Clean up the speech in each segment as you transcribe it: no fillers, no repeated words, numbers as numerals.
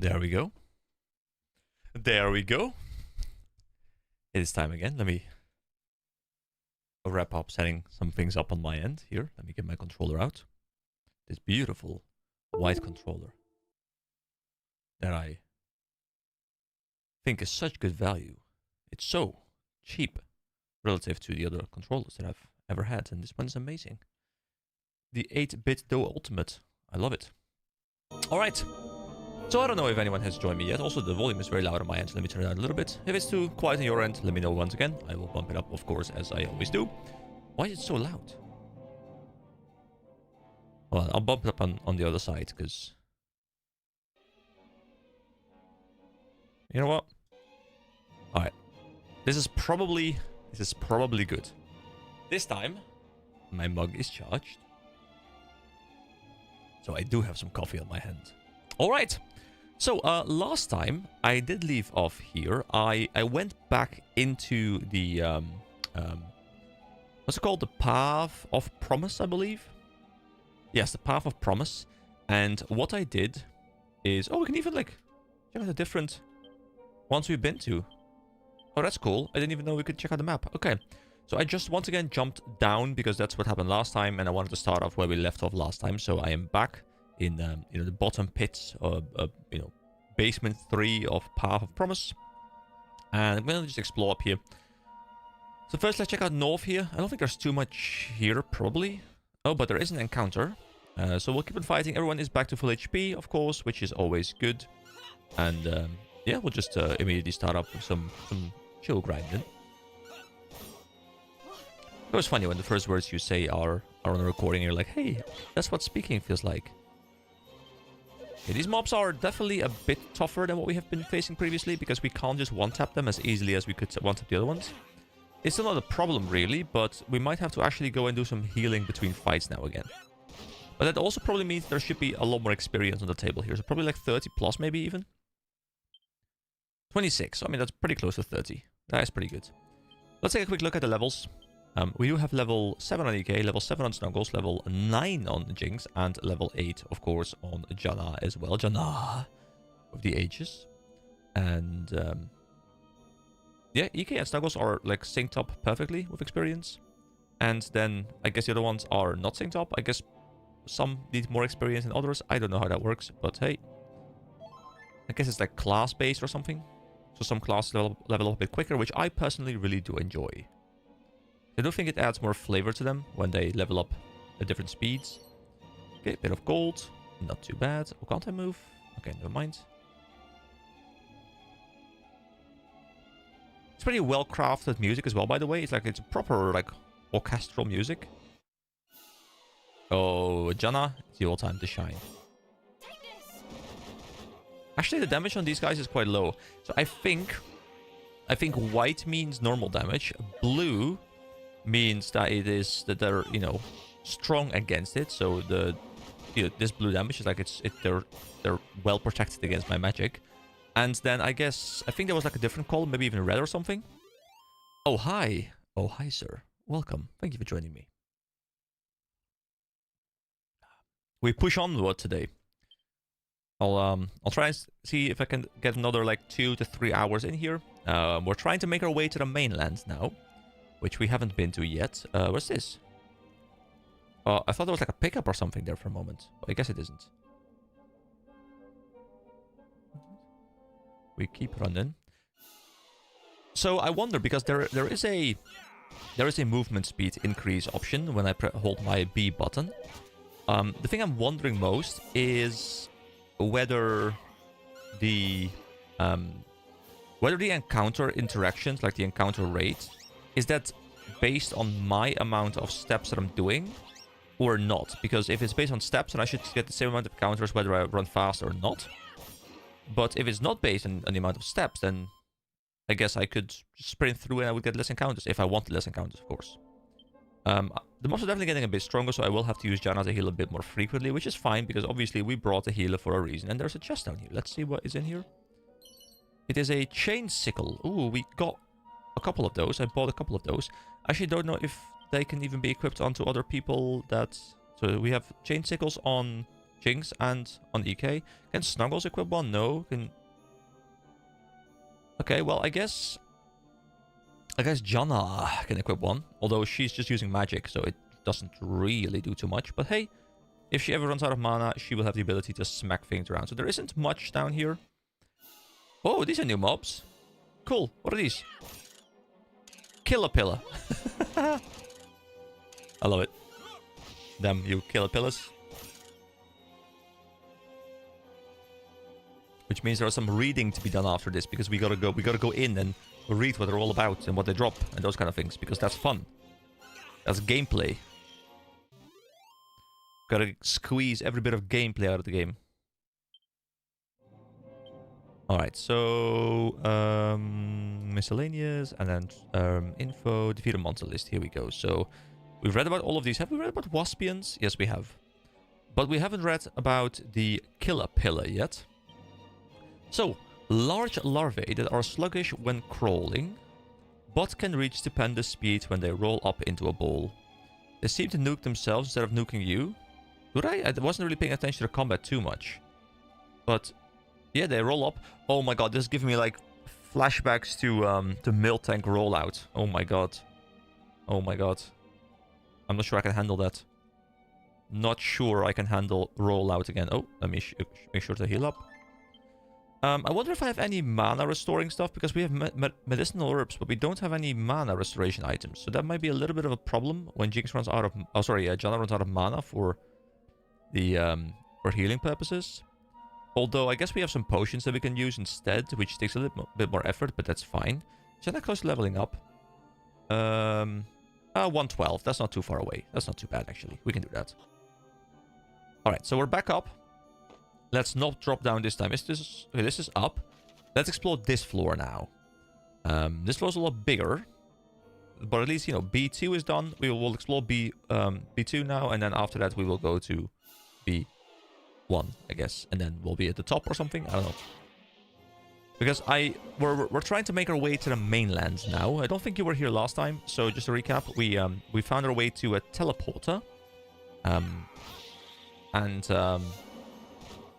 There we go. There we go. It is time again. Let me wrap up setting some things up on my end here. Let me get my controller out. This beautiful white controller that I think is such good value. It's so cheap relative to the other controllers that I've ever had, and this one is amazing. The 8-bit Do Ultimate. I love it. Alright. So I don't know if anyone has joined me yet. Also, the volume is very loud on my end, so let me turn it down a little bit. If it's too quiet on your end, let me know once again. I will bump it up, of course, as I always do. Why is it so loud? Well, I'll bump it up on the other side, because... You know what? Alright. This is probably good. This time, my mug is charged. So I do have some coffee on my hand. Alright. So, last time, I did leave off here. I went back into the, what's it called? The Path of Promise, I believe? Yes, the Path of Promise. And what I did is... Oh, we can even, like, check out the different ones we've been to. Oh, that's cool. I didn't even know we could check out the map. Okay. So I just once again jumped down because that's what happened last time, and I wanted to start off where we left off last time. So I am back in the bottom pits of basement 3 of Path of Promise, and I'm gonna just explore up here. So first, let's check out north here. I don't think there's too much here, probably. Oh, but there is an encounter. So we'll keep on fighting. Everyone is back to full HP, of course, which is always good. And yeah, we'll just immediately start up with some chill grinding. It was funny when the first words you say are on a recording. You're like, hey, that's what speaking feels like. Okay, these mobs are definitely a bit tougher than what we have been facing previously, because we can't just one-tap them as easily as we could one-tap the other ones. It's still not a problem, really, but we might have to actually go and do some healing between fights now again. But that also probably means there should be a lot more experience on the table here. So probably like 30 plus, maybe even. 26. I mean, that's pretty close to 30. That is pretty good. Let's take a quick look at the levels. We do have level 7 on EK, level 7 on Snuggles, level 9 on Jinx, and level 8, of course, on Janna as well. Janna! With the H's. And, yeah, EK and Snuggles are, like, synced up perfectly with experience. And then, I guess the other ones are not synced up. I guess some need more experience than others. I don't know how that works, but hey. I guess it's, like, class-based or something. So some classes level up a bit quicker, which I personally really do enjoy. I do think it adds more flavor to them when they level up at different speeds. Okay, bit of gold. Not too bad. Oh, can't I move? Okay, never mind. It's pretty well-crafted music as well, by the way. It's like, it's proper, like, orchestral music. Oh, Janna, it's your time to shine. Actually, the damage on these guys is quite low. So I think white means normal damage. Blue means that it is that they're strong against it. So this blue damage is like they're well protected against my magic. And then I think there was like a different color, maybe even red or something. Oh hi, sir. Welcome. Thank you for joining me. We push onward today. I'll try and see if I can get another like 2 to 3 hours in here. We're trying to make our way to the mainland now, which we haven't been to yet. What's this? I thought there was like a pickup or something there for a moment. But I guess it isn't. We keep running. So I wonder, because there is a movement speed increase option when I hold my B button. The thing I'm wondering most is whether the encounter interactions, like the encounter rate, is that based on my amount of steps that I'm doing or not. Because if it's based on steps, then I should get the same amount of encounters whether I run fast or not. But if it's not based on the amount of steps, then I guess I could sprint through and I would get less encounters, if I wanted less encounters, of course. The mobs are definitely getting a bit stronger, so I will have to use Janna to heal a bit more frequently, which is fine, because obviously we brought a healer for a reason. And there's a chest down here. Let's see what is in here. It is a chain sickle. Ooh, we got a couple of those. I bought a couple of those. I actually don't know if they can even be equipped onto other people that... So we have chain sickles on Jinx and on EK. Can Snuggles equip one? No. Can... Okay, well, I guess Janna can equip one. Although she's just using magic, so it doesn't really do too much. But hey, if she ever runs out of mana, she will have the ability to smack things around. So there isn't much down here. Oh, these are new mobs. Cool. What are these? Killer Pillar. I love it. Damn you Killer Pillars. Which means there is some reading to be done after this, because we gotta go in and read what they're all about and what they drop and those kind of things, because that's fun. That's gameplay. Gotta squeeze every bit of gameplay out of the game. Alright, so miscellaneous, and then info, defeat a monster list. Here we go. So we've read about all of these. Have we read about Waspians? Yes, we have. But we haven't read about the Killer Pillar yet. So, large larvae that are sluggish when crawling, but can reach stupendous speed when they roll up into a ball. They seem to nuke themselves instead of nuking you. I wasn't really paying attention to combat too much. But, yeah, they roll up. Oh my god, this is giving me, like, flashbacks to Miltank rollout. Oh my god. Oh my god. I'm not sure I can handle that. Not sure I can handle rollout again. Oh, let me make sure to heal up. I wonder if I have any mana restoring stuff, because we have medicinal herbs, but we don't have any mana restoration items. So that might be a little bit of a problem when Jinx runs out of... Oh, sorry, Janna runs out of mana for the for healing purposes. Although I guess we have some potions that we can use instead, which takes a little bit more effort, but that's fine. Janna close to leveling up. 112. That's not too far away. That's not too bad, actually. We can do that. Alright, so we're back up. Let's not drop down this time. Okay, this is up. Let's explore this floor now. This floor is a lot bigger. But at least, you know, B2 is done. We will explore B2 now. And then after that, we will go to B1, I guess. And then we'll be at the top or something. I don't know. Because we're trying to make our way to the mainland now. I don't think you were here last time. So just to recap, we found our way to a teleporter.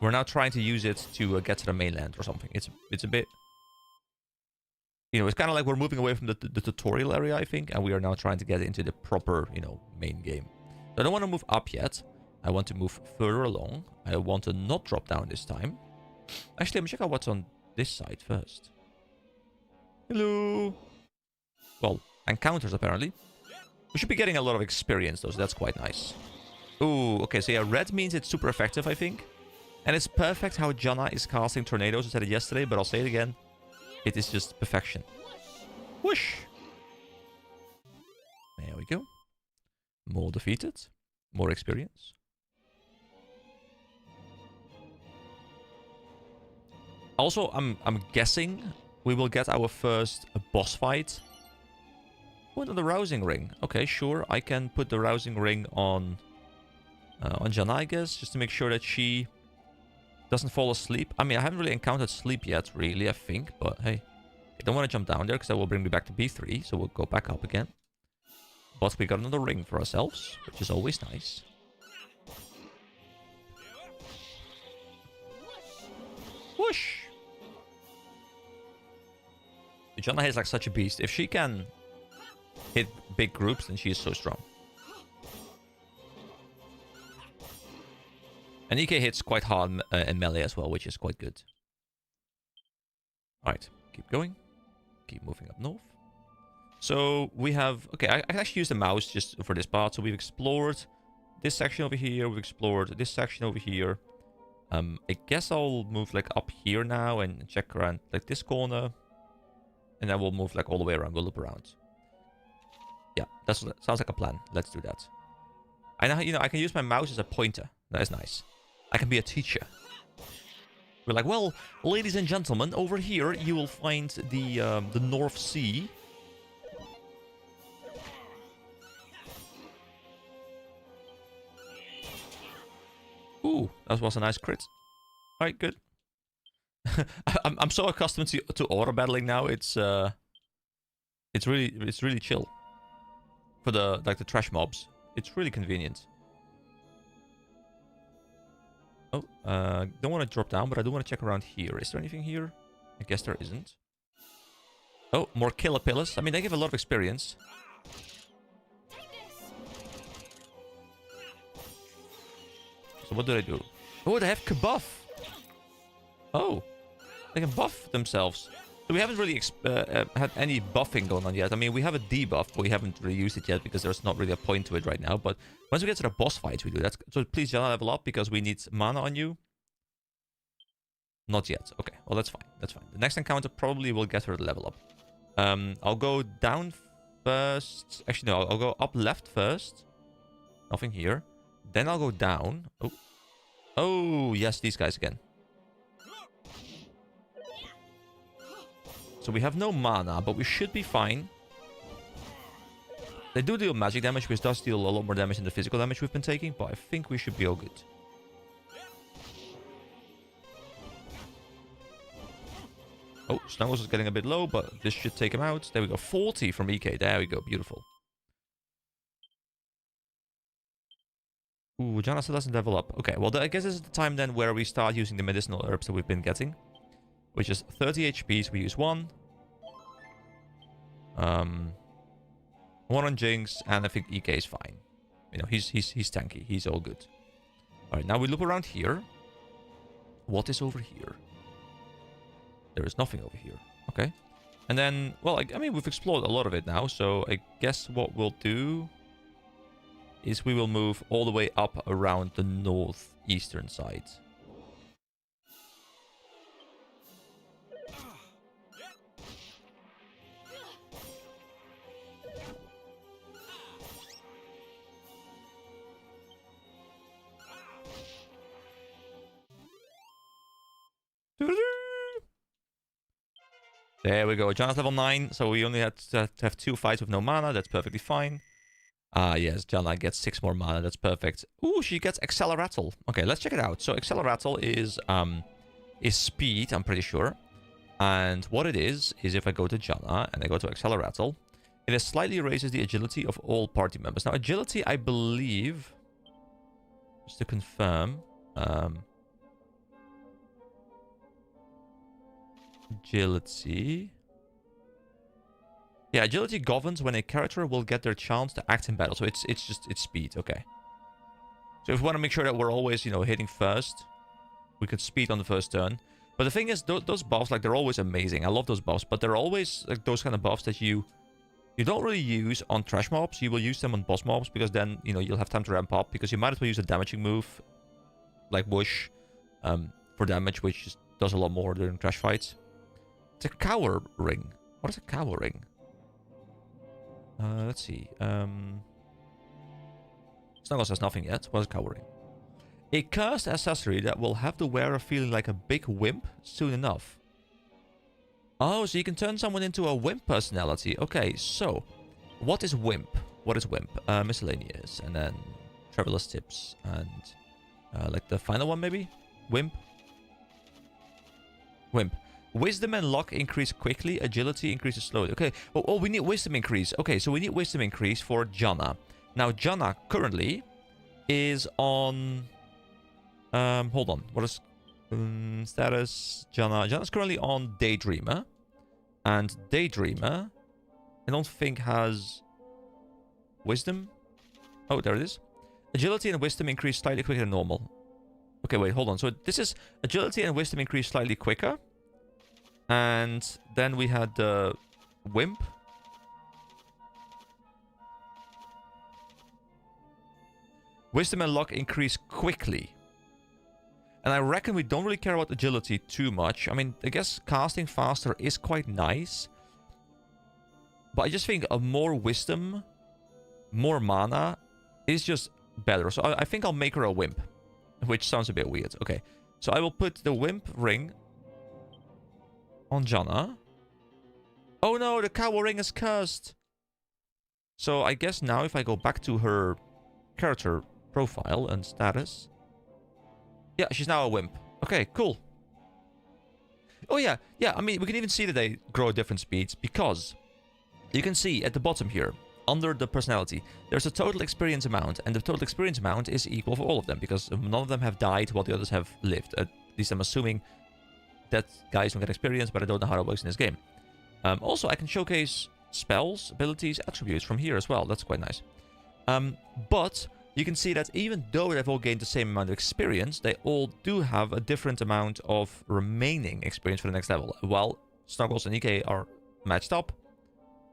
We're now trying to use it to get to the mainland or something. It's a bit... You know, it's kind of like we're moving away from the tutorial area, I think. And we are now trying to get into the proper, you know, main game. So I don't want to move up yet. I want to move further along. I want to not drop down this time. Actually, let me check out what's on this side first. Hello. Well, encounters apparently. We should be getting a lot of experience though, so that's quite nice. Ooh, okay, so yeah, red means it's super effective, I think. And it's perfect how Janna is casting tornadoes. I said it yesterday, but I'll say it again. It is just perfection. Whoosh! There we go. More defeated. More experience. Also, I'm guessing we will get our first boss fight. Put on the rousing ring. Okay, sure. I can put the rousing ring on Janna, I guess, just to make sure that she doesn't fall asleep. I mean, I haven't really encountered sleep yet, really, I think. But hey, I don't want to jump down there because that will bring me back to B3. So we'll go back up again. But we got another ring for ourselves, which is always nice. Whoosh! Janna is like such a beast. If she can hit big groups, then she is so strong. And EK hits quite hard in melee as well, which is quite good. Alright, keep going. Keep moving up north. So we have... Okay, I can actually use the mouse just for this part. So we've explored this section over here. We've explored this section over here. I guess I'll move like up here now and check around like this corner. And then we'll move like all the way around. We'll loop around. Yeah, that sounds like a plan. Let's do that. I know, you know, I can use my mouse as a pointer. That is nice. I can be a teacher. We're like, well, ladies and gentlemen, over here you will find the North Sea. Ooh, that was a nice crit. All right, good. I'm so accustomed to auto battling now. It's really chill for the trash mobs. It's really convenient. Oh, don't want to drop down, but I do want to check around here. Is there anything here? I guess there isn't. Oh, more killer pillars. I mean, they give a lot of experience. So what do they do? Oh, they have Kabuff. Oh, they can buff themselves. So we haven't really had any buffing going on yet. I mean, we have a debuff, but we haven't really used it yet because there's not really a point to it right now. But once we get to the boss fights, we do that. So please, Janna, level up because we need mana on you. Not yet. Okay, well, that's fine. That's fine. The next encounter probably will get her to level up. I'll go down first. Actually, no, I'll go up left first. Nothing here. Then I'll go down. Oh. Oh, yes, these guys again. So we have no mana, but we should be fine. They do deal magic damage, which does deal a lot more damage than the physical damage we've been taking, but I think we should be all good. Oh, Snuggles is getting a bit low, but this should take him out. There we go. 40 from EK. There we go. Beautiful. Ooh, Janna still doesn't level up. Okay, well, I guess this is the time then where we start using the medicinal herbs that we've been getting. Which is 30 HP, so we use one. One on Jinx, and I think EK is fine. You know, he's tanky. He's all good. Alright, now we loop around here. What is over here? There is nothing over here. Okay. And then, well, I mean, we've explored a lot of it now, so I guess what we'll do is we will move all the way up around the northeastern side. There we go. Janna's level 9, so we only had to have 2 fights with no mana. That's perfectly fine. Ah, yes, Janna gets 6 more mana. That's perfect. Ooh, she gets Acceleratle. Okay, let's check it out. So Acceleratle is speed, I'm pretty sure. And what it is if I go to Janna and I go to Acceleratle, it slightly raises the agility of all party members. Now, agility, I believe, just to confirm, agility. Yeah, agility governs when a character will get their chance to act in battle. So it's speed. Okay. So if we want to make sure that we're always, you know, hitting first, we could speed on the first turn. But the thing is, those buffs, like, they're always amazing. I love those buffs, but they're always like those kind of buffs that you don't really use on trash mobs. You will use them on boss mobs because then, you know, you'll have time to ramp up because you might as well use a damaging move like Whoosh for damage, which just does a lot more during trash fights. It's a cower ring. What is a cower ring? Let's see. Snuggles has nothing yet. What is a cower ring? A cursed accessory that will have the wearer feeling like a big wimp soon enough. Oh, so you can turn someone into a wimp personality. Okay, so what is wimp? What is wimp? Miscellaneous, and then traveler's tips, and like the final one maybe? Wimp? Wimp. Wisdom and luck increase quickly. Agility increases slowly. Okay. Oh, we need wisdom increase. Okay, so we need wisdom increase for Janna. Now, Janna currently is on... hold on. What is... status? Janna's currently on Daydreamer. And Daydreamer, I don't think has... Wisdom? Oh, there it is. Agility and wisdom increase slightly quicker than normal. Okay, wait, hold on. So this is agility and wisdom increase slightly quicker. And then we had the Wimp. Wisdom and luck increase quickly. And I reckon we don't really care about agility too much. I mean, I guess casting faster is quite nice. But I just think a more wisdom, more mana is just better. So I think I'll make her a Wimp. Which sounds a bit weird. Okay. So I will put the Wimp ring on Janna. Oh no, the cowl ring is cursed. So I guess now if I go back to her character profile and status. Yeah, she's now a Wimp. Okay, cool. Oh yeah, I mean, we can even see that they grow at different speeds because you can see at the bottom here, under the personality, there's a total experience amount, and the total experience amount is equal for all of them, because none of them have died while the others have lived. At least I'm assuming that guys don't get experience, but I don't know how it works in this game. Also, I can showcase spells, abilities, attributes from here as well. That's quite nice. But you can see that even though they've all gained the same amount of experience, they all do have a different amount of remaining experience for the next level. While Snuggles and EK are matched up,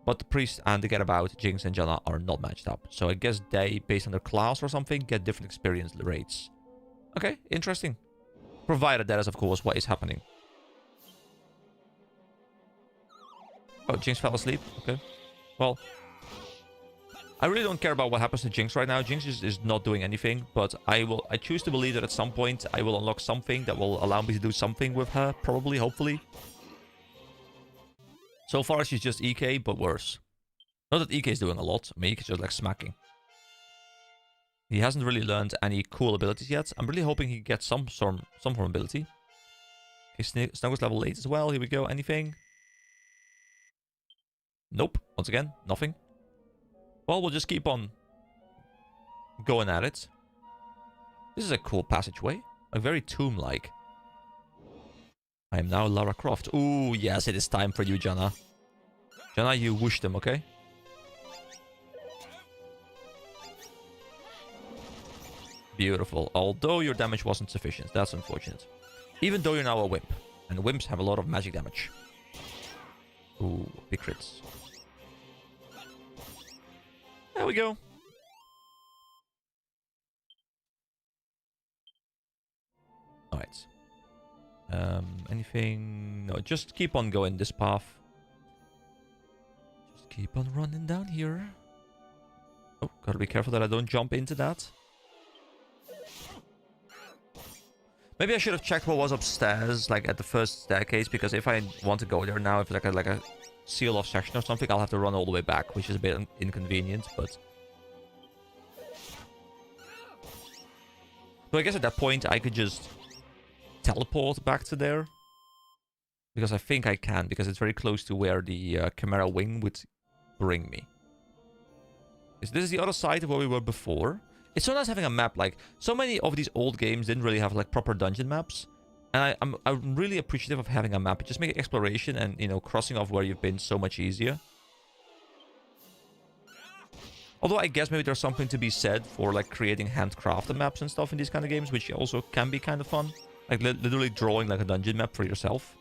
but the Priest and the Getabout, Jinx and Janna are not matched up. So I guess they, based on their class or something, get different experience rates. Okay, interesting. Provided that is, of course, what is happening. Oh, Jinx fell asleep. Okay. Well, I really don't care about what happens to Jinx right now. Jinx is not doing anything, but I choose to believe that at some point I will unlock something that will allow me to do something with her, probably, hopefully. So far she's just EK, but worse. Not that EK is doing a lot. I mean, EK is just like smacking. He hasn't really learned any cool abilities yet. I'm really hoping he gets some form of ability. Okay, Snuggles level 8 as well. Here we go. Anything? Nope. Once again, nothing. Well, we'll just keep on going at it. This is a cool passageway. Like, very tomb-like. I am now Lara Croft. Ooh, yes, it is time for you, Janna. Janna, you whoosh them, okay? Beautiful. Although your damage wasn't sufficient. That's unfortunate. Even though you're now a Wimp. And Wimps have a lot of magic damage. Ooh, big crits. There we go. Alright. Anything? No, just keep on going this path. Just keep on running down here. Oh, gotta be careful that I don't jump into that. Maybe I should have checked what was upstairs, like at the first staircase, because if I want to go there now, if like a seal-off section or something, I'll have to run all the way back, which is a bit inconvenient, but... So I guess at that point I could just teleport back to there. Because I think I can, because it's very close to where the Chimera Wing would bring me. This is the other side of where we were before. It's so nice having a map, like, so many of these old games didn't really have, like, proper dungeon maps. And I'm really appreciative of having a map. It just makes exploration and, you know, crossing off where you've been so much easier. Although I guess maybe there's something to be said for, like, creating handcrafted maps and stuff in these kind of games, which also can be kind of fun. Like, literally drawing, like, a dungeon map for yourself.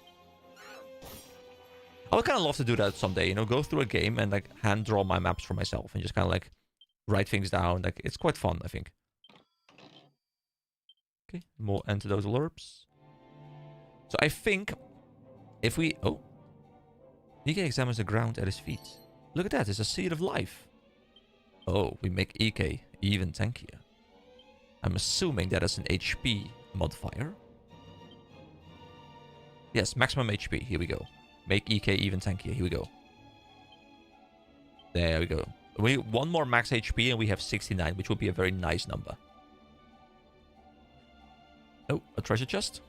I would kind of love to do that someday, you know, go through a game and, like, hand draw my maps for myself and just kind of, like, write things down. Like, it's quite fun, I think. Okay, more antidote alerts. So I think if we... Oh. EK examines the ground at his feet. Look at that, it's a seed of life. Oh, we make EK even tankier. I'm assuming that is an HP modifier. Yes, maximum HP. Here we go. Make EK even tankier. Here we go. There we go. We one more max HP and we have 69, which would be a very nice number. Oh, a treasure chest.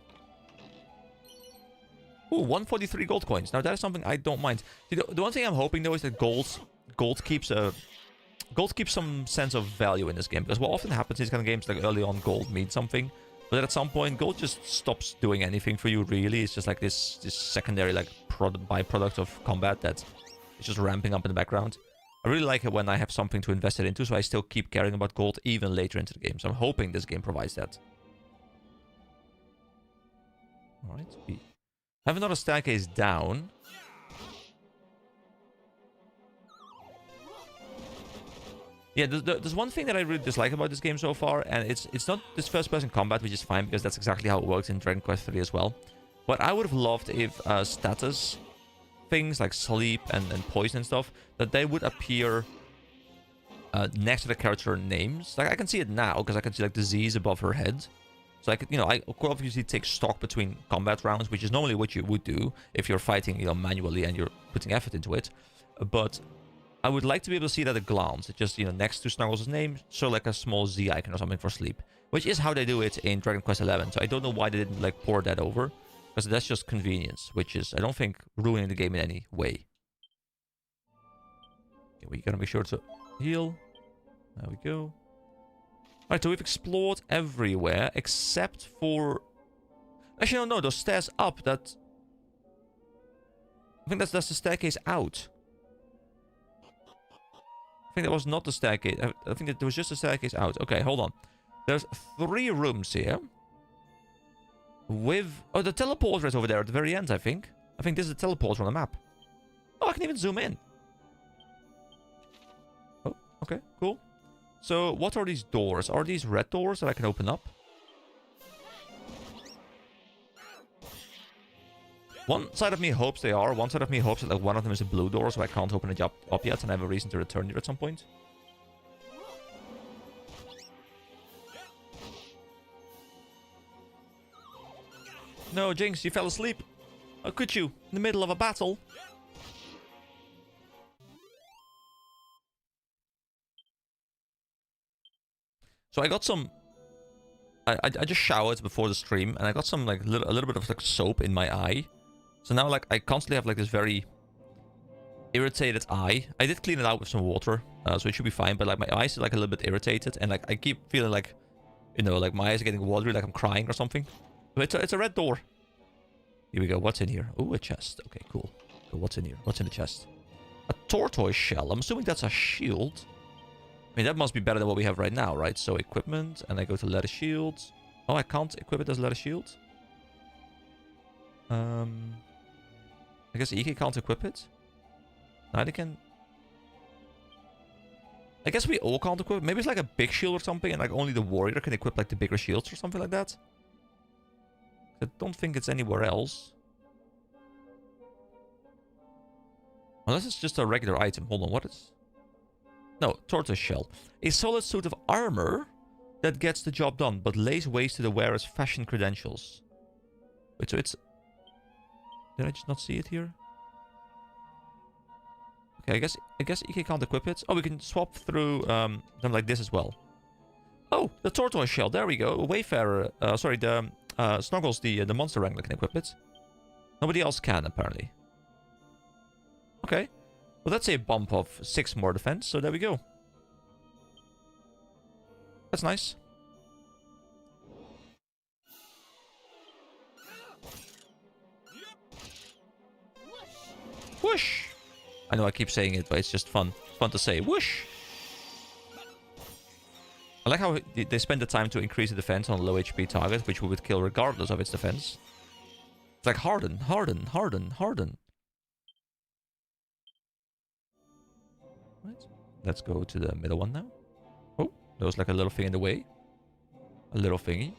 Ooh, 143 gold coins. Now that is something I don't mind. See, the one thing I'm hoping though is that gold keeps some sense of value in this game, because what often happens in these kind of games, like early on, gold means something, but then at some point, gold just stops doing anything for you. Really, it's just like this secondary like byproduct of combat that is just ramping up in the background. I really like it when I have something to invest it into, so I still keep caring about gold even later into the game. So I'm hoping this game provides that. Alright, we have another staircase down. Yeah, there's one thing that I really dislike about this game so far, and it's not this first-person combat, which is fine, because that's exactly how it works in Dragon Quest III as well. But I would have loved if status things like sleep and poison and stuff, that they would appear next to the character names. Like, I can see it now, because I can see, like, the Z's above her head. So I could, you know, I could obviously take stock between combat rounds, which is normally what you would do if you're fighting, you know, manually and you're putting effort into it. But I would like to be able to see it at a glance. It's just, you know, next to Snuggles' name, so like a small Z icon or something for sleep. Which is how they do it in Dragon Quest XI. So I don't know why they didn't, like, pour that over. Because that's just convenience, which is, I don't think, ruining the game in any way. Okay, we gotta make sure to Heal. There we go. Alright, so we've explored everywhere except for... Actually, no, those stairs up, that... I think that's the staircase out. I think that was not the staircase. I think that there was just a staircase out. Okay, hold on. There's 3 rooms here. With... Oh, the teleporter is over there at the very end, I think. I think this is the teleporter on the map. Oh, I can even zoom in. Oh, okay, cool. So, what are these doors? Are these red doors that I can open up? One side of me hopes they are. One side of me hopes that like, one of them is a blue door, so I can't open it up yet, and I have a reason to return here at some point. No, Jinx, you fell asleep. How could you? In the middle of a battle. So I got some... I just showered before the stream, and I got some, like, a little bit of, like, soap in my eye. So now, like, I constantly have, like, this very irritated eye. I did clean it out with some water, so it should be fine, but, like, my eyes are, like, a little bit irritated, and, like, I keep feeling like, you know, like, my eyes are getting watery, like I'm crying or something. But it's a red door. Here we go. What's in here? Oh, a chest. Okay, cool. So what's in here? What's in the chest? A tortoise shell. I'm assuming that's a shield. I mean, that must be better than what we have right now, right? So equipment, and I go to leather shields. Oh, I can't equip it as leather shield. I guess Ike can't equip it. Neither can... I guess we all can't equip it. Maybe it's like a big shield or something, and like only the warrior can equip like the bigger shields or something like that. I don't think it's anywhere else. Unless it's just a regular item. Hold on, what is... No, tortoise shell. A solid suit of armor that gets the job done, but lays waste to the wearer's fashion credentials. Wait, so it's... Did I just not see it here? Okay, I guess Ike can't equip it. Oh, we can swap through them like this as well. Oh, the tortoise shell. There we go. A Wayfarer. Sorry, the Snuggles, the monster wrangler, can equip it. Nobody else can, apparently. Okay. Well, that's a bump of 6 more defense, so there we go. That's nice. Whoosh! I know I keep saying it, but it's just fun. Fun to say. Whoosh! I like how they spend the time to increase the defense on a low HP target, which we would kill regardless of its defense. It's like harden, harden, harden, harden. Right. Let's go to the middle one now. Oh, there was like a little thing in the way. A little thingy.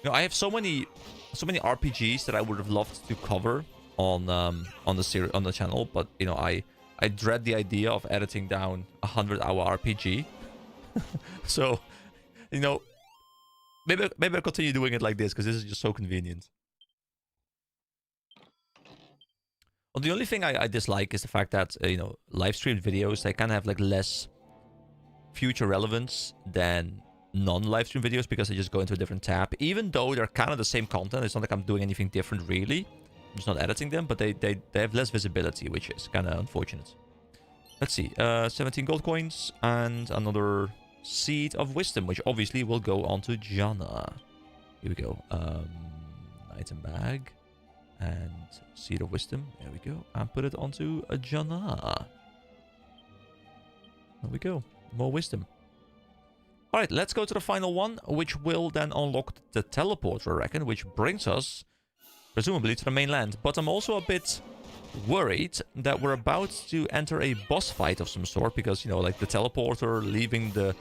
You know, I have so many RPGs that I would have loved to cover on the channel, but you know, I dread the idea of editing down a 100-hour RPG. So, you know, maybe I'll continue doing it like this because this is just so convenient. Well, the only thing I dislike is the fact that you know, live streamed videos, they kind of have like less future relevance than non-live stream videos because they just go into a different tab. Even though they're kind of the same content, it's not like I'm doing anything different really. I'm just not editing them, but they have less visibility, which is kind of unfortunate. Let's see, 17 gold coins and another Seed of Wisdom, which obviously will go onto Janna. Here we go. Item bag and Seed of Wisdom. There we go. And put it onto a Janna. There we go. More wisdom. Alright, let's go to the final one, which will then unlock the teleporter, I reckon, which brings us, presumably, to the mainland. But I'm also a bit worried that we're about to enter a boss fight of some sort, because, you know, like, the teleporter leaving the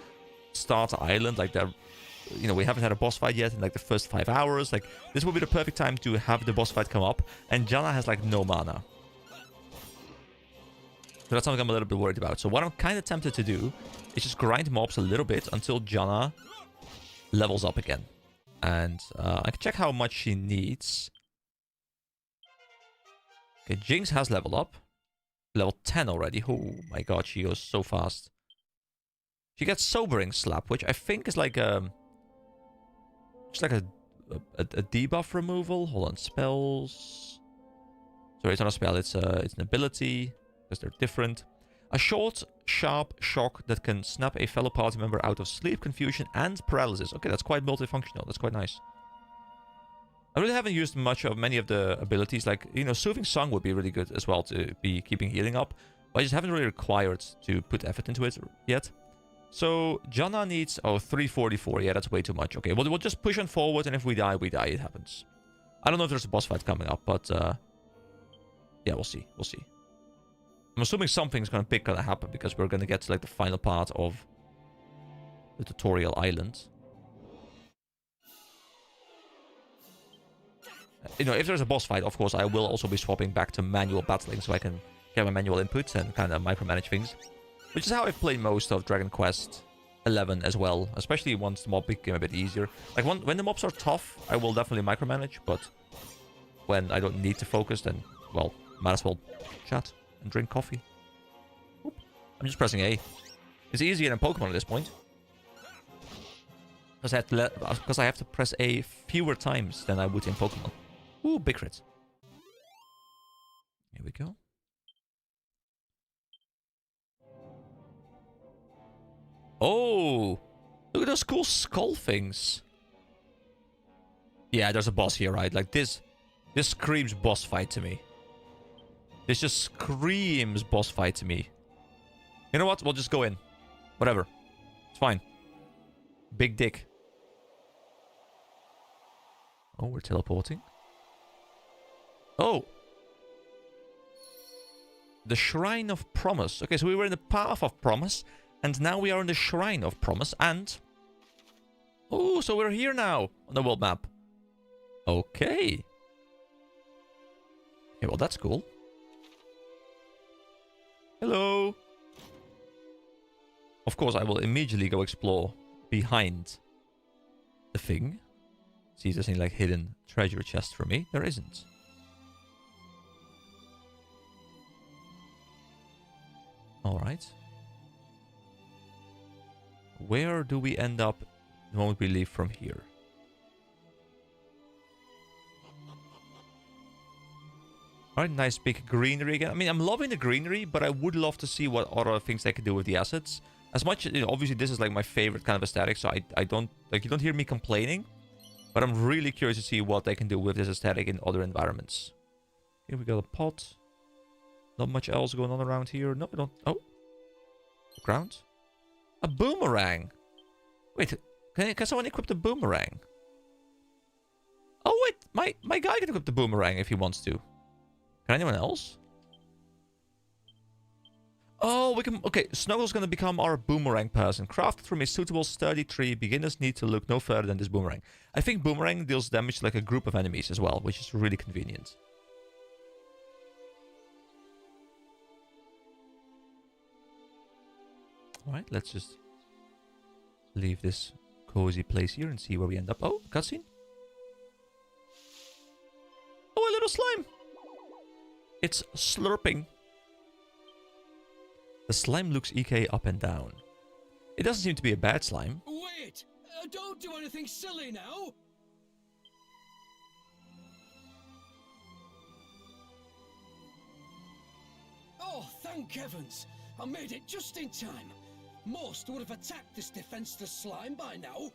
start island, like, you know, we haven't had a boss fight yet in, like, the first 5 hours. Like, this will be the perfect time to have the boss fight come up, and Janna has, like, no mana. So that's something I'm a little bit worried about. So what I'm kind of tempted to do is just grind mobs a little bit until Janna levels up again. And I can check how much she needs. Okay, Jinx has leveled up. Level 10 already. Oh my god, she goes so fast. She gets Sobering Slap, which I think is like just like a debuff removal. Hold on, spells. Sorry, it's not a spell. It's an ability because they're different. A short, sharp shock that can snap a fellow party member out of sleep, confusion, and paralysis. Okay, that's quite multifunctional. That's quite nice. I really haven't used many of the abilities. Like, you know, Soothing Song would be really good as well to be keeping healing up. But I just haven't really required to put effort into it yet. So, Janna needs... Oh, 344. Yeah, that's way too much. Okay, we'll just push on forward, and if we die, we die. It happens. I don't know if there's a boss fight coming up, but... yeah, we'll see. We'll see. I'm assuming something's gonna happen, because we're gonna get to, like, the final part of the tutorial island. You know, if there's a boss fight, of course, I will also be swapping back to manual battling, so I can get my manual inputs and kind of micromanage things. Which is how I've played most of Dragon Quest XI as well, especially once the mob became a bit easier. Like, when the mobs are tough, I will definitely micromanage, but when I don't need to focus, then, well, might as well chat and drink coffee. Oop. I'm just pressing A. It's easier than Pokemon at this point. Because I have to press A fewer times than I would in Pokemon. Ooh, big crit. Here we go. Oh! Look at those cool skull things. Yeah, there's a boss here, right? Like, this screams boss fight to me. This just screams boss fight to me. You know what? We'll just go in. Whatever. It's fine. Big dick. Oh, we're teleporting. Oh! The Shrine of Promise. Okay, so we were in the Path of Promise, and now we are in the Shrine of Promise, and... Oh, so we're here now on the world map. Okay. Okay, well, that's cool. Hello. Of course, I will immediately go explore behind the thing. See if there's any, like, hidden treasure chest for me. There isn't. Alright. Where do we end up the moment we leave from here? Alright, nice big greenery again. I mean, I'm loving the greenery, but I would love to see what other things they can do with the assets. As much, you know, obviously this is like my favorite kind of aesthetic, so I don't, like, you don't hear me complaining. But I'm really curious to see what they can do with this aesthetic in other environments. Here we got a pot. Not much else going on around here. No, we don't. Oh. Ground. A boomerang. Wait, can someone equip the boomerang? Oh, wait. My guy can equip the boomerang if he wants to. Can anyone else? Oh, we can... Okay, Snuggle's gonna become our boomerang person. Crafted from a suitable sturdy tree, beginners need to look no further than this boomerang. I think boomerang deals damage to like a group of enemies as well, which is really convenient. Alright, let's just leave this cozy place here and see where we end up. Oh, cutscene. Oh, a little slime. It's slurping. The slime looks EK up and down. It doesn't seem to be a bad slime. Wait! Don't do anything silly now! Oh, thank heavens! I made it just in time. Most would have attacked this defenseless slime by now.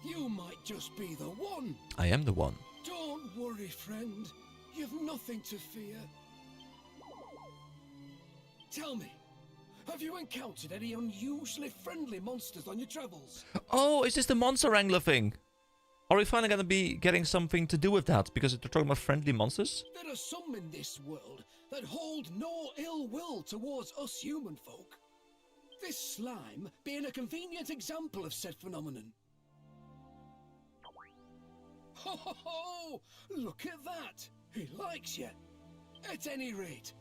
You might just be the one. I am the one. Don't worry, friend. You've nothing to fear. Tell me, have you encountered any unusually friendly monsters on your travels? Oh, is this the monster wrangler thing? Are we finally gonna be getting something to do with that? Because they're talking about friendly monsters? There are some in this world that hold no ill will towards us human folk. This slime being a convenient example of said phenomenon. Ho ho ho! Look at that! He likes you. At any rate,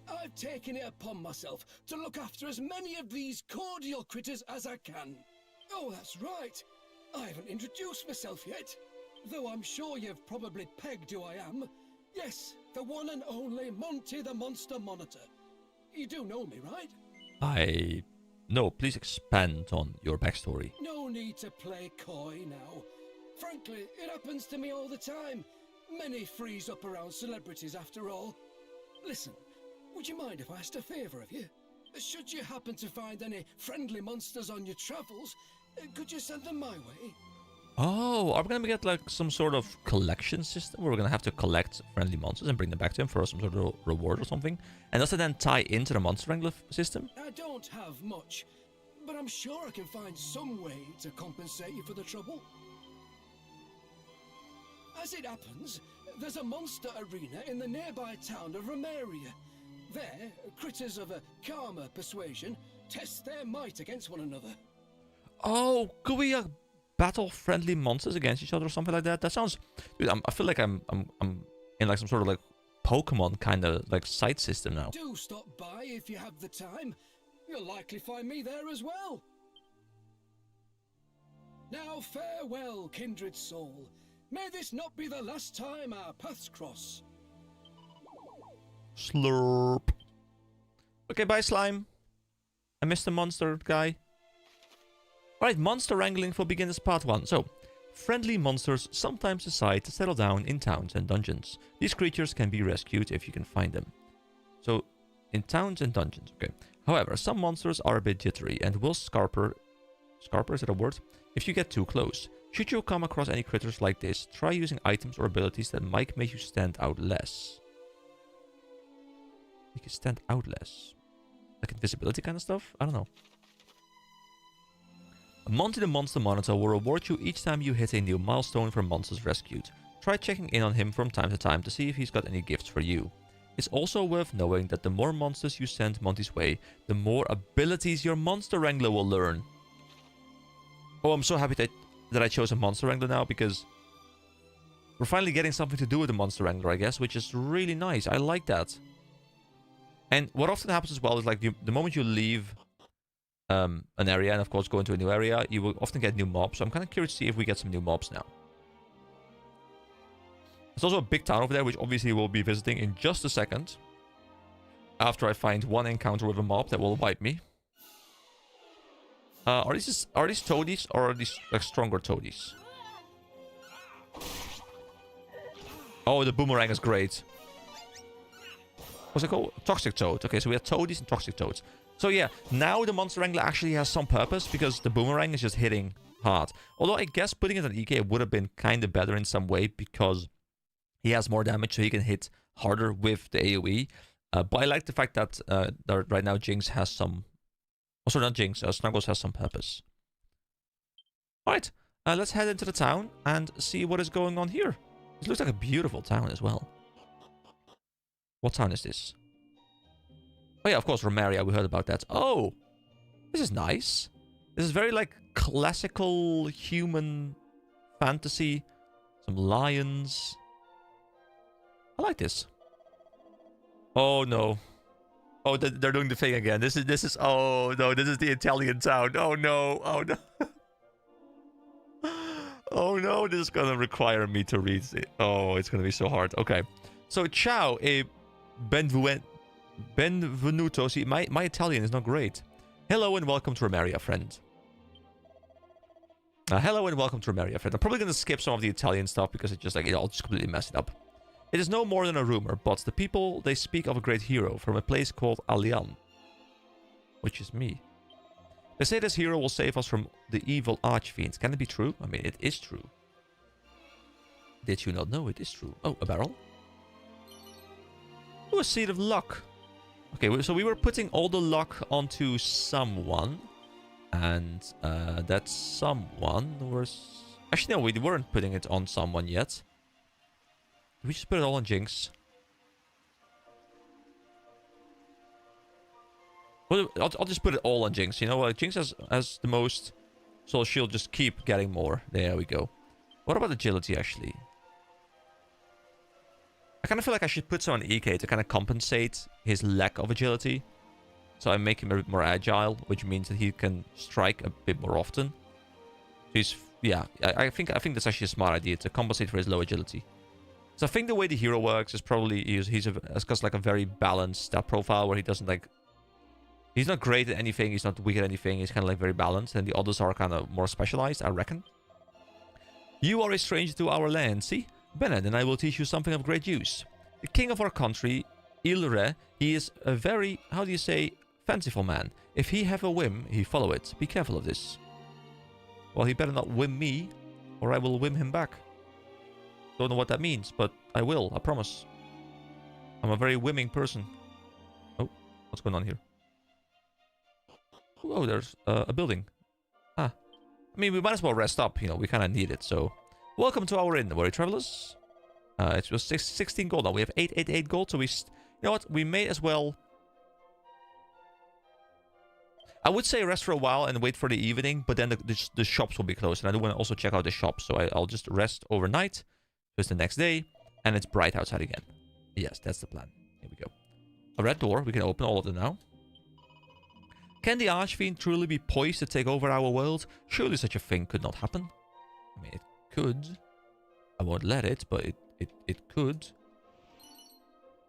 I've taken it upon myself to look after as many of these cordial critters as I can. Oh, that's right. I haven't introduced myself yet, though I'm sure you've probably pegged who I am. Yes, the one and only Monty the Monster Monitor. You do know me, right? No, please expand on your backstory. No need to play coy now. Frankly, it happens to me all the time. Many freeze up around celebrities after all. Listen, would you mind if I asked a favour of you? Should you happen to find any friendly monsters on your travels, could you send them my way? Oh, are we gonna get like some sort of collection system where we're gonna have to collect friendly monsters and bring them back to him for some sort of reward or something? And does it then tie into the Monster Wrangler system? I don't have much, but I'm sure I can find some way to compensate you for the trouble. As it happens, there's a monster arena in the nearby town of Romeria. There, critters of a calmer persuasion test their might against one another. Oh, could we battle friendly monsters against each other or something like that? That sounds... Dude, I feel like I'm in like some sort of like Pokemon kind of like site system now. Do stop by if you have the time. You'll likely find me there as well. Now farewell, kindred soul. May this not be the last time our paths cross. Slurp. Okay, bye, slime. I missed the monster guy. Alright, monster wrangling for beginners part 1. So, friendly monsters sometimes decide to settle down in towns and dungeons. These creatures can be rescued if you can find them. So, in towns and dungeons, okay. However, some monsters are a bit jittery and will scarper... Scarper, is that a word? If you get too close. Should you come across any critters like this, try using items or abilities that might make you stand out less. Make you stand out less. Like invisibility kind of stuff? I don't know. Monty the Monster Monitor will reward you each time you hit a new milestone for monsters rescued. Try checking in on him from time to time to see if he's got any gifts for you. It's also worth knowing that the more monsters you send Monty's way, the more abilities your Monster Wrangler will learn. Oh, I'm so happy that I chose a Monster Wrangler now, because we're finally getting something to do with the Monster Wrangler, I guess, which is really nice. I like that. And what often happens as well is like the moment you leave an area and of course go into a new area, you will often get new mobs. So I'm kind of curious to see if we get some new mobs now. There's also a big town over there, which obviously we'll be visiting in just a second. After I find one encounter with a mob that will wipe me. Are these toadies or are these like stronger toadies? Oh, the boomerang is great. What's it called? Toxic Toad. Okay, so we have toadies and toxic toads. So yeah, now the Monster Wrangler actually has some purpose because the boomerang is just hitting hard. Although I guess putting it on EK would have been kind of better in some way because he has more damage, so he can hit harder with the AoE. But I like the fact that right now Jinx has some... Also not Jinx, Snuggles has some purpose. Alright, let's head into the town and see what is going on here. This looks like a beautiful town as well. What town is this? Oh yeah, of course, Romeria, we heard about that. Oh, this is nice. This is very like classical human fantasy. Some lions. I like this. Oh no. Oh, they're doing the thing again. This is oh no, this is the Italian town. Oh no, oh no. Oh no, this is gonna require me to read it. Oh, it's gonna be so hard. Okay. So ciao e benvenuto. See, my Italian is not great. Hello and welcome to Romeria, friend. Hello and welcome to Romeria, friend. I'm probably gonna skip some of the Italian stuff because it just like I'll just completely mess it up. It is no more than a rumor, but the people, they speak of a great hero from a place called Alian. Which is me. They say this hero will save us from the evil archfiends. Can it be true? I mean, it is true. Did you not know it is true? Oh, a barrel? Oh, a seed of luck. Okay, so we were putting all the luck onto someone. And that someone was... Actually, no, we weren't putting it on someone yet. Did we just put it all on Jinx? Well, I'll just put it all on Jinx, you know? Like, Jinx has the most, so she'll just keep getting more. There we go. What about agility, actually? I kind of feel like I should put some on EK to kind of compensate his lack of agility. So I make him a bit more agile, which means that he can strike a bit more often. He's, yeah, I think that's actually a smart idea to compensate for his low agility. So I think the way the hero works is probably he's got like a very balanced stat profile where he doesn't like He's not great at anything. He's not weak at anything. He's kind of like very balanced. And the others are kind of more specialized, I reckon. You are a stranger to our land, see? Bennett and I will teach you something of great use. The king of our country, Ilre, he is a very, how do you say, fanciful man. If he have a whim, he follow it. Be careful of this. Well, he better not whim me, or I will whim him back. Don't know what that means, but I will, I promise. I'm a very whimming person. Oh, what's going on here? Oh, there's a building. Ah. I mean, we might as well rest up, you know, we kind of need it, so... Welcome to our inn, worry travelers. It was 16 gold now. We have 888 gold, so we... You know what? We may as well... I would say rest for a while and wait for the evening, but then the shops will be closed, and I do want to also check out the shops, so I'll just rest overnight. So it's the next day, and it's bright outside again. Yes, that's the plan. Here we go. A red door. We can open all of them now. Can the Archfiend truly be poised to take over our world? Surely such a thing could not happen. I mean, it could. I won't let it, but it could.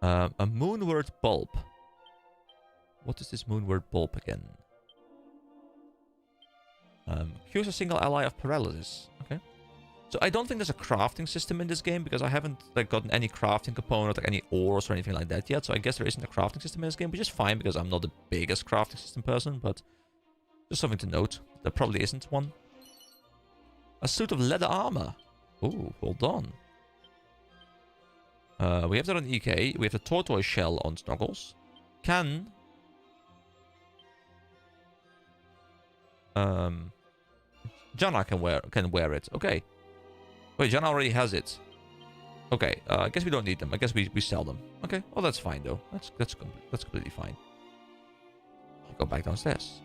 A moonward bulb. What is this moonward bulb again? Cures a single ally of paralysis. Okay. So I don't think there's a crafting system in this game because I haven't like gotten any crafting component, like any ores or anything like that yet. So I guess there isn't a crafting system in this game, which is fine because I'm not the biggest crafting system person, but just something to note. There probably isn't one. A suit of leather armor. Ooh, well done. We have that on EK. We have the tortoise shell on Snuggles. Can... Janna can wear it. Okay. Wait, Janna already has it. Okay, I guess we don't need them. I guess we sell them. Okay, well that's fine though. That's completely fine. I'll go back downstairs.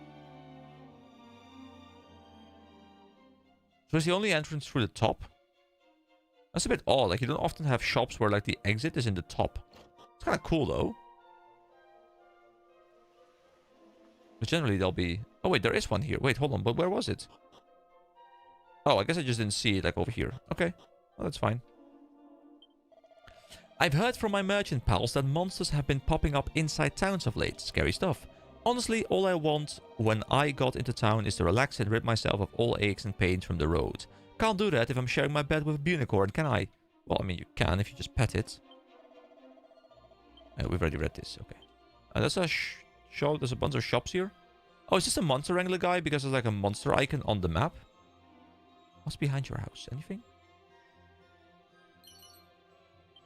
So is the only entrance through the top? That's a bit odd. Like you don't often have shops where like the exit is in the top. It's kind of cool though. But generally there'll be... Oh wait, there is one here. Wait, hold on. But where was it? Oh, I guess I just didn't see it like over here. Okay, well that's fine. I've heard from my merchant pals that monsters have been popping up inside towns of late. Scary stuff. Honestly, all I want when I got into town is to relax and rid myself of all aches and pains from the road. Can't do that if I'm sharing my bed with a Bunicorn, can I? Well, I mean, you can if you just pet it. We've already read this, okay. There's a show, there's a bunch of shops here. Oh, is this a monster wrangler guy? Because there's like a monster icon on the map. What's behind your house? Anything?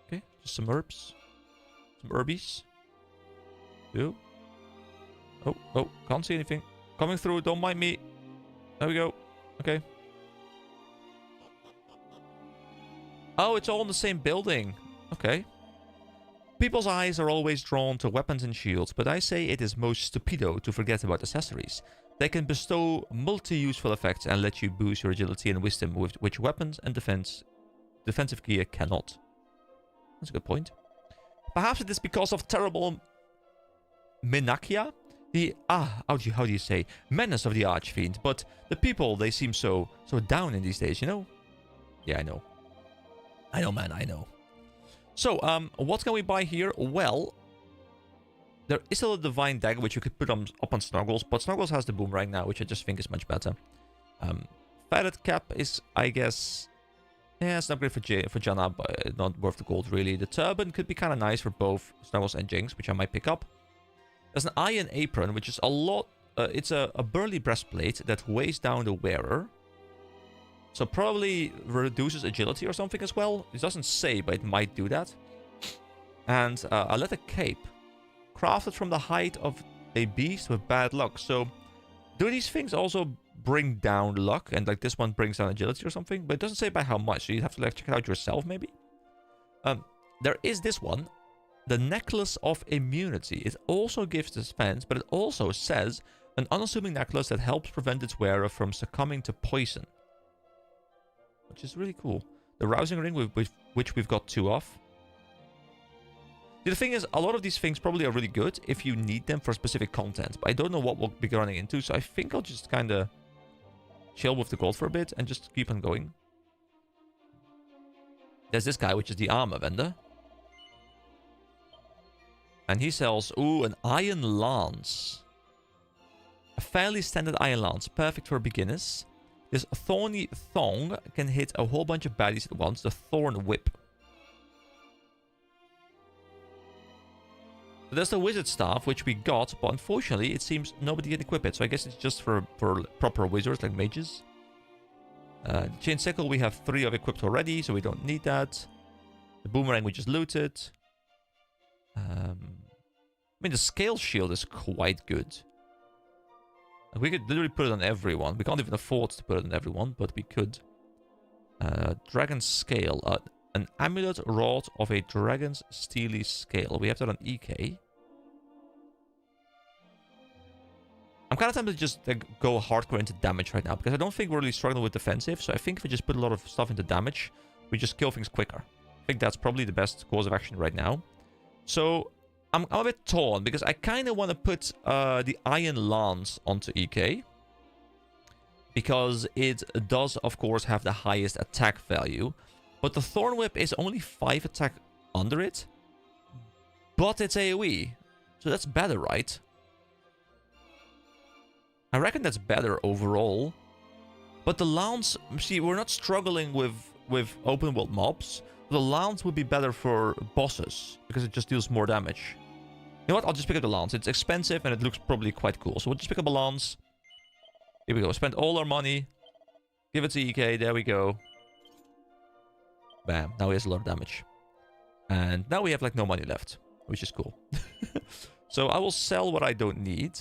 Okay, just some herbs. Some herbies. Two. Oh, can't see anything. Coming through, don't mind me. There we go. Okay. Oh, it's all in the same building. Okay. People's eyes are always drawn to weapons and shields, but I say it is most stupido to forget about accessories. They can bestow multi-useful effects and let you boost your agility and wisdom, with which weapons and defensive gear cannot. That's a good point. Perhaps it is because of terrible Minakia, the how do you say, menace of the Archfiend, but the people, they seem so down in these days, you know? Yeah, I know. I know, man, I know. So, what can we buy here? Well, there is still a Divine Dagger, which you could put up on Snuggles, but Snuggles has the Boomerang now, which I just think is much better. Feathered Cap is, I guess... Yeah, it's an upgrade for Janna, but not worth the gold, really. The Turban could be kind of nice for both Snuggles and Jinx, which I might pick up. There's an Iron Apron, which is a lot... it's a burly breastplate that weighs down the wearer. So probably reduces agility or something as well. It doesn't say, but it might do that. And a leather cape. Crafted from the hide of a beast with bad luck. So, do these things also bring down luck? And like this one brings down agility or something? But it doesn't say by how much. So you have to like check it out yourself maybe. There is this one. The Necklace of Immunity. It also gives defense, but it also says an unassuming necklace that helps prevent its wearer from succumbing to poison. Which is really cool. The Rousing Ring, which we've got 2 of. The thing is, a lot of these things probably are really good if you need them for specific content. But I don't know what we'll be running into, so I think I'll just kind of chill with the gold for a bit and just keep on going. There's this guy, which is the armor vendor. And he sells, ooh, an Iron Lance. A fairly standard iron lance, perfect for beginners. This thorny thong can hit a whole bunch of baddies at once. The thorn whip. So there's the wizard staff, which we got, but unfortunately it seems nobody can equip it. So I guess it's just for proper wizards like mages. Chain sickle we have 3 of equipped already, so we don't need that. The boomerang we just looted. I mean, the scale shield is quite good. We could literally put it on everyone. We can't even afford to put it on everyone, but we could. Dragon scale. An amulet wrought of a dragon's steely scale. We have that on EK. I'm kind of tempted to just go hardcore into damage right now, because I don't think we're really struggling with defensive. So I think if we just put a lot of stuff into damage, we just kill things quicker. I think that's probably the best course of action right now. So I'm a bit torn, because I kind of want to put the Iron Lance onto EK. Because it does, of course, have the highest attack value. But the Thorn Whip is only 5 attack under it. But it's AoE. So that's better, right? I reckon that's better overall. But the Lance... See, we're not struggling with open world mobs. The Lance would be better for bosses, because it just deals more damage. You know what? I'll just pick up the Lance. It's expensive and it looks probably quite cool. So we'll just pick up a Lance. Here we go. Spend all our money. Give it to EK. There we go. Bam. Now he has a lot of damage. And now we have like no money left, which is cool. So I will sell what I don't need.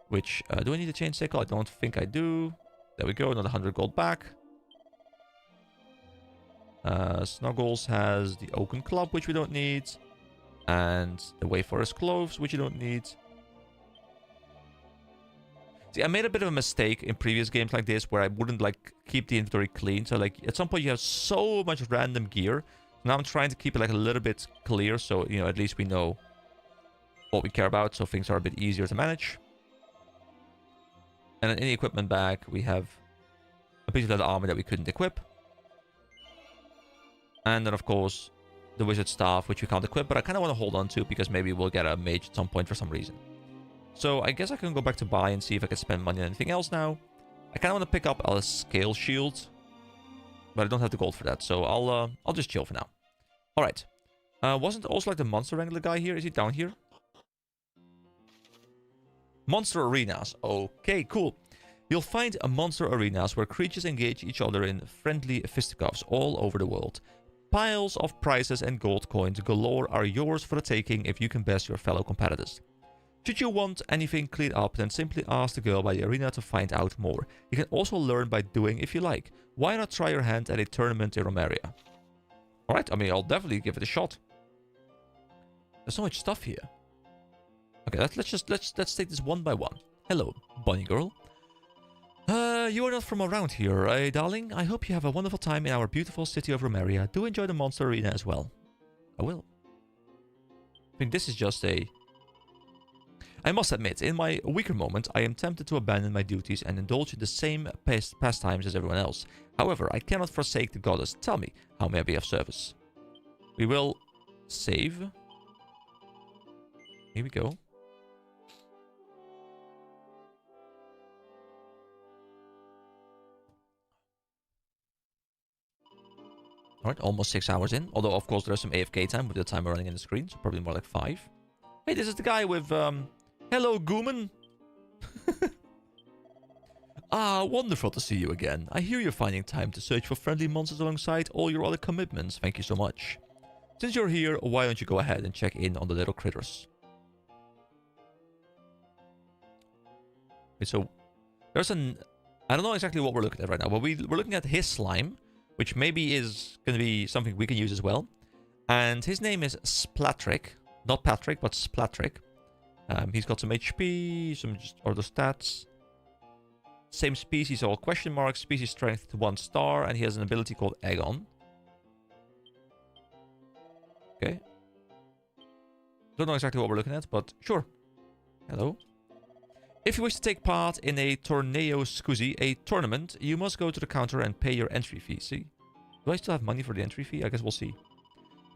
Which, do I need a chain sickle? I don't think I do. There we go. Another 100 gold back. Snuggles has the Oaken Club, which we don't need. And the Wayfarer's Cloves, which you don't need. See, I made a bit of a mistake in previous games like this, where I wouldn't, like, keep the inventory clean. So, like, at some point you have so much random gear. Now I'm trying to keep it, like, a little bit clear. So, you know, at least we know what we care about. So things are a bit easier to manage. And then in the equipment bag, we have a piece of leather armor that we couldn't equip. And then, of course, the wizard staff, which we can't equip, but I kind of want to hold on to, because maybe we'll get a mage at some point for some reason. So I guess I can go back to buy and see if I can spend money on anything else now. I kind of want to pick up a scale shield, but I don't have the gold for that, so I'll just chill for now. All right. Wasn't also like the monster wrangler guy here? Is he down here? Monster arenas. Okay, cool. You'll find monster arenas where creatures engage each other in friendly fisticuffs all over the world. Piles of prizes and gold coins galore are yours for the taking if you can best your fellow competitors. Should you want anything cleaned up, then simply ask the girl by the arena to find out more. You can also learn by doing if you like. Why not try your hand at a tournament in Romeria? Alright, I mean, I'll definitely give it a shot. There's so much stuff here. Okay, let's take this one by one. Hello, bunny girl. You are not from around here, eh, darling? I hope you have a wonderful time in our beautiful city of Romeria. Do enjoy the monster arena as well. I will. I think this is just a... I must admit, in my weaker moment, I am tempted to abandon my duties and indulge in the same pastimes as everyone else. However, I cannot forsake the goddess. Tell me, how may I be of service? We will save. Here we go. Alright, almost 6 hours in. Although, of course, there's some AFK time with the timer running in the screen. So probably more like 5. Hey, this is the guy with, hello, Gooman. Ah, wonderful to see you again. I hear you're finding time to search for friendly monsters alongside all your other commitments. Thank you so much. Since you're here, why don't you go ahead and check in on the little critters? Okay, so there's an... I don't know exactly what we're looking at right now, but we're looking at his slime, which maybe is going to be something we can use as well. And his name is Splatric. Not Patrick, but Splatric. He's got some HP, some just other stats. Same species, all question marks. Species strength to 1 star, and he has an ability called Aegon. Okay. Don't know exactly what we're looking at, but sure. Hello. If you wish to take part in a Torneo Scusi, a tournament, you must go to the counter and pay your entry fee. See? Do I still have money for the entry fee? I guess we'll see.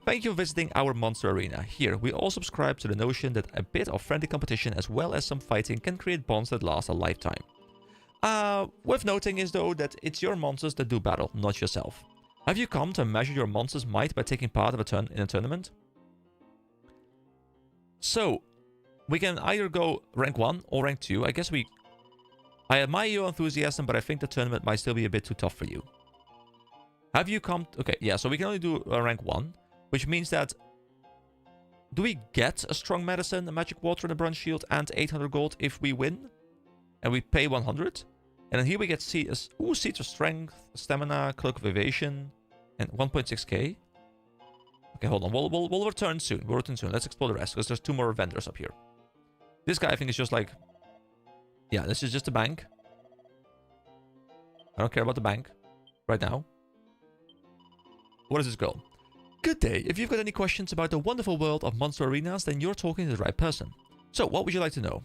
Thank you for visiting our Monster Arena. Here, we all subscribe to the notion that a bit of friendly competition as well as some fighting can create bonds that last a lifetime. Worth noting is though that it's your monsters that do battle, not yourself. Have you come to measure your monster's might by taking part of in a tournament? So, we can either go rank 1 or rank 2. I admire your enthusiasm, but I think the tournament might still be a bit too tough for you. Have you come... Okay, yeah, so we can only do rank 1, which means that... Do we get a strong medicine, a magic water, and a bronze shield, and 800 gold if we win? And we pay 100? And then here we get seeds of strength, stamina, cloak of evasion, and 1.6k. Okay, hold on. We'll return soon. We'll return soon. Let's explore the rest, because there's 2 more vendors up here. This guy, I think, is just like... Yeah, this is just a bank. I don't care about the bank right now. What is this girl? Good day. If you've got any questions about the wonderful world of Monster Arenas, then you're talking to the right person. So, what would you like to know?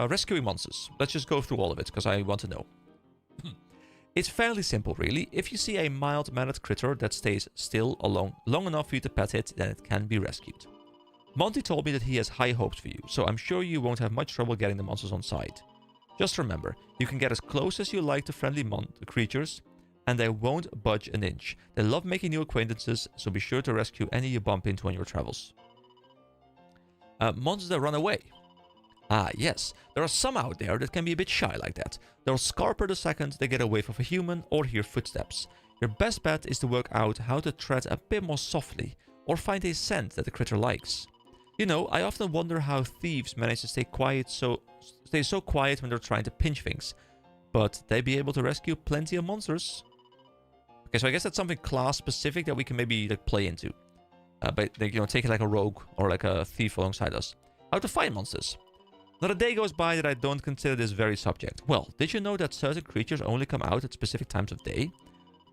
Rescuing monsters. Let's just go through all of it, because I want to know. It's fairly simple, really. If you see a mild-mannered critter that stays still long enough for you to pet it, then it can be rescued. Monty told me that he has high hopes for you, so I'm sure you won't have much trouble getting the monsters on side. Just remember, you can get as close as you like to friendly creatures, and they won't budge an inch. They love making new acquaintances, so be sure to rescue any you bump into on your travels. Monsters that run away. Ah, yes, there are some out there that can be a bit shy like that. They'll scarper the second they get away from a human or hear footsteps. Your best bet is to work out how to tread a bit more softly, or find a scent that the critter likes. You know, I often wonder how thieves manage to stay so quiet when they're trying to pinch things. But they'd be able to rescue plenty of monsters. Okay, so I guess that's something class specific that we can maybe like play into. By taking like a rogue or like a thief alongside us. How to find monsters. Not a day goes by that I don't consider this very subject. Well, did you know that certain creatures only come out at specific times of day?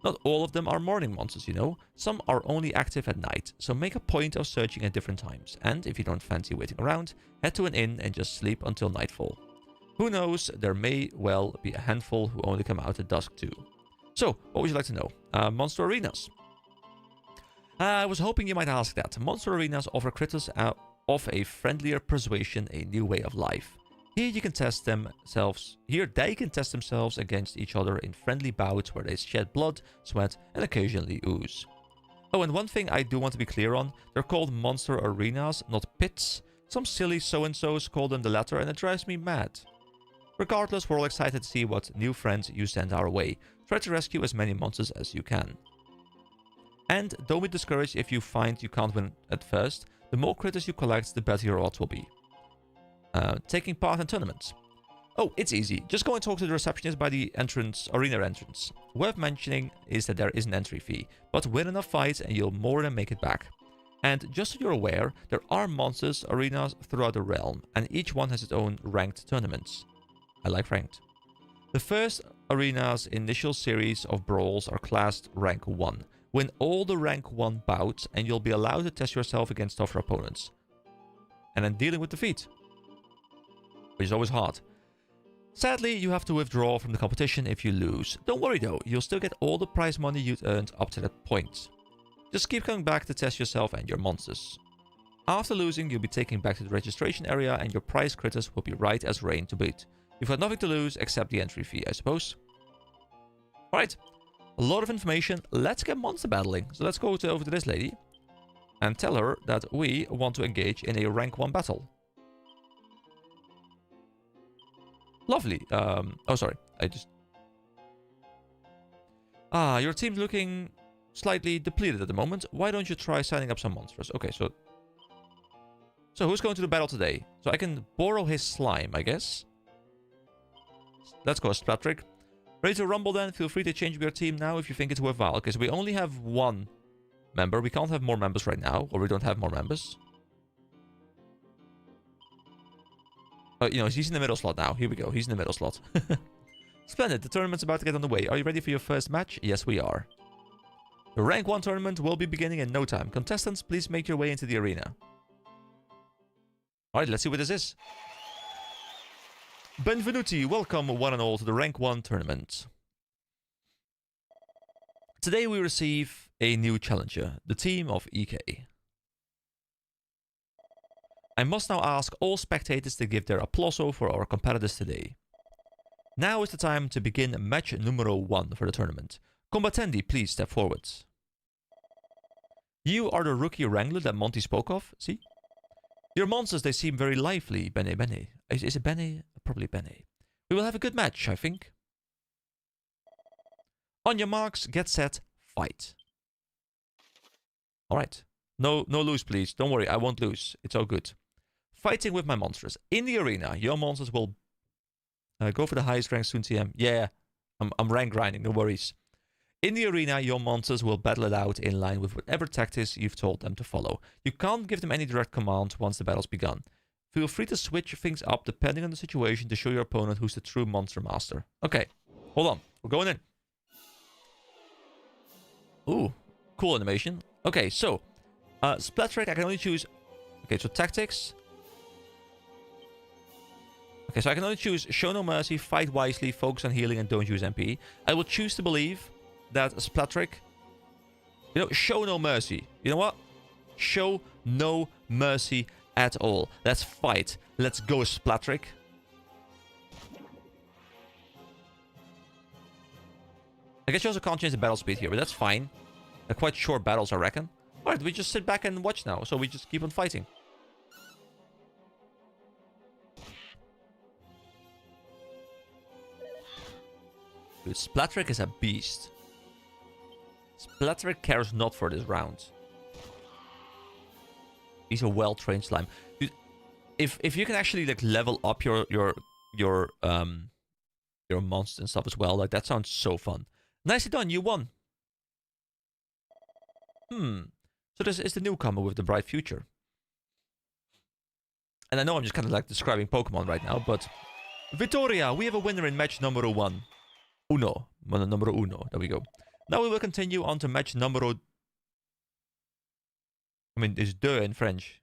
Not all of them are morning monsters, you know. Some are only active at night, so make a point of searching at different times. And if you don't fancy waiting around, head to an inn and just sleep until nightfall. Who knows, there may well be a handful who only come out at dusk too. So, what would you like to know? Monster Arenas. I was hoping you might ask that. Monster Arenas offer critters of a friendlier persuasion a new way of life. Here they can test themselves against each other in friendly bouts where they shed blood, sweat, and occasionally ooze. Oh, and one thing I do want to be clear on, they're called Monster Arenas, not pits. Some silly so-and-sos call them the latter, and it drives me mad. Regardless, we're all excited to see what new friends you send our way. Try to rescue as many monsters as you can. And don't be discouraged if you find you can't win at first. The more critters you collect, the better your odds will be. Taking part in tournaments. Oh, it's easy. Just go and talk to the receptionist by the arena entrance. Worth mentioning is that there is an entry fee, but win enough fights and you'll more than make it back. And just so you're aware, there are monsters arenas throughout the realm, and each one has its own ranked tournaments. I like ranked. The first arena's initial series of brawls are classed rank 1. Win all the rank 1 bouts and you'll be allowed to test yourself against tougher opponents. And then dealing with defeat, which is always hard. Sadly, you have to withdraw from the competition if you lose. Don't worry though, you'll still get all the prize money you'd earned up to that point. Just keep coming back to test yourself and your monsters. After losing, you'll be taken back to the registration area and your prize critters will be right as rain to beat. You've got nothing to lose except the entry fee, I suppose. Alright, a lot of information. Let's get monster battling. So let's go over to this lady and tell her that we want to engage in a rank 1 battle. Lovely. Oh, sorry. Your team's looking slightly depleted at the moment. Why don't you try signing up some monsters? Okay, so who's going to the battle today? So I can borrow his slime, I guess. Let's go, Splattrick. Ready to rumble then? Feel free to change your team now if you think it's worthwhile. Okay, so we only have 1 member. We can't have more members right now, or we don't have more members. He's in the middle slot now. Here we go. He's in the middle slot. Splendid. The tournament's about to get on the way. Are you ready for your first match? Yes, we are. The rank 1 tournament will be beginning in no time. Contestants, please make your way into the arena. Alright, let's see what this is. Benvenuti, welcome one and all to the rank 1 tournament. Today we receive a new challenger, the team of EK. I must now ask all spectators to give their applauso for our competitors today. Now is the time to begin match numero 1 for the tournament. Combattendi, please step forward. You are the rookie wrangler that Monty spoke of, see? Your monsters, they seem very lively, Bene Bene. Is it Bene? Probably Bene. We will have a good match, I think. On your marks, get set, fight. Alright. No lose, please. Don't worry, I won't lose. It's all good. Fighting with my monsters. In the arena, your monsters will go for the highest rank soon, TM. Yeah, I'm rank grinding, no worries. In the arena, your monsters will battle it out in line with whatever tactics you've told them to follow. You can't give them any direct command once the battle's begun. Feel free to switch things up depending on the situation to show your opponent who's the true monster master. Okay, hold on. We're going in. Ooh, cool animation. Okay, so, Splattrick, I can only choose... Okay, so tactics. Okay, so I can only choose Show No Mercy, Fight Wisely, Focus on Healing, and Don't Use MP. I will choose to believe that Splattrick... show no mercy. You know what? Show no mercy at all. Let's fight. Let's go, Splattrick. I guess you also can't change the battle speed here, but that's fine. They're quite short battles, I reckon. Alright, we just sit back and watch now, so we just keep on fighting. Dude, Splattrick is a beast. Splattrick cares not for this round. He's a well-trained slime. Dude, if you can actually like level up your monsters and stuff as well, like that sounds so fun. Nicely done, you won. So this is the newcomer with the bright future. And I know I'm just kind of like describing Pokemon right now, but Vittoria, we have a winner in match number 1. Numero uno. There we go. Now we will continue on to match numero... I mean, it's deux in French.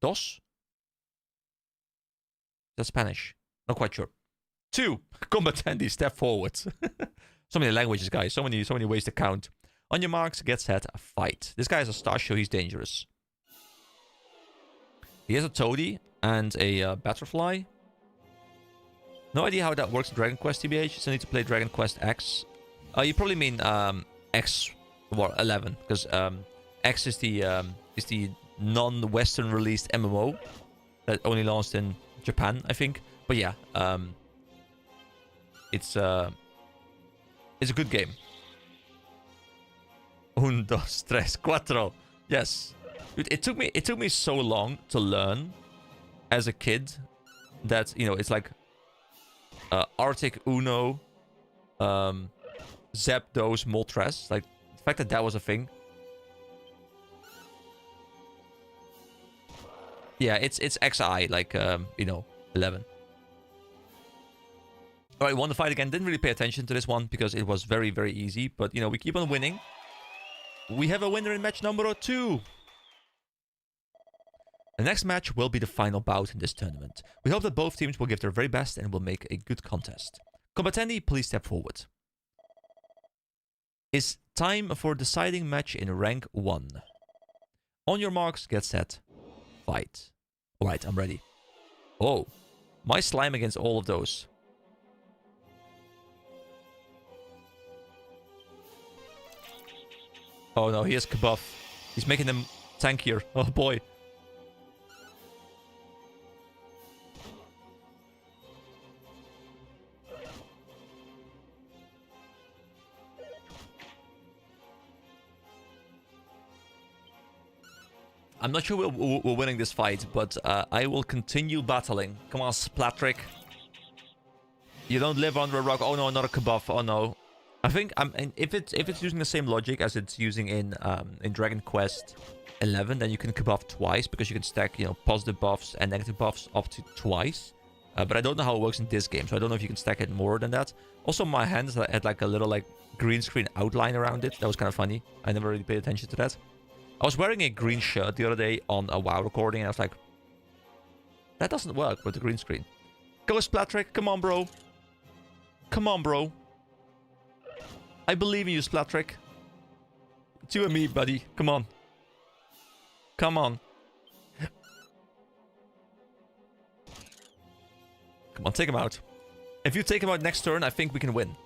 Dos? That's Spanish. Not quite sure. 2. Combattendi, step forward. So many languages, guys. So many ways to count. On your marks, get set, fight. This guy is a Starshell. He's dangerous. He has a Toadie and a Butterfly. No idea how that works in Dragon Quest, TBH. So I need to play Dragon Quest X. You probably mean X, well, 11, because X is the non-Western released MMO that only launched in Japan, I think. But yeah, it's a good game. Un, dos, tres, cuatro. Yes, dude, it took me so long to learn as a kid that it's like Arctic Uno, Zapdos, Moltres. Like the fact that was a thing. Yeah, it's XI, like 11. Alright, won the fight again. Didn't really pay attention to this one because it was very, very easy. But, we keep on winning. We have a winner in match number 2. The next match will be the final bout in this tournament. We hope that both teams will give their very best and will make a good contest. Combattendi, please step forward. It's time for deciding match in rank 1. On your marks, get set, fight. Alright, I'm ready. Oh, my slime against all of those. Oh no, he has Kabuff. He's making them tankier. Oh boy. I'm not sure we're winning this fight, but I will continue battling. Come on, Splattrick. You don't live under a rock. Oh no, not a Kabuff. Oh no. I think if it's using the same logic as it's using in Dragon Quest 11, then you can Kabuff twice because you can stack positive buffs and negative buffs up to twice. But I don't know how it works in this game, so I don't know if you can stack it more than that. Also, my hands had like a little green screen outline around it. That was kind of funny. I never really paid attention to that. I was wearing a green shirt the other day on a WoW recording, and I was like, that doesn't work with the green screen. Go, Splattrick. Come on, bro. Come on, bro. I believe in you, Splattrick. It's you and me, buddy. Come on. Come on. Come on, take him out. If you take him out next turn, I think we can win.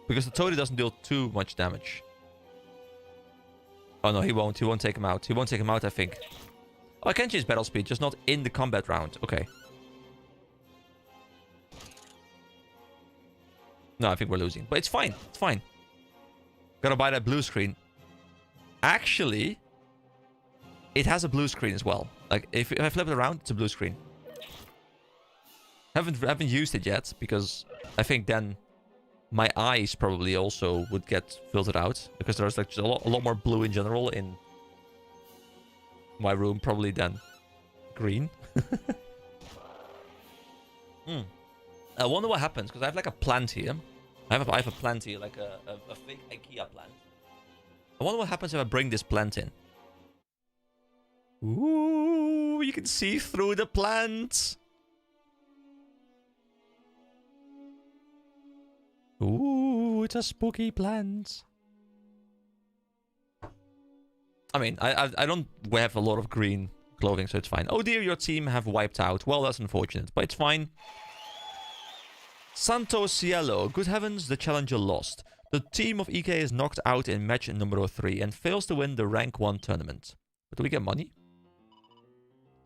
Because the Toady doesn't deal too much damage. Oh no, he won't. He won't take him out. He won't take him out, I think. Oh, I can change battle speed, just not in the combat round. Okay. No, I think we're losing. But it's fine. It's fine. Gotta buy that blue screen. Actually, it has a blue screen as well. Like, if I flip it around, it's a blue screen. Haven't used it yet, because I think then my eyes probably also would get filtered out. Because there's like a lot more blue in general in my room, probably, than green. I wonder what happens, because I have like a plant here. I have a plant here, like a fake IKEA plant. I wonder what happens if I bring this plant in. Ooh, you can see through the plant. Ooh, it's a spooky plant. I mean, I don't have a lot of green clothing, so it's fine. Oh dear, your team have wiped out. Well, that's unfortunate, but it's fine. Santo Cielo. Good heavens, the challenger lost. The team of EK is knocked out in match number 3 and fails to win the rank 1 tournament. But do we get money?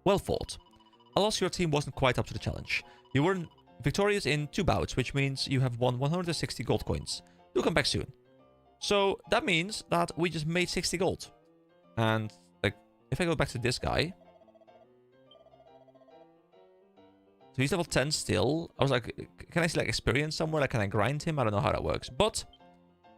Well fought. Alas, your team wasn't quite up to the challenge. You were victorious in 2 bouts, which means you have won 160 gold coins. Do come back soon. So that means that we just made 60 gold. And like, if I go back to this guy, so he's level 10 still. I was like, can I see like experience somewhere? Like, can I grind him? I don't know how that works. But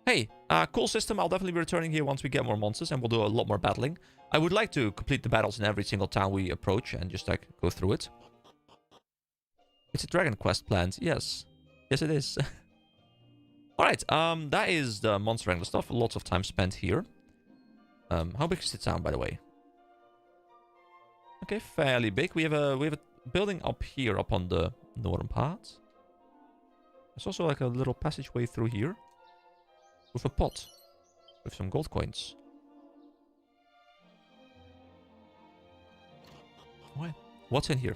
hey, cool system. I'll definitely be returning here once we get more monsters, and we'll do a lot more battling. I would like to complete the battles in every single town we approach and just like go through it. It's a Dragon Quest plant. Yes. Yes, it is. Alright, that is the Monster Wrangler stuff. Lots of time spent here. How big is the town, by the way? Okay, fairly big. We have a building up here, up on the northern part. There's also like a little passageway through here. With a pot. With some gold coins. What's in here?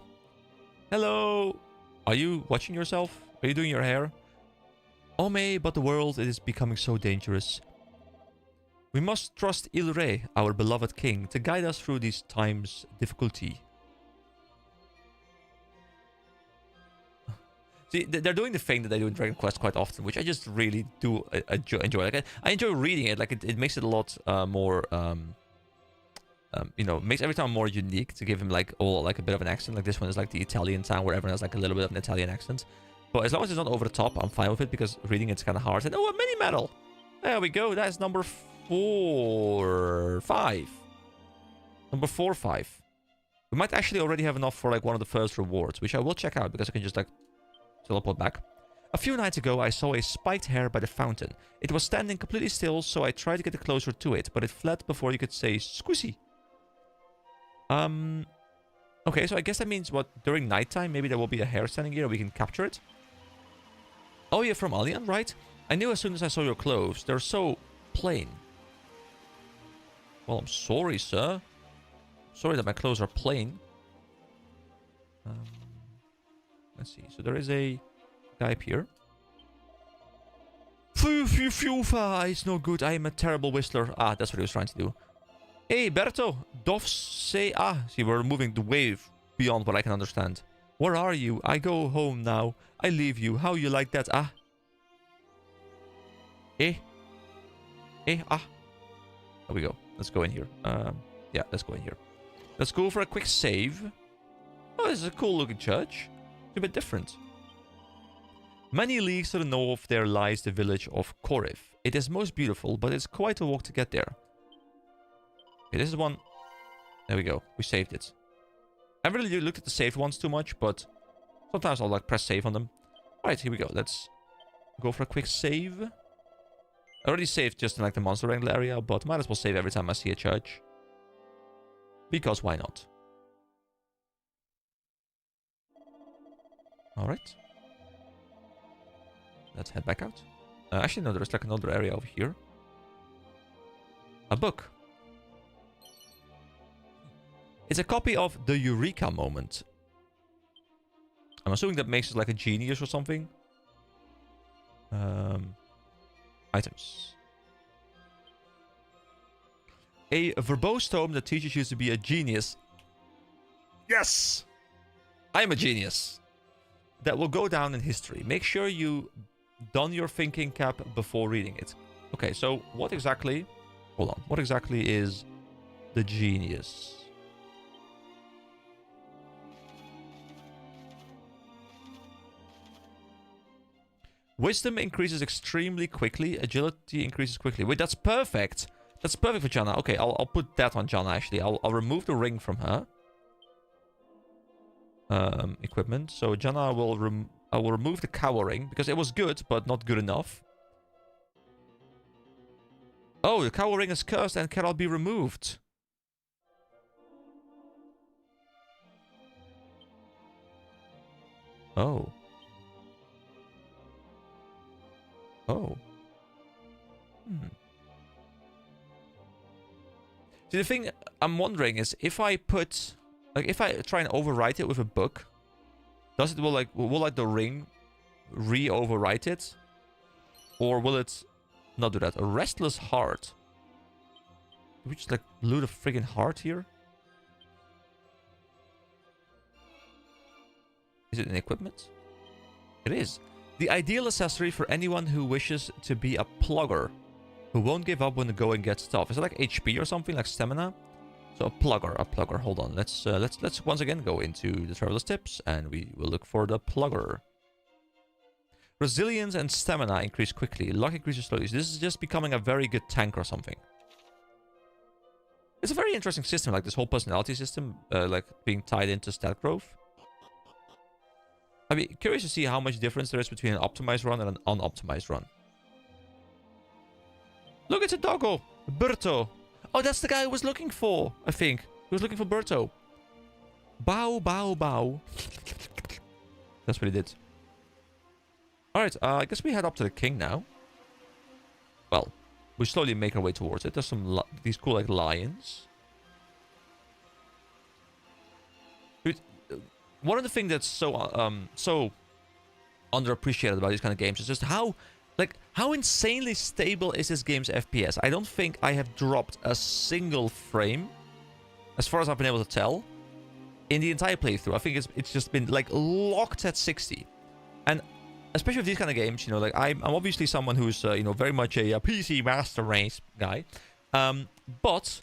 Hello! Are you watching yourself? Are you doing your hair? Oh may, but the world is becoming so dangerous. We must trust Ilre, our beloved king, to guide us through these times' difficulty. See, they're doing the thing that they do in Dragon Quest quite often, which I just really do enjoy. Like, I enjoy reading it. Like, it makes it a lot more, you know, makes every town more unique to give him, like, like a bit of an accent. Like, this one is, like, the Italian town where everyone has, like, a little bit of an Italian accent. But as long as it's not over the top, I'm fine with it, because reading it's kind of hard. And, oh, a mini medal! There we go. That's number 5. Number 4, 5. We might actually already have enough for, like, one of the first rewards, which I will check out, because I can just, like, teleport back. A few nights ago, I saw a spiked hare by the fountain. It was standing completely still, so I tried to get closer to it, but it fled before you could say squishy. Okay, so I guess that means what, during nighttime, maybe there will be a hare standing here and we can capture it? Oh, you're from Alien, right? I knew as soon as I saw your clothes. They're so plain. Well, I'm sorry, sir. Sorry that my clothes are plain. Let's see. So there is a guy up here. It's no good. I am a terrible whistler. Ah, that's what he was trying to do. Hey, Berto. Doffs say... Ah, see, we're moving the wave beyond what I can understand. Where are you? I go home now. I leave you. How you like that? Ah. Ah. There we go. Let's go in here. Yeah, let's go in here. Let's go for a quick save. Oh, this is a cool looking church. It's a bit different. Many leagues to the north there lies the village of Korif. It is most beautiful, but it's quite a walk to get there. Okay, this is one. There we go. We saved it. I haven't really looked at the saved ones too much, but sometimes I'll like press save on them. Alright, here we go. Let's go for a quick save. I already saved just in like the Monster Wrangler area, but might as well save every time I see a church. Because why not? Alright. Let's head back out. Actually, no, there's like another area over here. A book. It's a copy of The Eureka Moment. I'm assuming that makes us like a genius or something. Items. A verbose tome that teaches you to be a genius. Yes! I'm a genius. That will go down in history. Make sure you don your thinking cap before reading it. Okay, so what exactly... Hold on. What exactly is the genius? Wisdom increases extremely quickly. Agility increases quickly. Wait, that's perfect. That's perfect for Janna. Okay, I'll put that on Janna, actually. I'll remove the ring from her. Equipment. So Janna I will remove the cowl ring, because it was good, but not good enough. Oh, the cowl ring is cursed and cannot be removed. Oh. Oh. See, the thing I'm wondering is if I put... Like, if I try and overwrite it with a book, will the ring re-overwrite it? Or will it not do that? A restless heart. Did we just, like, loot a friggin' heart here? Is it in equipment? It is. The ideal accessory for anyone who wishes to be a plugger, who won't give up when the going gets tough. Is it like HP or something, like stamina? So a plugger. Hold on. Let's once again go into the Traveler's Tips, and we will look for the plugger. Resilience and stamina increase quickly. Luck increases slowly. So this is just becoming a very good tank or something. It's a very interesting system, like this whole personality system, like being tied into stat growth. I'd be curious to see how much difference there is between an optimized run and an unoptimized run. Look, it's a doggo! Berto! Oh, that's the guy I was looking for, I think. He was looking for Berto. Bow, bow, bow. That's what he did. Alright, I guess we head up to the king now. Well, we slowly make our way towards it. There's some these cool, like, lions. Dude, one of the things that's so underappreciated about these kind of games is just how insanely stable is this game's FPS. I don't think I have dropped a single frame, as far as I've been able to tell, in the entire playthrough. I think it's just been, like, locked at 60. And especially with these kind of games, you know, like, I'm obviously someone who's, you know, very much a PC master race guy. But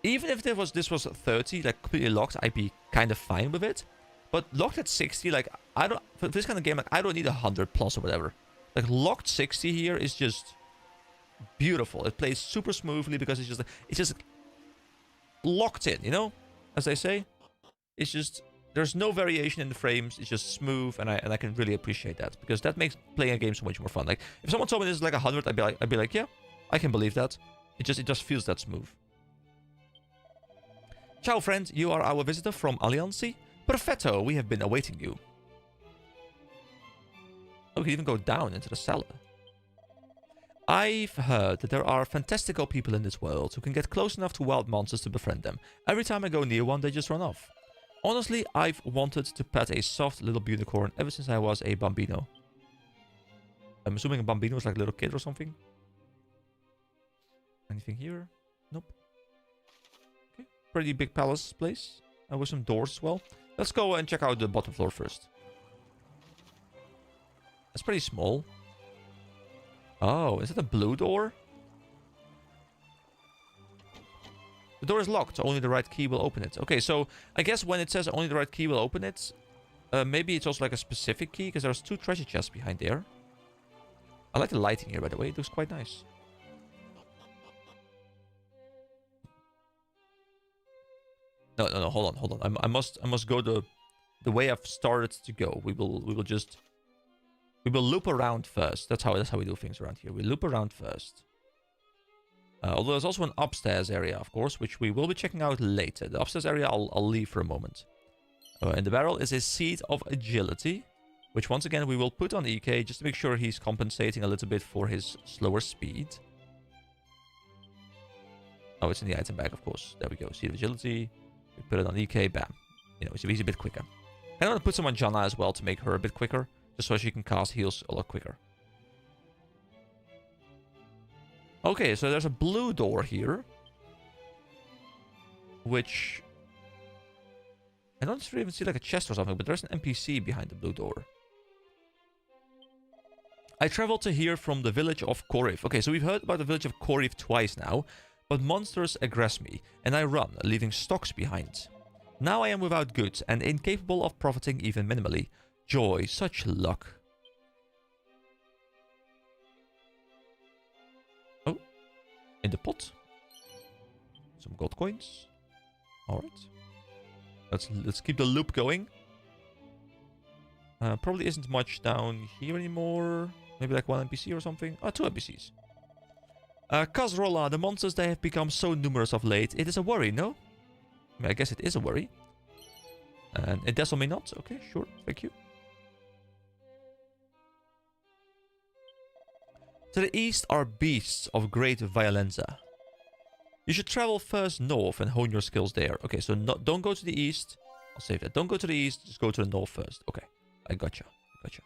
even if this was 30, like, completely locked, I'd be kind of fine with it. But locked at 60, like, for this kind of game, like, I don't need 100 plus or whatever. Like, locked 60 here is just beautiful. It plays super smoothly because it's just locked in, you know? As they say. It's just, there's no variation in the frames. It's just smooth, and I can really appreciate that, because that makes playing a game so much more fun. Like, if someone told me this is like 100, I'd be like, yeah, I can believe that. It just feels that smooth. Ciao, friend. You are our visitor from Alliancy. Perfetto, we have been awaiting you. Oh, we can even go down into the cellar. I've heard that there are fantastical people in this world who can get close enough to wild monsters to befriend them. Every time I go near one, they just run off. Honestly, I've wanted to pet a soft little unicorn ever since I was a bambino. I'm assuming a bambino is like a little kid or something. Anything here? Nope. Okay, pretty big palace place. With some doors as well. Let's go and check out the bottom floor first. It's pretty small. Oh, is it a blue door? The door is locked. Only the right key will open it. Okay, so I guess when it says only the right key will open it, maybe it's also like a specific key, because there's 2 treasure chests behind there. I like the lighting here, by the way. It looks quite nice. No, hold on. I must go the way I've started to go. We will loop around first. That's how we do things around here. We loop around first. Although there's also an upstairs area, of course, which we will be checking out later. The upstairs area I'll leave for a moment. In the barrel is a seed of agility, which once again we will put on EK just to make sure he's compensating a little bit for his slower speed. Oh, it's in the item bag, of course. There we go. Seed of agility. We put it on EK, bam. You know, he's a bit quicker. And I'm going to put some on Janna as well to make her a bit quicker. Just so she can cast heals a lot quicker. Okay, so there's a blue door here. Which... I don't even see like a chest or something, but there's an NPC behind the blue door. I traveled to here from the village of Korif. Okay, so we've heard about the village of Korif twice now. But monsters aggress me, and I run, leaving stocks behind. Now I am without goods, and incapable of profiting even minimally. Joy, such luck. Oh, in the pot. Some gold coins. Alright. Let's keep the loop going. Probably isn't much down here anymore. Maybe like one NPC or something. Oh, two NPCs. Kazrola, the monsters, they have become so numerous of late. It is a worry, no? I mean, I guess it is a worry. And it does or may not. Okay, sure. Thank you. To the east are beasts of great violenza. You should travel first north and hone your skills there. Okay, so don't go to the east. I'll save that. Don't go to the east. Just go to the north first. Okay, I gotcha. Gotcha.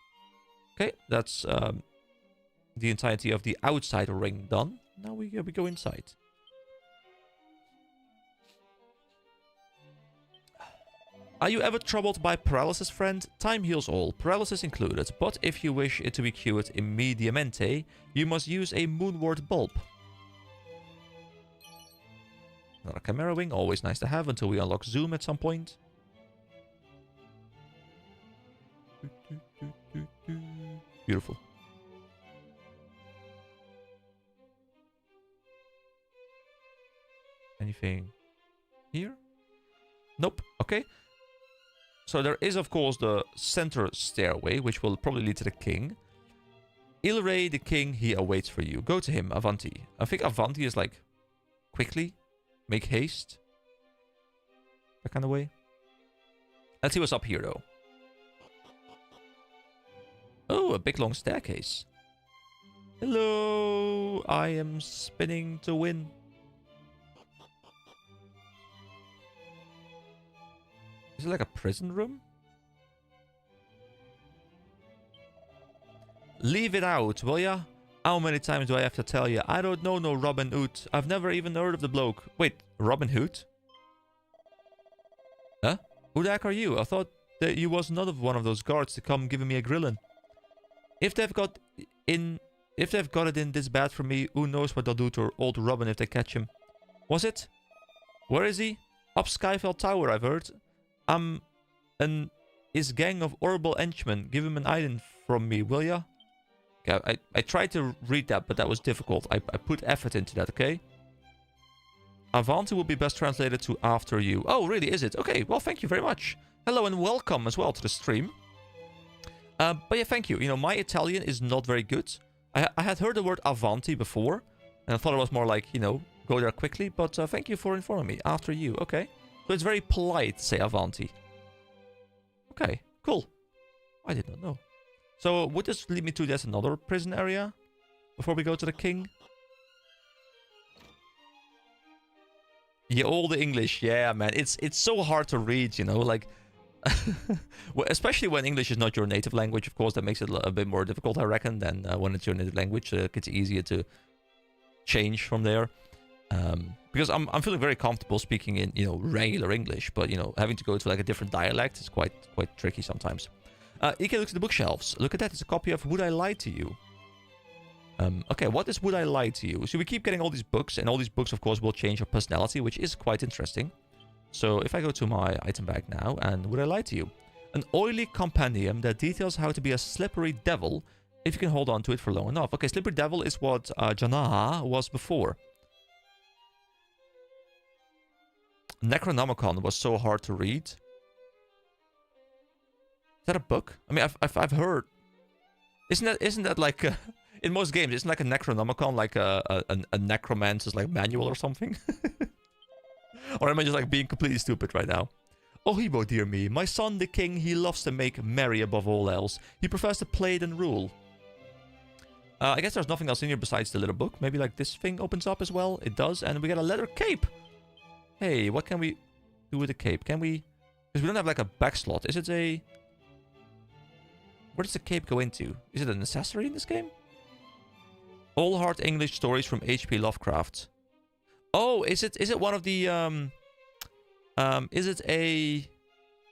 Okay, that's the entirety of the outside ring done. Now we go inside. Are you ever troubled by paralysis, friend? Time heals all, paralysis included, but if you wish it to be cured immediamente, you must use a moonward bulb. Another Chimera Wing, always nice to have until we unlock Zoom at some point. Beautiful. Anything here? Nope. Okay. So there is, of course, the center stairway, which will probably lead to the king. Ilray, the king, he awaits for you. Go to him, Avanti. I think Avanti is like, quickly, make haste. That kind of way. Let's see what's up here, though. Oh, a big long staircase. Hello, I am spinning to win. Is it like a prison room? Leave it out, will ya? How many times do I have to tell ya? I don't know no Robin Hood. I've never even heard of the bloke. Wait, Robin Hood? Huh? Who the heck are you? I thought that you was not one of those guards to come giving me a grillin'. If they've got it in this bad for me, who knows what they'll do to old Robin if they catch him. Was it? Where is he? Up Skyfell Tower, I've heard. His gang of horrible henchmen. Give him an item from me, will ya? Okay, I tried to read that, but that was difficult. I put effort into that, okay? Avanti will be best translated to after you. Oh, really, is it? Okay, well, thank you very much. Hello and welcome as well to the stream. But yeah, thank you. You know, my Italian is not very good. I had heard the word Avanti before, and I thought it was more like, you know, go there quickly. But thank you for informing me. After you, okay. So it's very polite to say Avanti. Okay, cool. I did not know. So would this lead me to this another prison area before we go to the king? Yeah, all the English. Yeah, man. It's so hard to read, you know, like... well, especially when English is not your native language, of course, that makes it a bit more difficult, I reckon, than when it's your native language. It's easier to change from there. Because I'm feeling very comfortable speaking in, you know, regular English, but, you know, having to go to like a different dialect is quite tricky sometimes. Ike looks at the bookshelves. Look at that. It's a copy of Would I Lie to You? Okay, what is Would I Lie to You? So we keep getting all these books, and all these books, of course, will change our personality, which is quite interesting. So if I go to my item bag now, and Would I Lie to You? An oily compendium that details how to be a slippery devil if you can hold on to it for long enough. Okay, slippery devil is what Janna was before. Necronomicon was so hard to read. Is that a book? I mean, I've heard. Isn't that like in most games? Isn't like a Necronomicon like a necromancer's like manual or something? Or am I just like being completely stupid right now? Ohibo, dear me, my son the king, he loves to make merry above all else. He prefers to play than rule. I guess there's nothing else in here besides the little book. Maybe like this thing opens up as well. It does, and we get a leather cape. Hey, what can we do with the cape? Can we Because we don't have like a back slot. Is it a... Where does the cape go into? Is it a necessary in this game? All hard English stories from H.P. Lovecraft. Oh, is it one of the is it a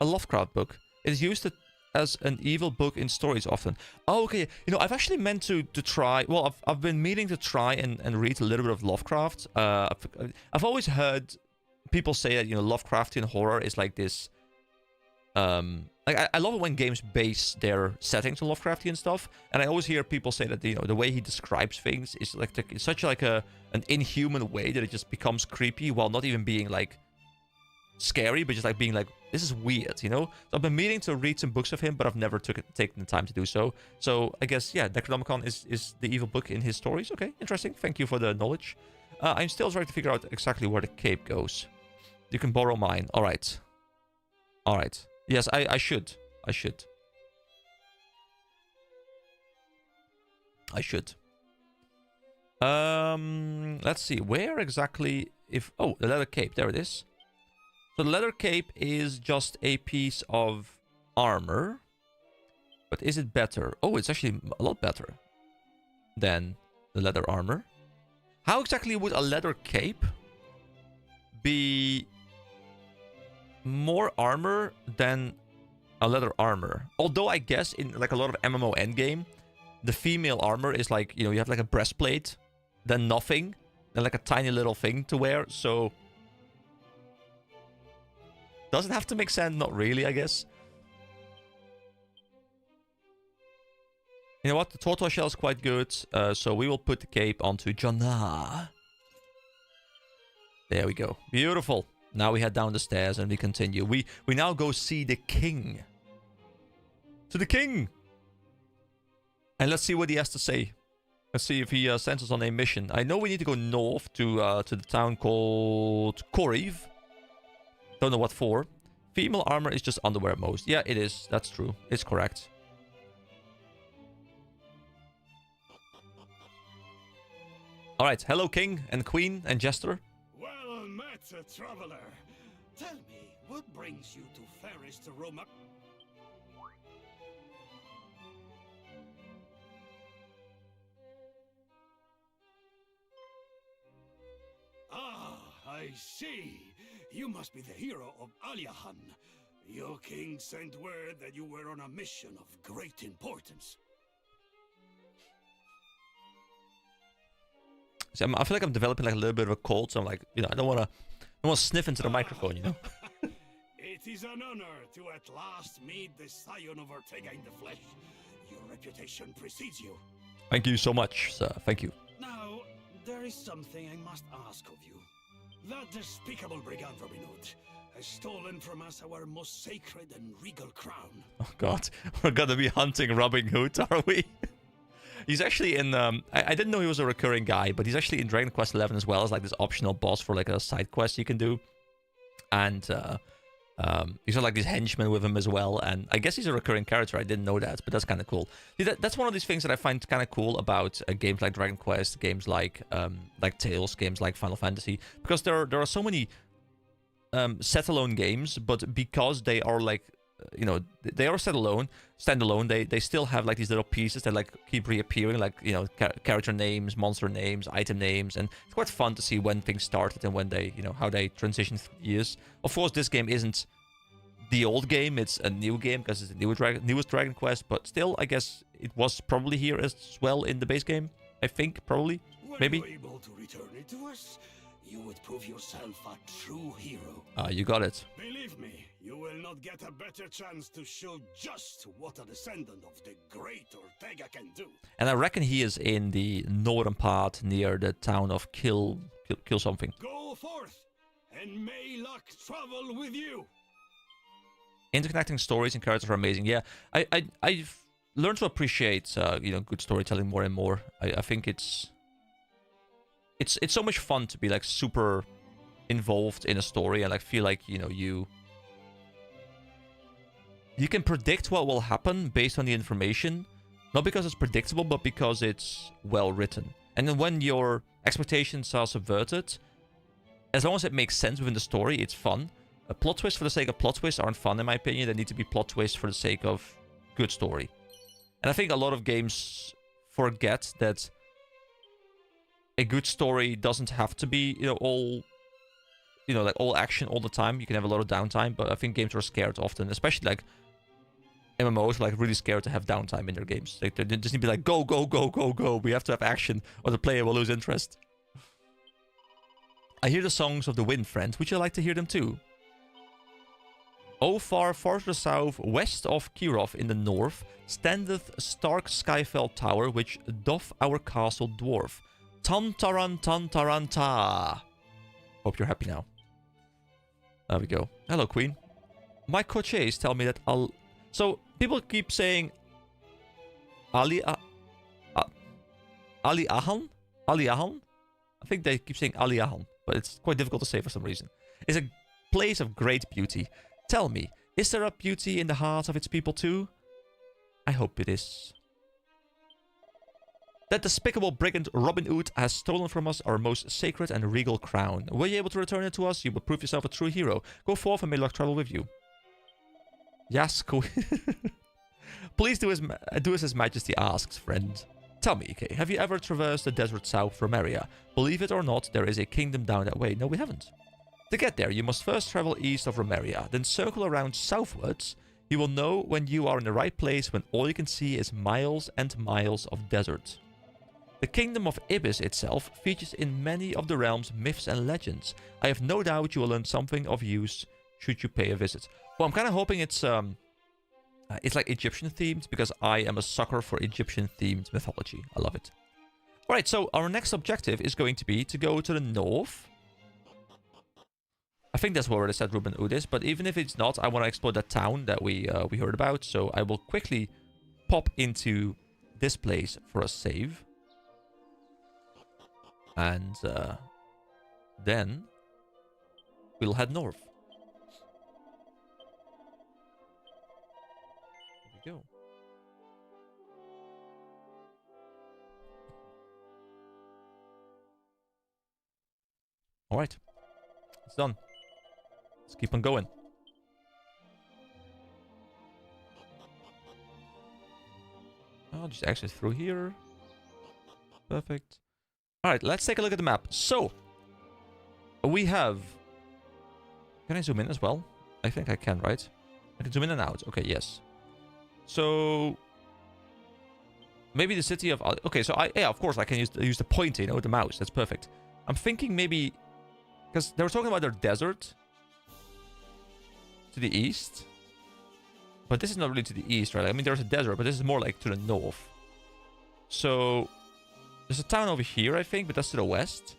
Lovecraft book? It is used as an evil book in stories often. Oh, okay. You know, I've actually meant to try. Well, I've been meaning to try and read a little bit of Lovecraft. I've always heard people say that, you know, Lovecraftian horror is like this. Like I love it when games base their settings on Lovecraftian stuff, and I always hear people say that, you know, the way he describes things is like it's such like an inhuman way that it just becomes creepy while not even being like scary, but just like being like, this is weird, you know. So I've been meaning to read some books of him, but I've never taken the time to do so. So I guess, yeah, Necronomicon is the evil book in his stories. Okay, interesting. Thank you for the knowledge. I'm still trying to figure out exactly where the cape goes. You can borrow mine. All right. All right. Yes, I should. I should. Let's see. Where exactly if... Oh, the leather cape. There it is. So the leather cape is just a piece of armor. But is it better? Oh, it's actually a lot better than the leather armor. How exactly would a leather cape be more armor than a leather armor? Although I guess in like a lot of MMO endgame, the female armor is like, you know, you have like a breastplate, then nothing, then like a tiny little thing to wear. So does it have to make sense? Not really, I guess. You know what? The tortoise shell is quite good. So we will put the cape onto Jannah. There we go. Beautiful. Now we head down the stairs and we continue. We now go see the king. To the king! And let's see what he has to say. Let's see if he sends us on a mission. I know we need to go north to the town called Koriv. Don't know what for. Female armor is just underwear at most. Yeah, it is. That's true. It's correct. Alright, hello king and queen and jester. Well met, traveler. Tell me, what brings you to Ferris to Roma? Ah, I see. You must be the hero of Aliahan. Your king sent word that you were on a mission of great importance. See, I feel like I'm developing like a little bit of a cold, so I'm like, you know, I don't want to sniff into the microphone, you know. It is an honor to at last meet the scion of Ortega in the flesh. Your reputation precedes you. Thank you so much, sir. Thank you. Now, there is something I must ask of you. That despicable brigand Robin Hood has stolen from us our most sacred and regal crown. Oh god, we're gonna be hunting Robin Hood, are we? He's actually in, I didn't know he was a recurring guy, but he's actually in Dragon Quest XI as well as like this optional boss for like a side quest you can do. And he's got like these henchmen with him as well, and I guess he's a recurring character. I didn't know that, but that's kind of cool. See, that's one of these things that I find kind of cool about games like Dragon Quest, games like Tales, games like Final Fantasy, because there are so many set-alone games, but because they are like, you know, they are standalone, they still have like these little pieces that like keep reappearing, like, you know, character names, monster names, item names, and it's quite fun to see when things started and when they, you know, how they transition through the years. Of course, this game isn't the old game, it's a new game because it's the newest Dragon Quest, but still, I guess it was probably here as well in the base game. I think, probably, maybe. Were you able to return it to us? You would prove yourself a true hero. You got it. Believe me, you will not get a better chance to show just what a descendant of the great Ortega can do. And I reckon he is in the northern part near the town of Kill something. Go forth, and may luck travel with you. Interconnecting stories and characters are amazing. Yeah, I've learned to appreciate you know, good storytelling more and more. I think it's so much fun to be like super involved in a story and like feel like, you know, you can predict what will happen based on the information, not because it's predictable, but because it's well written. And then when your expectations are subverted, as long as it makes sense within the story, it's fun. A plot twist for the sake of plot twists aren't fun, in my opinion. They need to be plot twists for the sake of good story. And I think a lot of games forget that a good story doesn't have to be, all, like all action all the time. You can have a lot of downtime, but I think games are scared often, especially like MMOs are like really scared to have downtime in their games. Like they just need to be like, go, go, go, go, go. We have to have action or the player will lose interest. I hear the songs of the wind, friend. Would you like to hear them too? O far, far to the south, west of Kirov in the north, standeth stark Skyfell tower, which doth our castle dwarf. Tantaran tantaranta. Hope you're happy now. There we go. Hello, Queen. My coaches tell me that So, people keep saying Ali Ahan? Ali Ahan? I think they keep saying Ali Ahan, but it's quite difficult to say for some reason. It's a place of great beauty. Tell me, is there a beauty in the heart of its people too? I hope it is. That despicable brigand Robin Hood has stolen from us our most sacred and regal crown. Were you able to return it to us? You will prove yourself a true hero. Go forth and may luck travel with you. Yes, cool. Please do as His Majesty asks, friend. Tell me, okay, have you ever traversed the desert south from Romeria? Believe it or not, there is a kingdom down that way. No, we haven't. To get there, you must first travel east of Romeria, then circle around southwards. You will know when you are in the right place when all you can see is miles and miles of desert. The kingdom of Ibis itself features in many of the realm's myths and legends. I have no doubt you will learn something of use should you pay a visit. Well, I'm kind of hoping it's like Egyptian themed, because I am a sucker for Egyptian themed mythology. I love it. Alright, so our next objective is going to be to go to the north. I think that's where it said Robin Hood is, but even if it's not, I want to explore that town that we heard about. So I will quickly pop into this place for a save. And then we'll head north. There we go. Alright. It's done. Let's keep on going. I'll just exit through here. Perfect. Alright, let's take a look at the map. So, we have... Can I zoom in as well? I think I can, right? I can zoom in and out. Okay, yes. So... Maybe the city of... Okay, so yeah, of course, I can use the pointer, with the mouse. That's perfect. I'm thinking maybe... Because they were talking about their desert to the east. But this is not really to the east, right? I mean, there's a desert, but this is more like to the north. So... There's a town over here, I think, but that's to the west.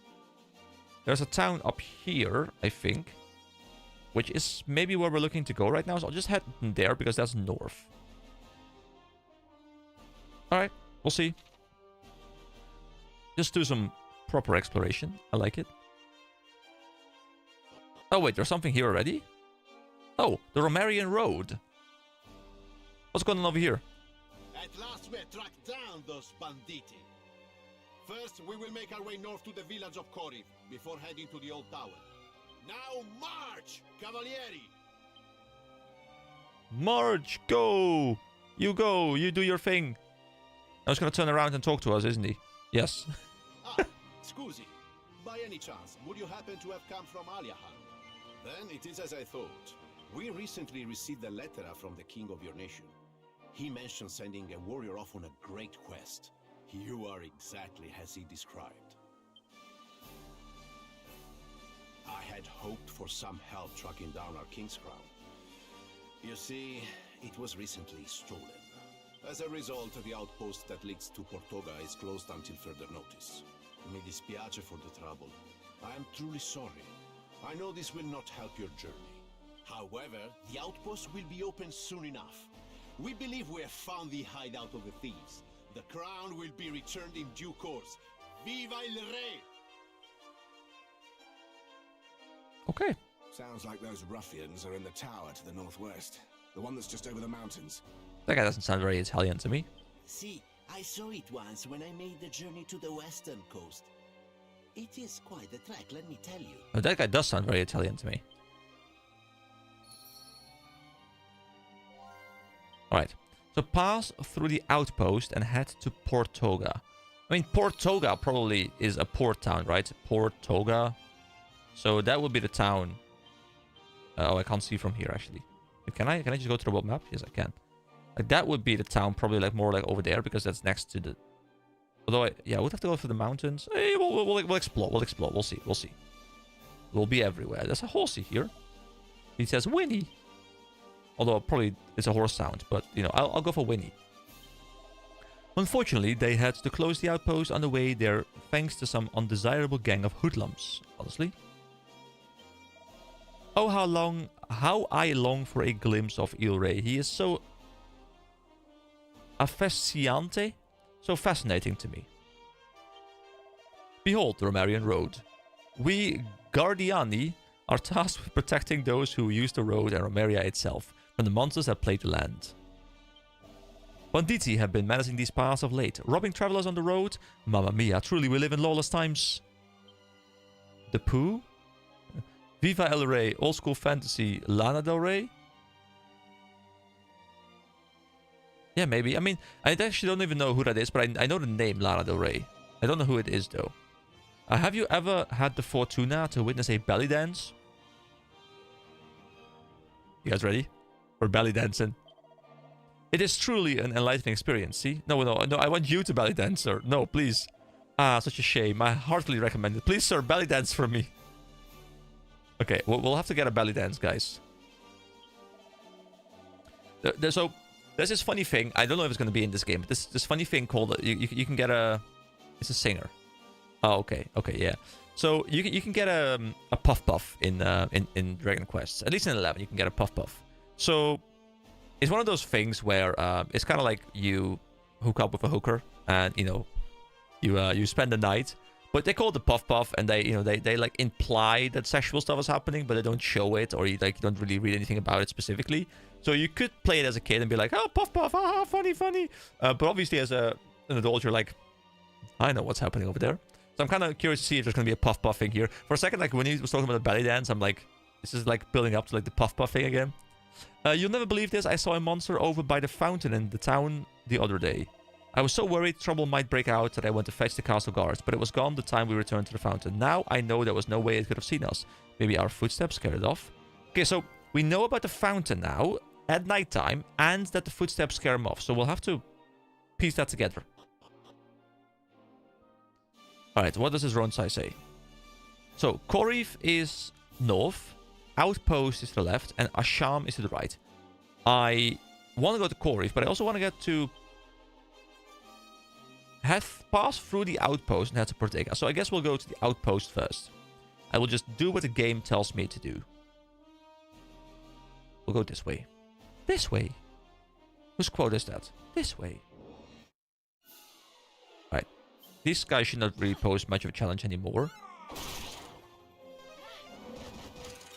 There's a town up here, I think, which is maybe where we're looking to go right now. So I'll just head there because that's north. Alright, we'll see. Just do some proper exploration. I like it. Oh, wait, there's something here already? Oh, the Romarian Road. What's going on over here? At last we track down those banditti. First, we will make our way north to the village of Koriv, before heading to the old tower. Now march, Cavalieri! March, go! You go, you do your thing. Now he's gonna turn around and talk to us, isn't he? Yes. Scusi, by any chance, would you happen to have come from Aliahan? Then it is as I thought. We recently received a letter from the king of your nation. He mentioned sending a warrior off on a great quest. You are exactly as he described. I had hoped for some help tracking down our king's crown. You see, it was recently stolen. As a result, the outpost that leads to Portoga is closed until further notice. Mi dispiace for the trouble. I am truly sorry. I know this will not help your journey. However, the outpost will be open soon enough. We believe we have found the hideout of the thieves. The crown will be returned in due course. Viva il Re! Okay. Sounds like those ruffians are in the tower to the northwest. The one that's just over the mountains. That guy doesn't sound very Italian to me. See, I saw it once when I made the journey to the western coast. It is quite a trek, let me tell you. Oh, that guy does sound very Italian to me. Right. So pass through the outpost and head to Portoga. I mean, Portoga probably is a port town, right? Portoga. So that would be the town. Oh, I can't see from here, actually. Can I just go to the world map? Yes, I can. Like, that would be the town, probably like more like over there, because that's next to the... Although, I would have to go through the mountains. Hey, we'll explore. We'll explore. We'll see. We'll see. We'll be everywhere. There's a horsey here. He says Winnie. Although probably it's a horse sound, but you know, I'll go for Winnie. Unfortunately, they had to close the outpost on the way there thanks to some undesirable gang of hoodlums. Honestly. Oh, how I long for a glimpse of Ilray. He is so affasciante, so fascinating to me. Behold the Romarian Road. We Guardiani are tasked with protecting those who use the road and Romaria itself from the monsters that plague the land. Banditti have been menacing these paths of late, robbing travelers on the road. Mamma mia, truly we live in lawless times. The Pooh? Viva El Rey, old school fantasy, Lana Del Rey? Yeah, maybe. I mean, I actually don't even know who that is, but I know the name Lana Del Rey. I don't know who it is, though. Have you ever had the fortuna to witness a belly dance? You guys ready? For belly dancing? It is truly an enlightening experience, see? No, I want you to belly dance, sir. No, please. Ah, such a shame. I heartily recommend it. Please, sir, belly dance for me. Okay, we'll have to get a belly dance, guys. So, there's this funny thing. I don't know if it's going to be in this game, but this funny thing called... You can get a... It's a singer. Oh, okay. Okay, yeah. So, you can get a Puff Puff in Dragon Quest. At least in 11, you can get a Puff Puff. So, it's one of those things where it's kind of like you hook up with a hooker and, you know, you spend the night. But they call it the Puff Puff, and they like imply that sexual stuff is happening, but they don't show it, or you don't really read anything about it specifically. So you could play it as a kid and be like, oh, Puff Puff, ah, funny, funny. But obviously as an adult, you're like, I know what's happening over there. So I'm kind of curious to see if there's going to be a Puff Puff thing here. For a second, like when he was talking about the belly dance, I'm like, this is like building up to like the Puff Puff thing again. You'll never believe this. I saw a monster over by the fountain in the town the other day. I was so worried trouble might break out that I went to fetch the castle guards, but it was gone the time we returned to the fountain. Now I know there was no way it could have seen us. Maybe our footsteps scared it off. Okay, so we know about the fountain now at nighttime, and that the footsteps scare him off. So we'll have to piece that together. Alright, what does this Ronsai say? So, Korif is north, Outpost is to the left, and Asham is to the right. I want to go to Korif, but I also want to get to... pass through the outpost and head to Portoga. So I guess we'll go to the outpost first. I will just do what the game tells me to do. We'll go this way. This way? Whose quote is that? This way. Right. These guys should not really pose much of a challenge anymore.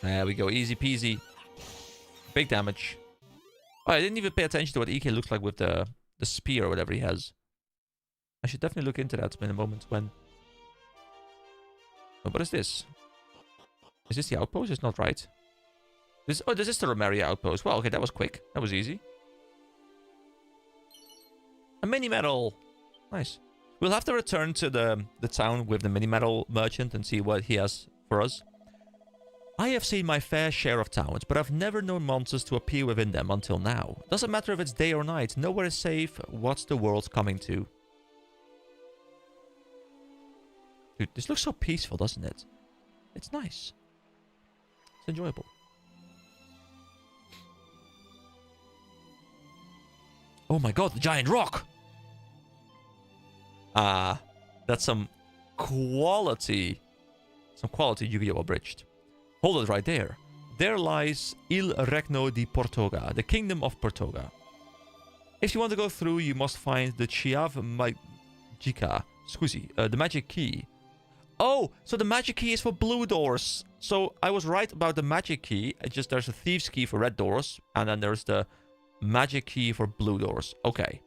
There we go. Easy peasy. Big damage. Oh, I didn't even pay attention to what EK looks like with the spear or whatever he has. I should definitely look into that in a moment when... Oh, what is this? Is this the outpost? It's not right. This is the Romaria outpost. Well, okay, that was quick. That was easy. A mini medal. Nice. We'll have to return to the town with the mini medal merchant and see what he has for us. I have seen my fair share of towns, but I've never known monsters to appear within them until now. Doesn't matter if it's day or night. Nowhere is safe. What's the world coming to? Dude, this looks so peaceful, doesn't it? It's nice. It's enjoyable. Oh my god, the giant rock! Ah, that's some quality. Some quality Yu-Gi-Oh! Abridged. Hold it right there. There lies Il Regno di Portoga, the Kingdom of Portoga. If you want to go through, you must find the Chiave Magica. Scusi, the magic key. Oh, so the magic key is for blue doors. So I was right about the magic key. It's just there's a thieves key for red doors. And then there's the magic key for blue doors. Okay.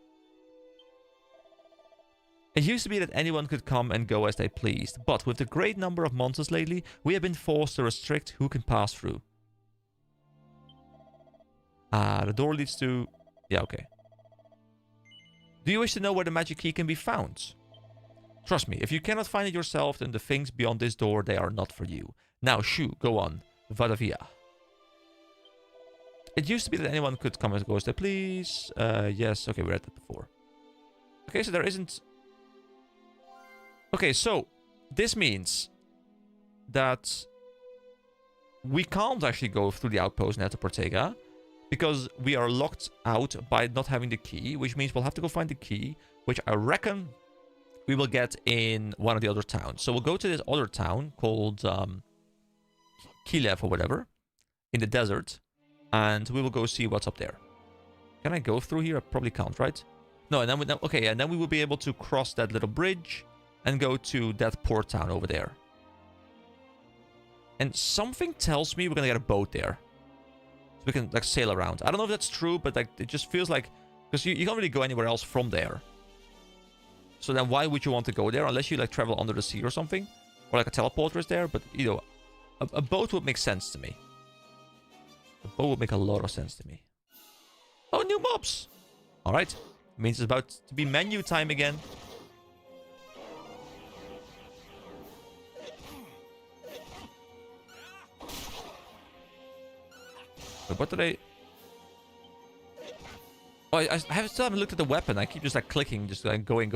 It used to be that anyone could come and go as they pleased. But with the great number of monsters lately, we have been forced to restrict who can pass through. Ah, the door leads to... Yeah, okay. Do you wish to know where the magic key can be found? Trust me, if you cannot find it yourself, then the things beyond this door, they are not for you. Now, shoo, go on. Vadavia. It used to be that anyone could come and go there, please. Yes, okay, we read that before. Okay, so there isn't... Okay, so this means that we can't actually go through the outpost Net to Protega because we are locked out by not having the key, which means we'll have to go find the key, which I reckon we will get in one of the other towns. So we'll go to this other town called Kilev or whatever in the desert, and we will go see what's up there. Can I go through here? I probably can't, right? No, and then okay, and then we will be able to cross that little bridge and go to that port town over there. And something tells me we're gonna get a boat there, so we can like sail around. I don't know if that's true, but like it just feels like, because you can't really go anywhere else from there. So then why would you want to go there unless you like travel under the sea or something, or like a teleporter is there? But you know, a boat would make sense to me. A boat would make a lot of sense to me. Oh, new mobs! Alright. Means it's about to be menu time again. But what do they... Oh, I still haven't looked at the weapon. I keep just like clicking, just like going.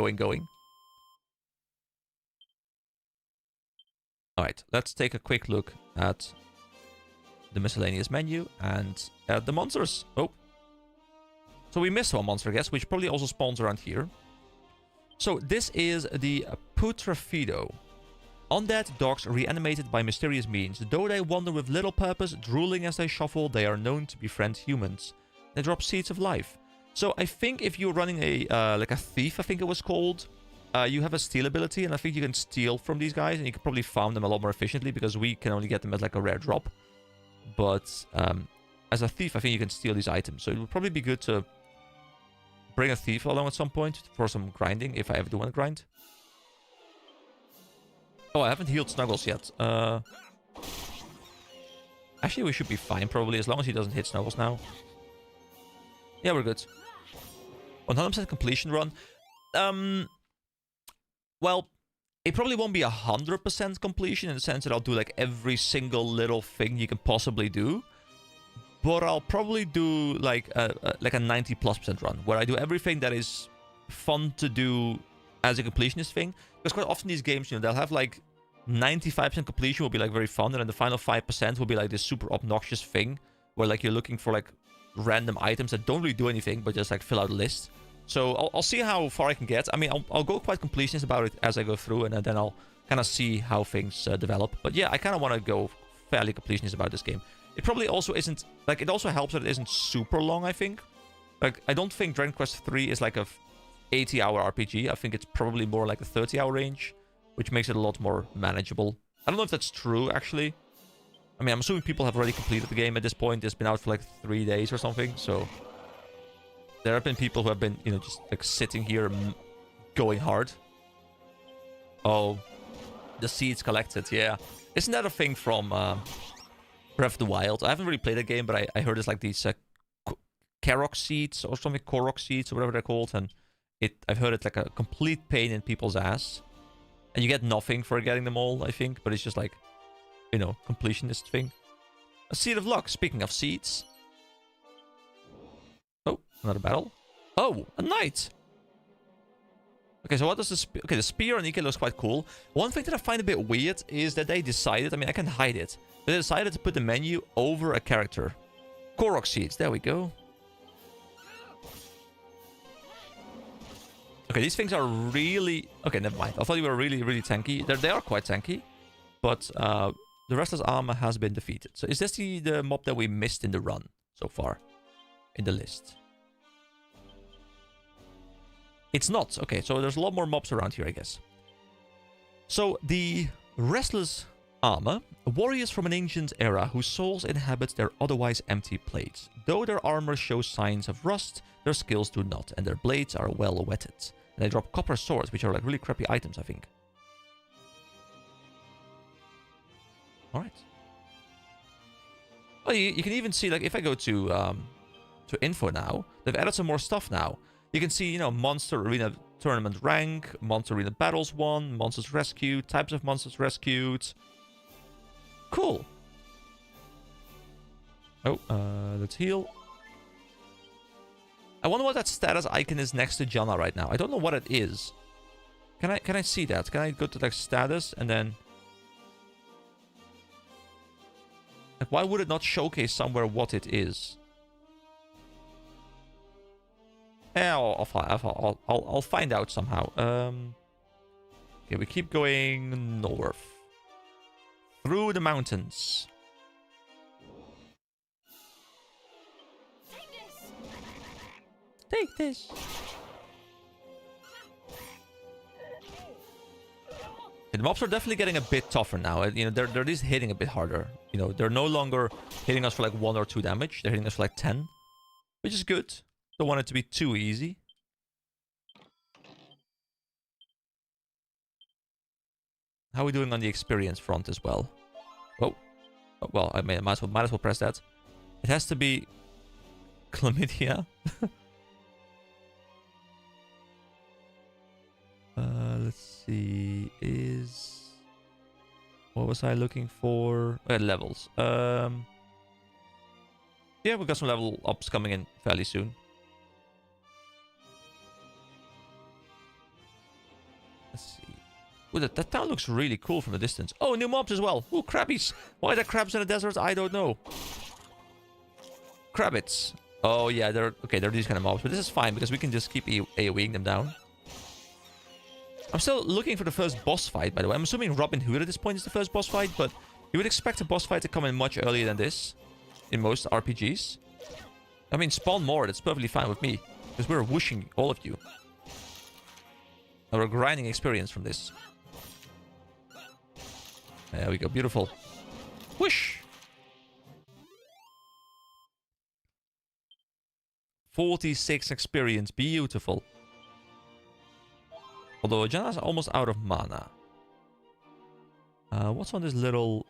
Alright, let's take a quick look at the miscellaneous menu and at the monsters. Oh. So we missed one monster, I guess, which probably also spawns around here. So this is the Putrefido. Undead dogs reanimated by mysterious means. Though they wander with little purpose, drooling as they shuffle, they are known to befriend humans. They drop seeds of life. So I think if you're running a like a thief, I think it was called, you have a steal ability, and I think you can steal from these guys, and you can probably farm them a lot more efficiently because we can only get them as like a rare drop. But as a thief, I think you can steal these items. So it would probably be good to bring a thief along at some point for some grinding, if I ever do want to grind. Oh, I haven't healed Snuggles yet. Actually, we should be fine, probably, as long as he doesn't hit Snuggles now. Yeah, we're good. 100% completion run. Well, it probably won't be 100% completion in the sense that I'll do like every single little thing you can possibly do. But I'll probably do like a 90+% run, where I do everything that is fun to do as a completionist thing. Because quite often these games, you know, they'll have like 95% completion will be like very fun, and then the final 5% will be like this super obnoxious thing where like you're looking for like random items that don't really do anything but just like fill out a list. So I'll see how far I can get. I mean, I'll go quite completionist about it as I go through, and then I'll kind of see how things develop. But yeah, I kind of want to go fairly completionist about this game. It probably also isn't, like, it also helps that it isn't super long, I think. Like, I don't think Dragon Quest 3 is like a 80-hour RPG. I think it's probably more like a 30-hour range, which makes it a lot more manageable. I don't know if that's true, actually. I mean, I'm assuming people have already completed the game at this point. It's been out for like 3 days or something, so... There have been people who have been, you know, just like sitting here going hard. Oh, the seeds collected, yeah. Isn't that a thing from Breath of the Wild? I haven't really played that game, but I heard it's like these Korok seeds or something, Korok seeds or whatever they're called, and I've heard it's like a complete pain in people's ass. And you get nothing for getting them all, I think, but it's just like, you know, completionist thing. A Seed of Luck, speaking of seeds. Oh, another battle. Oh, a knight! Okay, so what does the spear... Okay, the spear on Ike looks quite cool. One thing that I find a bit weird is that they decided... I mean, I can hide it. But they decided to put the menu over a character. Korok seeds, there we go. Okay, these things are really... Okay, never mind. I thought they were really, really tanky. They are quite tanky. But the Restless Armor has been defeated. So is this the mob that we missed in the run so far? In the list? It's not. Okay, so there's a lot more mobs around here, I guess. So, the Restless Armor, warriors from an ancient era whose souls inhabit their otherwise empty plates. Though their armor shows signs of rust, their skills do not, and their blades are well whetted. And they drop copper swords, which are like really crappy items, I think. Alright. Well, you can even see, like, if I go to info now, They've added some more stuff now. You can see, you know, Monster Arena Tournament rank, Monster Arena Battles won, monsters rescued, types of monsters rescued. Cool. Oh, let's heal. I wonder what that status icon is next to Janna right now. I don't know what it is. Can I see that? Can I go to like status and then... Like, why would it not showcase somewhere what it is? Yeah, I'll find out somehow. Okay, we keep going north. Through the mountains. Take this. The mobs are definitely getting a bit tougher now. You know, they're at least hitting a bit harder. You know, they're no longer hitting us for like 1 or 2 damage. They're hitting us for like 10. Which is good. Don't want it to be too easy. How are we doing on the experience front as well? Oh. Oh, well, I might as well press that. It has to be chlamydia. Let's see. What was I looking for? Levels. Yeah, we've got some level ups coming in fairly soon. Let's see. Ooh, that town looks really cool from a distance. Oh, new mobs as well. Ooh, crabbies. Why are there crabs in the desert? I don't know. Crabbits. Oh, yeah, they're these kind of mobs. But this is fine because we can just keep AoEing them down. I'm still looking for the first boss fight, by the way. I'm assuming Robin Hood at this point is the first boss fight, but you would expect a boss fight to come in much earlier than this in most RPGs. I mean, spawn more. That's perfectly fine with me because we're whooshing all of you. And we're grinding experience from this. There we go. Beautiful. Whoosh! 46 experience. Beautiful. Although Janna's almost out of mana. What's on this little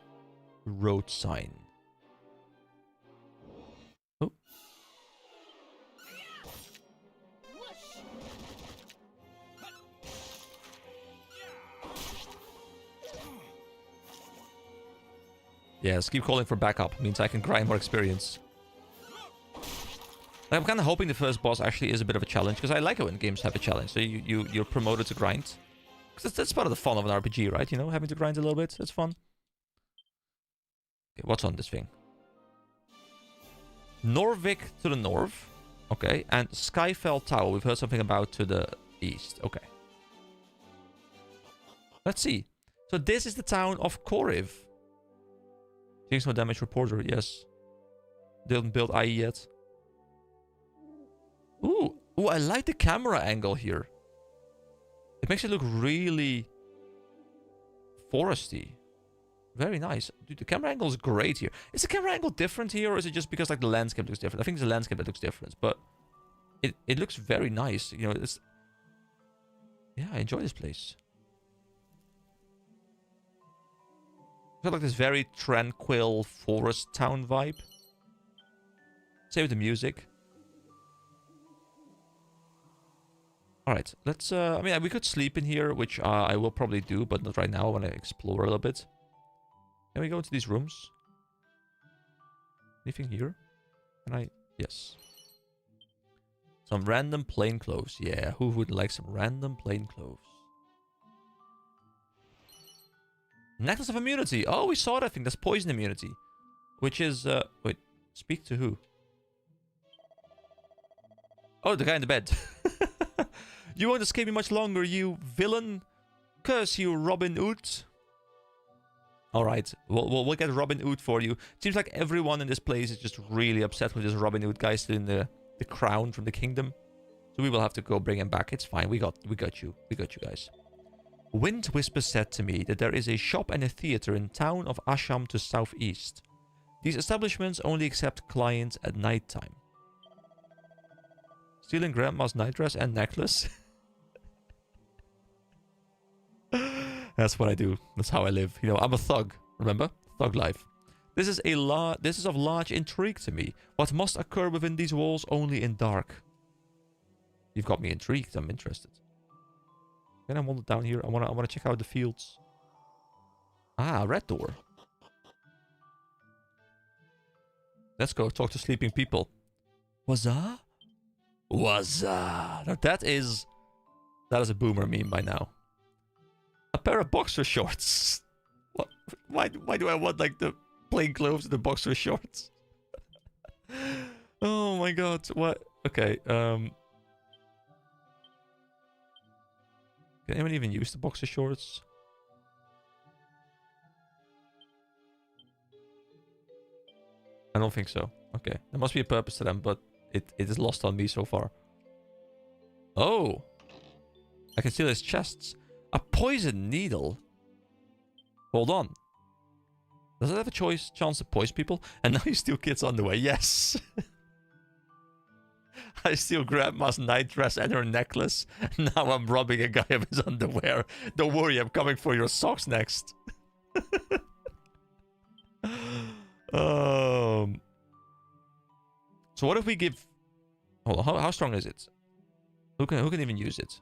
road sign? Oh. Yeah, let's keep calling for backup. Means I can grind more experience. I'm kind of hoping the first boss actually is a bit of a challenge, because I like it when games have a challenge. So you're promoted to grind. Because that's part of the fun of an RPG, right? You know, having to grind a little bit. That's fun. Okay, what's on this thing? Norvik to the north. Okay, and Skyfell Tower. We've heard something about to the east. Okay. Let's see. So this is the town of Koriv. Seeing some damage reporter, yes. Didn't build IE yet. Ooh, I like the camera angle here. It makes it look really foresty. Very nice. Dude, the camera angle is great here. Is the camera angle different here, or is it just because like the landscape looks different? I think it's the landscape that looks different, but it looks very nice. You know, it's... Yeah, I enjoy this place. It's got like this very tranquil forest town vibe. Same with the music. Alright, let's, I mean, we could sleep in here, which I will probably do, but not right now. I want to explore a little bit. Can we go into these rooms? Anything here? Can I? Yes. Some random plain clothes. Yeah, who would like some random plain clothes? Necklace of immunity. Oh, we saw that thing. That's poison immunity. Which is, wait, speak to who? Oh, the guy in the bed. You won't escape me much longer, you villain. Curse you, Robin Hood. Alright, we'll get Robin Hood for you. Seems like everyone in this place is just really upset with this Robin Hood guy stealing the crown from the kingdom. So we will have to go bring him back. It's fine, we got you. We got you guys. Wind Whisper said to me that there is a shop and a theater in town of Asham to southeast. These establishments only accept clients at nighttime. Stealing grandma's nightdress and necklace? That's what I do. That's how I live. You know, I'm a thug. Remember? Thug life. This is of large intrigue to me. What must occur within these walls only in dark You've got me intrigued. I'm interested. Can I wander down here? I wanna check out the fields. Ah, red door. Let's go talk to sleeping people. Wazza? Wazza. Now that is a boomer meme by now. A pair of boxer shorts. What? Why do I want like the plain clothes and the boxer shorts? Oh my god. What? Okay. Can anyone even use the boxer shorts? I don't think so. Okay. There must be a purpose to them, but it is lost on me so far. Oh. I can steal his chests. A poison needle. Hold on. Does it have a chance to poison people? And now you steal kids' underwear. Yes. I steal grandma's nightdress and her necklace. Now I'm robbing a guy of his underwear. Don't worry, I'm coming for your socks next. So what if we give... Hold on, how strong is it? Who can even use it?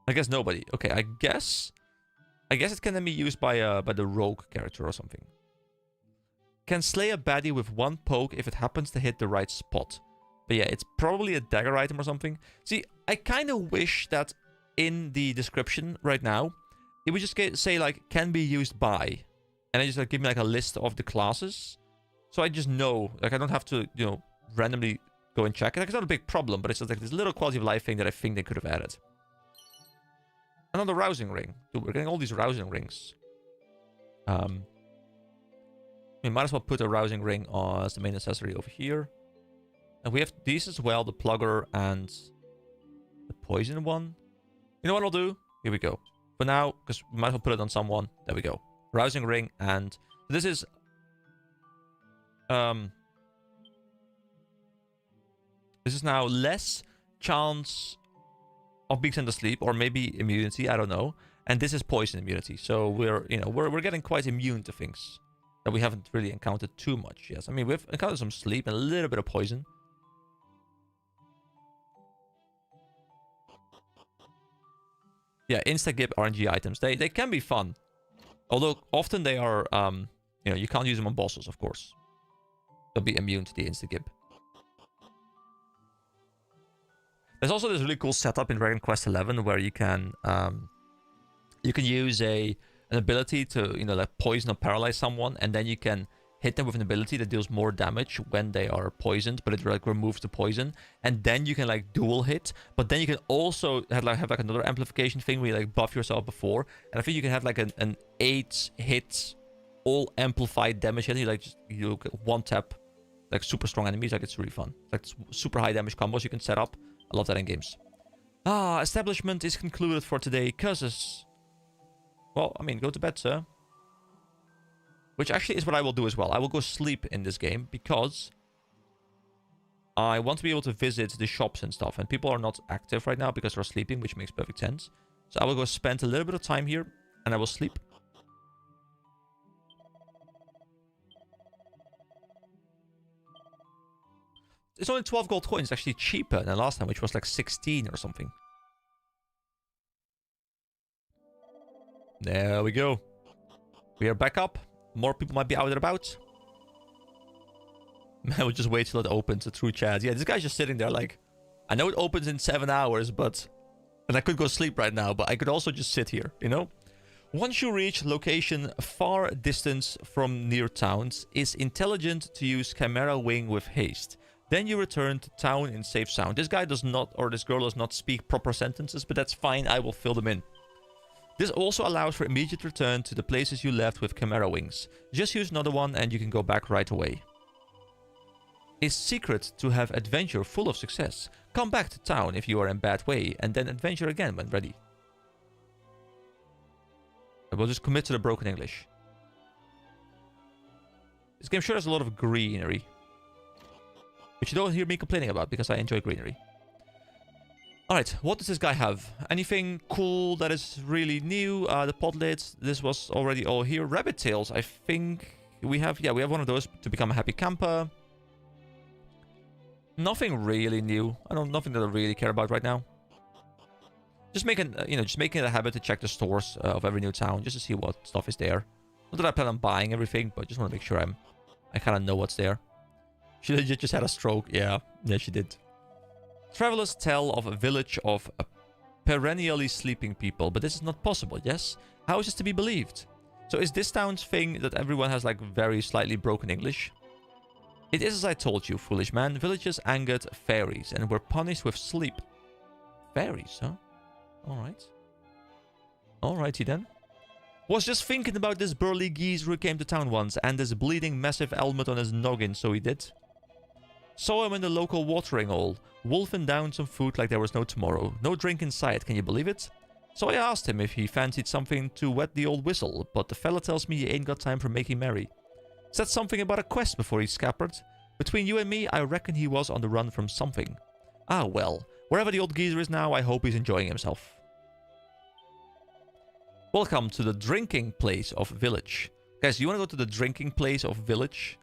I guess nobody. Okay, I guess it can then be used by the rogue character or something. Can slay a baddie with one poke if it happens to hit the right spot. But yeah, it's probably a dagger item or something. See, I kind of wish that in the description right now, it would just say like, can be used by. And then just like give me like a list of the classes. So I just know, like I don't have to, you know, randomly go and check it. Like, it's not a big problem, but it's just like this little quality of life thing that I think they could have added. Another rousing ring. Dude, we're getting all these rousing rings. We might as well put a rousing ring as the main accessory over here. And we have these as well, the plugger and the poison one. You know what I'll do? Here we go. For now, because we might as well put it on someone. There we go. Rousing ring, and this is now less chance of being sent to sleep, or maybe immunity, I don't know. And this is poison immunity. So we're getting quite immune to things that we haven't really encountered too much yet. I mean, we've encountered some sleep and a little bit of poison. Yeah, insta-gib RNG items. They can be fun. Although often they are, you can't use them on bosses, of course. They'll be immune to the insta-gib. There's also this really cool setup in Dragon Quest XI where you can use an ability to, like poison or paralyze someone, and then you can hit them with an ability that deals more damage when they are poisoned, but it like removes the poison, and then you can like dual hit. But then you can also have like another amplification thing where you like buff yourself before, and I think you can have like an 8 hit all amplified damage hit. You get one tap like super strong enemies. Like, it's really fun. Like super high damage combos you can set up. I love that in games. Establishment is concluded for today. Curses. Well, I mean, go to bed, sir. Which actually is what I will do as well. I will go sleep in this game because I want to be able to visit the shops and stuff. And people are not active right now because they're sleeping, which makes perfect sense. So I will go spend a little bit of time here and I will sleep. It's only 12 gold coins. It's actually cheaper than last time, which was like 16 or something. There we go. We are back up. More people might be out and about. Man, we'll just wait till it opens through chat. Yeah, this guy's just sitting there like, I know it opens in 7 hours, but... And I could go sleep right now, but I could also just sit here, you know? Once you reach location far distance from near towns, it's intelligent to use Chimera Wing with haste. Then you return to town in safe sound. This guy does not, or this girl does not speak proper sentences, but that's fine, I will fill them in. This also allows for immediate return to the places you left with Chimera Wings. Just use another one and you can go back right away. It's secret to have adventure full of success. Come back to town if you are in bad way, and then adventure again when ready. We'll just commit to the broken English. This game sure has a lot of greenery. Which you don't hear me complaining about, because I enjoy greenery. Alright, what does this guy have? Anything cool that is really new? The pot lids, this was already all here. Rabbit tails, I think we have... Yeah, we have one of those to become a happy camper. Nothing really new. Nothing that I really care about right now. Just making, just making it a habit to check the stores of every new town just to see what stuff is there. Not that I plan on buying everything, but just want to make sure I kind of know what's there. She legit just had a stroke. Yeah, she did. Travelers tell of a village of perennially sleeping people, but this is not possible, yes? How is this to be believed? So is this town's thing that everyone has like very slightly broken English? It is as I told you, foolish man. Villages angered fairies and were punished with sleep. Fairies, huh? Alright. Alrighty then. Was just thinking about this burly geezer who came to town once and this bleeding massive helmet on his noggin, so he did. Saw him in the local watering hole, wolfing down some food like there was no tomorrow. No drink in sight, can you believe it? So I asked him if he fancied something to wet the old whistle, but the fella tells me he ain't got time for making merry. Said something about a quest before he scampered. Between you and me, I reckon he was on the run from something. Ah well, wherever the old geezer is now, I hope he's enjoying himself. Welcome to the drinking place of village. Guys, you want to go to the drinking place of village?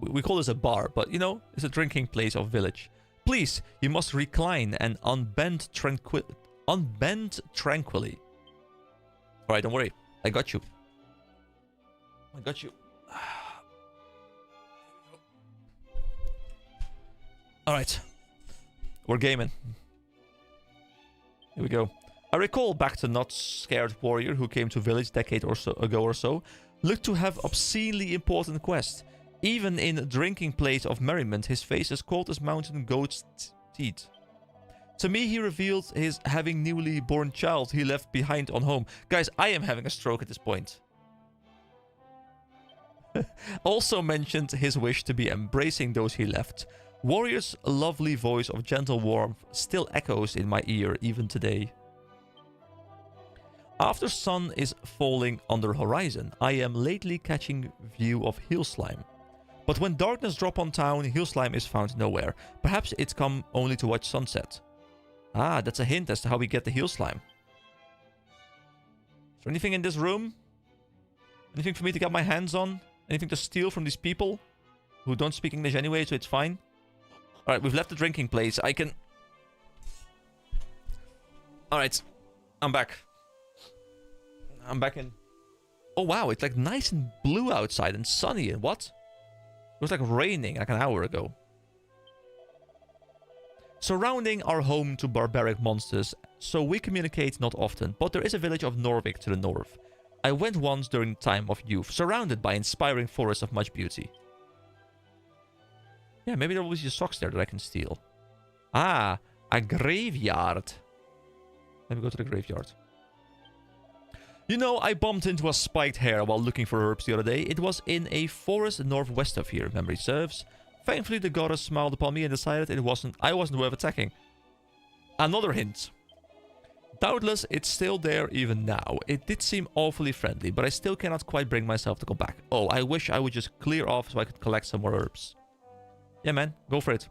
We call this a bar, but you know, it's a drinking place of village. Please, you must recline and unbend tranquilly. Alright, don't worry. I got you. I got you. Alright. We're gaming. Here we go. I recall back to Not Scared Warrior who came to village decade or so ago or so. Looked to have obscenely important quest. Even in drinking place of merriment, his face is cold as mountain goat's teeth. To me, he revealed his having newly born child he left behind on home. Guys, I am having a stroke at this point. Also mentioned his wish to be embracing those he left. Warrior's lovely voice of gentle warmth still echoes in my ear even today. After sun is falling on the horizon, I am lately catching view of hill slime. But when darkness drop on town, hill slime is found nowhere. Perhaps it's come only to watch sunset. Ah, that's a hint as to how we get the hill slime. Is there anything in this room? Anything for me to get my hands on? Anything to steal from these people? Who don't speak English anyway, so it's fine. Alright, we've left the drinking place. I can... Alright, I'm back. I'm back in... Oh wow, it's like nice and blue outside and sunny and what? It was like raining like an hour ago. Surrounding our home to barbaric monsters, so we communicate not often, but there is a village of Norvik to the north. I went once during time of youth, surrounded by inspiring forests of much beauty. Yeah, maybe there will be socks there that I can steal. Ah, a graveyard. Let me go to the graveyard. You know, I bumped into a spiked hare while looking for herbs the other day. It was in a forest northwest of here, memory serves. Thankfully, the goddess smiled upon me and decided I wasn't worth attacking. Another hint. Doubtless, it's still there even now. It did seem awfully friendly, but I still cannot quite bring myself to go back. Oh, I wish I would just clear off so I could collect some more herbs. Yeah, man, go for it.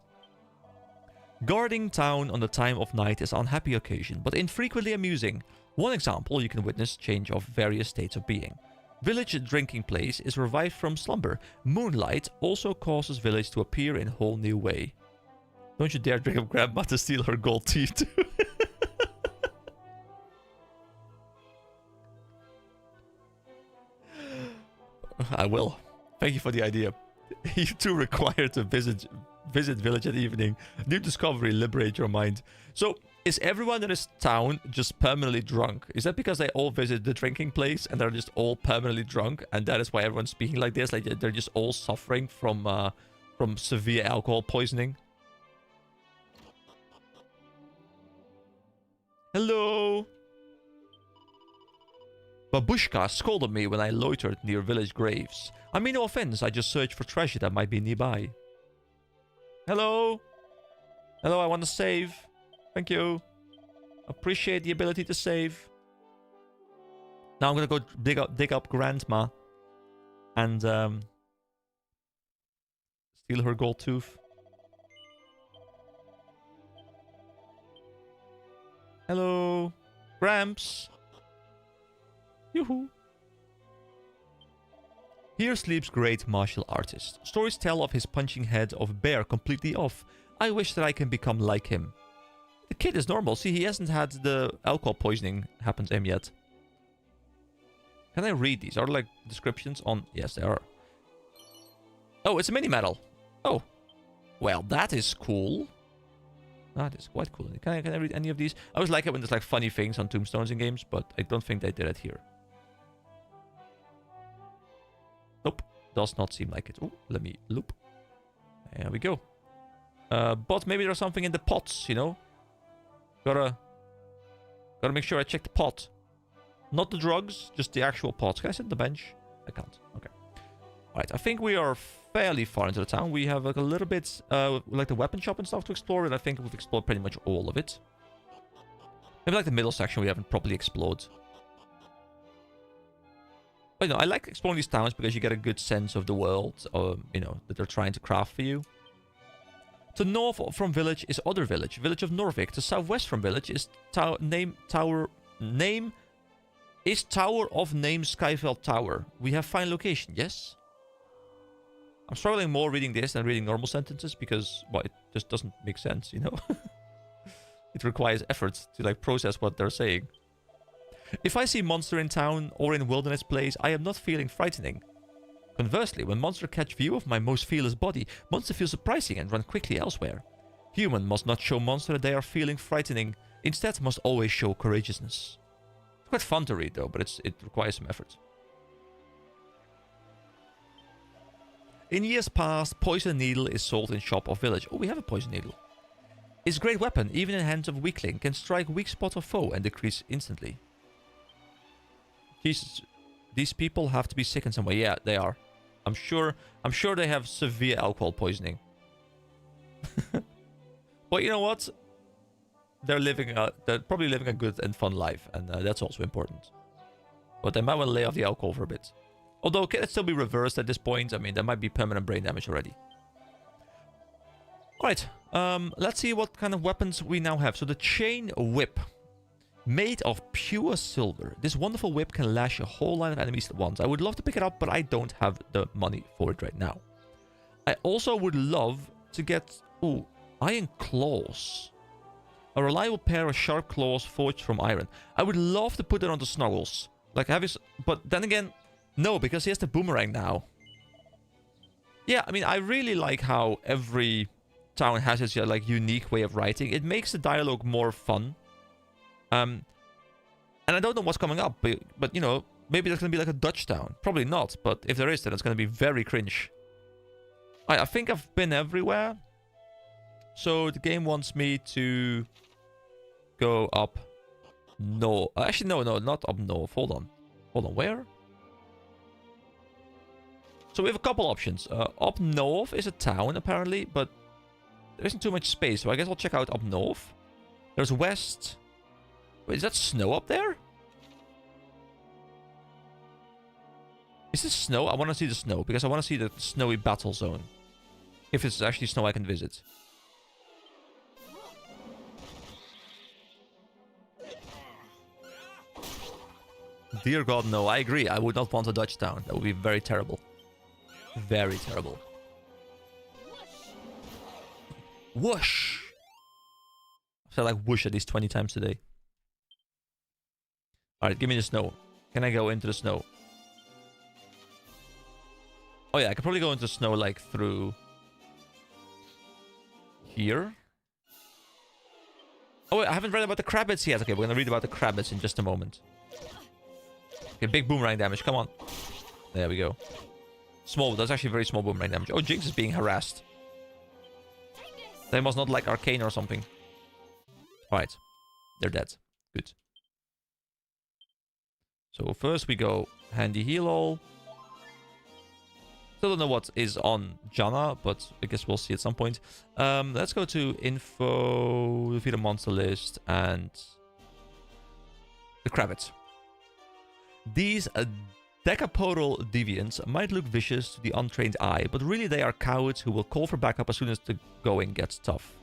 Guarding town on the time of night is an unhappy occasion, but infrequently amusing. One example, you can witness change of various states of being. Village drinking place is revived from slumber. Moonlight also causes village to appear in a whole new way. Don't you dare drink up grandma to steal her gold teeth too. I will. Thank you for the idea. You too require to visit village at evening. New discovery, liberate your mind. So, is everyone in this town just permanently drunk? Is that because they all visit the drinking place and they're just all permanently drunk, and that is why everyone's speaking like this? Like they're just all suffering from severe alcohol poisoning? Hello. Babushka scolded me when I loitered near village graves. I mean no offense, I just searched for treasure that might be nearby. Hello? Hello, I want to save. Thank you. Appreciate the ability to save. Now I'm gonna go dig up Grandma and steal her gold tooth. Hello, Gramps. Yoo-hoo. Here sleeps great martial artist. Stories tell of his punching head of bear completely off. I wish that I can become like him. The kid is normal. See, he hasn't had the alcohol poisoning happen to him yet. Can I read these? Are there like descriptions on... Yes, they are. Oh, it's a mini medal. Oh. Well, that is cool. That is quite cool. Can I read any of these? I always like it when there's like funny things on tombstones in games, but I don't think they did it here. Nope. Does not seem like it. Oh, let me loop. There we go. But maybe there's something in the pots, you know? Gotta make sure I check the pot. Not the drugs, just the actual pots. Can I sit on the bench? I can't. Okay. Alright, I think we are fairly far into the town. We have like a little bit, like the weapon shop and stuff to explore, and I think we've explored pretty much all of it. Maybe like the middle section we haven't properly explored. But you know, I like exploring these towns because you get a good sense of the world, you know, that they're trying to craft for you. To north from village is other village, village of Norvik. To southwest from village is Tower of Name Skyfell Tower. We have fine location, yes? I'm struggling more reading this than reading normal sentences because, well, it just doesn't make sense, you know? It requires effort to, like, process what they're saying. If I see monster in town or in wilderness place, I am not feeling frightening. Conversely, when monster catch view of my most fearless body, monster feel surprising and run quickly elsewhere. Human must not show monster they are feeling frightening, instead must always show courageousness. It's quite fun to read though, but it requires some effort. In years past, poison needle is sold in shop or village. Oh, we have a poison needle. It's great weapon, even in hands of weakling, can strike weak spot of foe and decrease instantly. Jesus, these people have to be sick in some way. Yeah, they are. I'm sure they have severe alcohol poisoning. But you know what? They're probably living a good and fun life, and that's also important. But they might want to lay off the alcohol for a bit. Although, can it still be reversed at this point? I mean, there might be permanent brain damage already. Alright, let's see what kind of weapons we now have. So the chain whip. Made of pure silver. This wonderful whip can lash a whole line of enemies at once. I would love to pick it up, but I don't have the money for it right now. I also would love to get... Ooh, iron claws. A reliable pair of sharp claws forged from iron. I would love to put it onto Snuggles. Like, have his... But then again, no, because he has the boomerang now. Yeah, I mean, I really like how every town has its, like, unique way of writing. It makes the dialogue more fun. And I don't know what's coming up, but you know, maybe there's going to be like a Dutch town. Probably not, but if there is, then it's going to be very cringe. I think I've been everywhere. So the game wants me to go up north. Actually, no, not up north. Hold on, where? So we have a couple options. Up north is a town, apparently, but there isn't too much space, so I guess I'll check out up north. There's west... Wait, is that snow up there? Is this snow? I want to see the snow, because I want to see the snowy battle zone. If it's actually snow I can visit. Dear God, no. I agree. I would not want a Dutch town. That would be very terrible. Very terrible. Whoosh! I've said like whoosh at least 20 times today. Alright, give me the snow. Can I go into the snow? Oh yeah, I could probably go into the snow like through... here? Oh wait, I haven't read about the Krabbits yet. Okay, we're gonna read about the Krabbits in just a moment. Okay, big boomerang damage, come on. There we go. Small, that's actually very small boomerang damage. Oh, Jinx is being harassed. They must not like Arcane or something. Alright, they're dead. Good. So first we go handy heal all. Still don't know what is on Janna, but I guess we'll see at some point. Let's go to info, defeat a monster list, and the Krabbits. These decapodal deviants might look vicious to the untrained eye, but really they are cowards who will call for backup as soon as the going gets tough.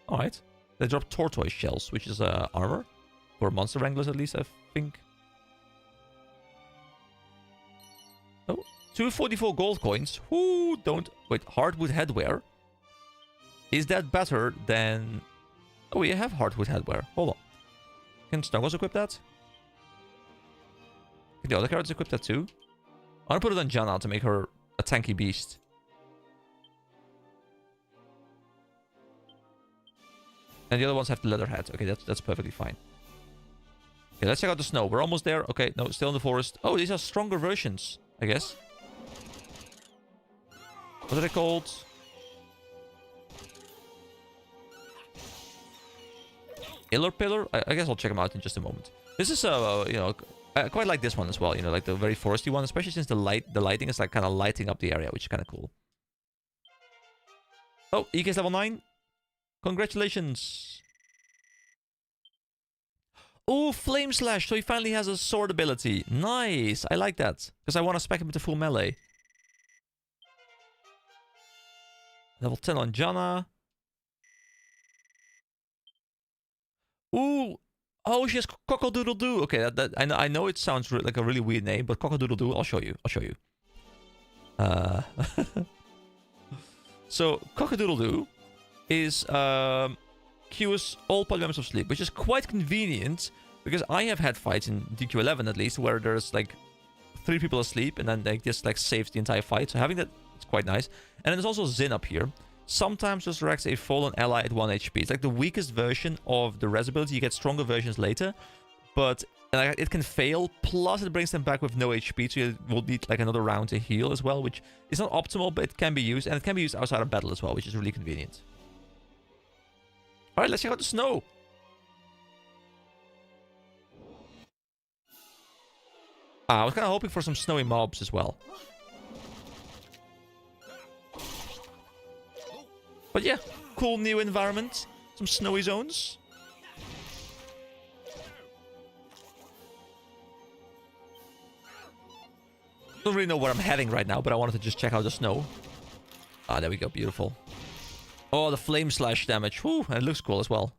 Alright. They drop tortoise shells, which is armor. Or monster wranglers at least, I think. Oh, 244 gold coins. Who don't... Wait, hardwood headwear? Is that better than... Oh, we have hardwood headwear. Hold on. Can Snuggles equip that? Can the other characters equip that too? I want to put it on Janna to make her a tanky beast. And the other ones have the leather hat. Okay, that's perfectly fine. Okay, let's check out the snow. We're almost there. Okay, no, still in the forest. Oh, these are stronger versions, I guess. What are they called? Iller Pillar? I guess I'll check them out in just a moment. This is, you know, I quite like this one as well. You know, like the very foresty one, especially since the lighting is like kind of lighting up the area, which is kind of cool. Oh, EK's level 9. Congratulations. Oh, Flame Slash. So he finally has a sword ability. Nice. I like that. Because I want to spec him into full melee. Level 10 on Janna. Ooh. Oh, she has Cock-a-doodle-doo. Okay, I know it sounds like a really weird name, but Cock-a-doodle-doo, I'll show you. So, Cock-a-doodle-doo is cures all party members of sleep, which is quite convenient because I have had fights in DQ11 at least where there's like 3 people asleep and then they just like saves the entire fight. So having that is quite nice. And then there's also Zin up here. Sometimes resurrects a fallen ally at 1 HP. It's like the weakest version of the res ability. You get stronger versions later, but it can fail. Plus, it brings them back with no HP, so you will need like another round to heal as well, which is not optimal, but it can be used, and it can be used outside of battle as well, which is really convenient. All right, let's check out the snow. I was kind of hoping for some snowy mobs as well. But yeah, cool new environment. Some snowy zones. Don't really know where I'm heading right now, but I wanted to just check out the snow. Ah, there we go. Beautiful. Oh, the flame slash damage. Whew, and it looks cool as well.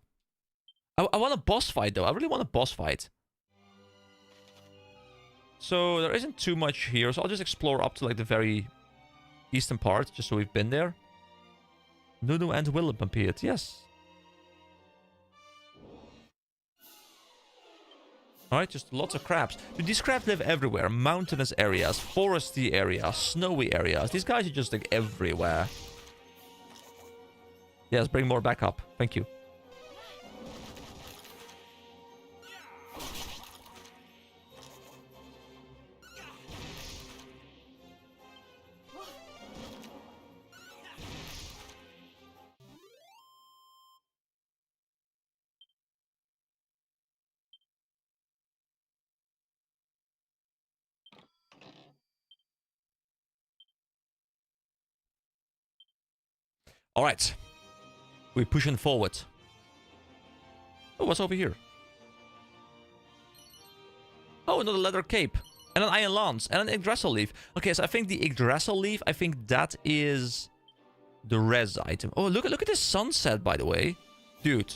I want a boss fight, though. I really want a boss fight. So there isn't too much here, so I'll just explore up to like the very eastern part, just so we've been there. Nunu and Willem appeared, yes. Alright, just lots of crabs. Dude, these crabs live everywhere. Mountainous areas, foresty areas, snowy areas. These guys are just like everywhere. Yes, bring more back up. Thank you. All right. We're pushing forward. Oh, what's over here? Oh, another leather cape. And an iron lance. And an Yggdrasil leaf. Okay, so I think the Yggdrasil leaf, I think that is the res item. Oh, look at this sunset, by the way. Dude.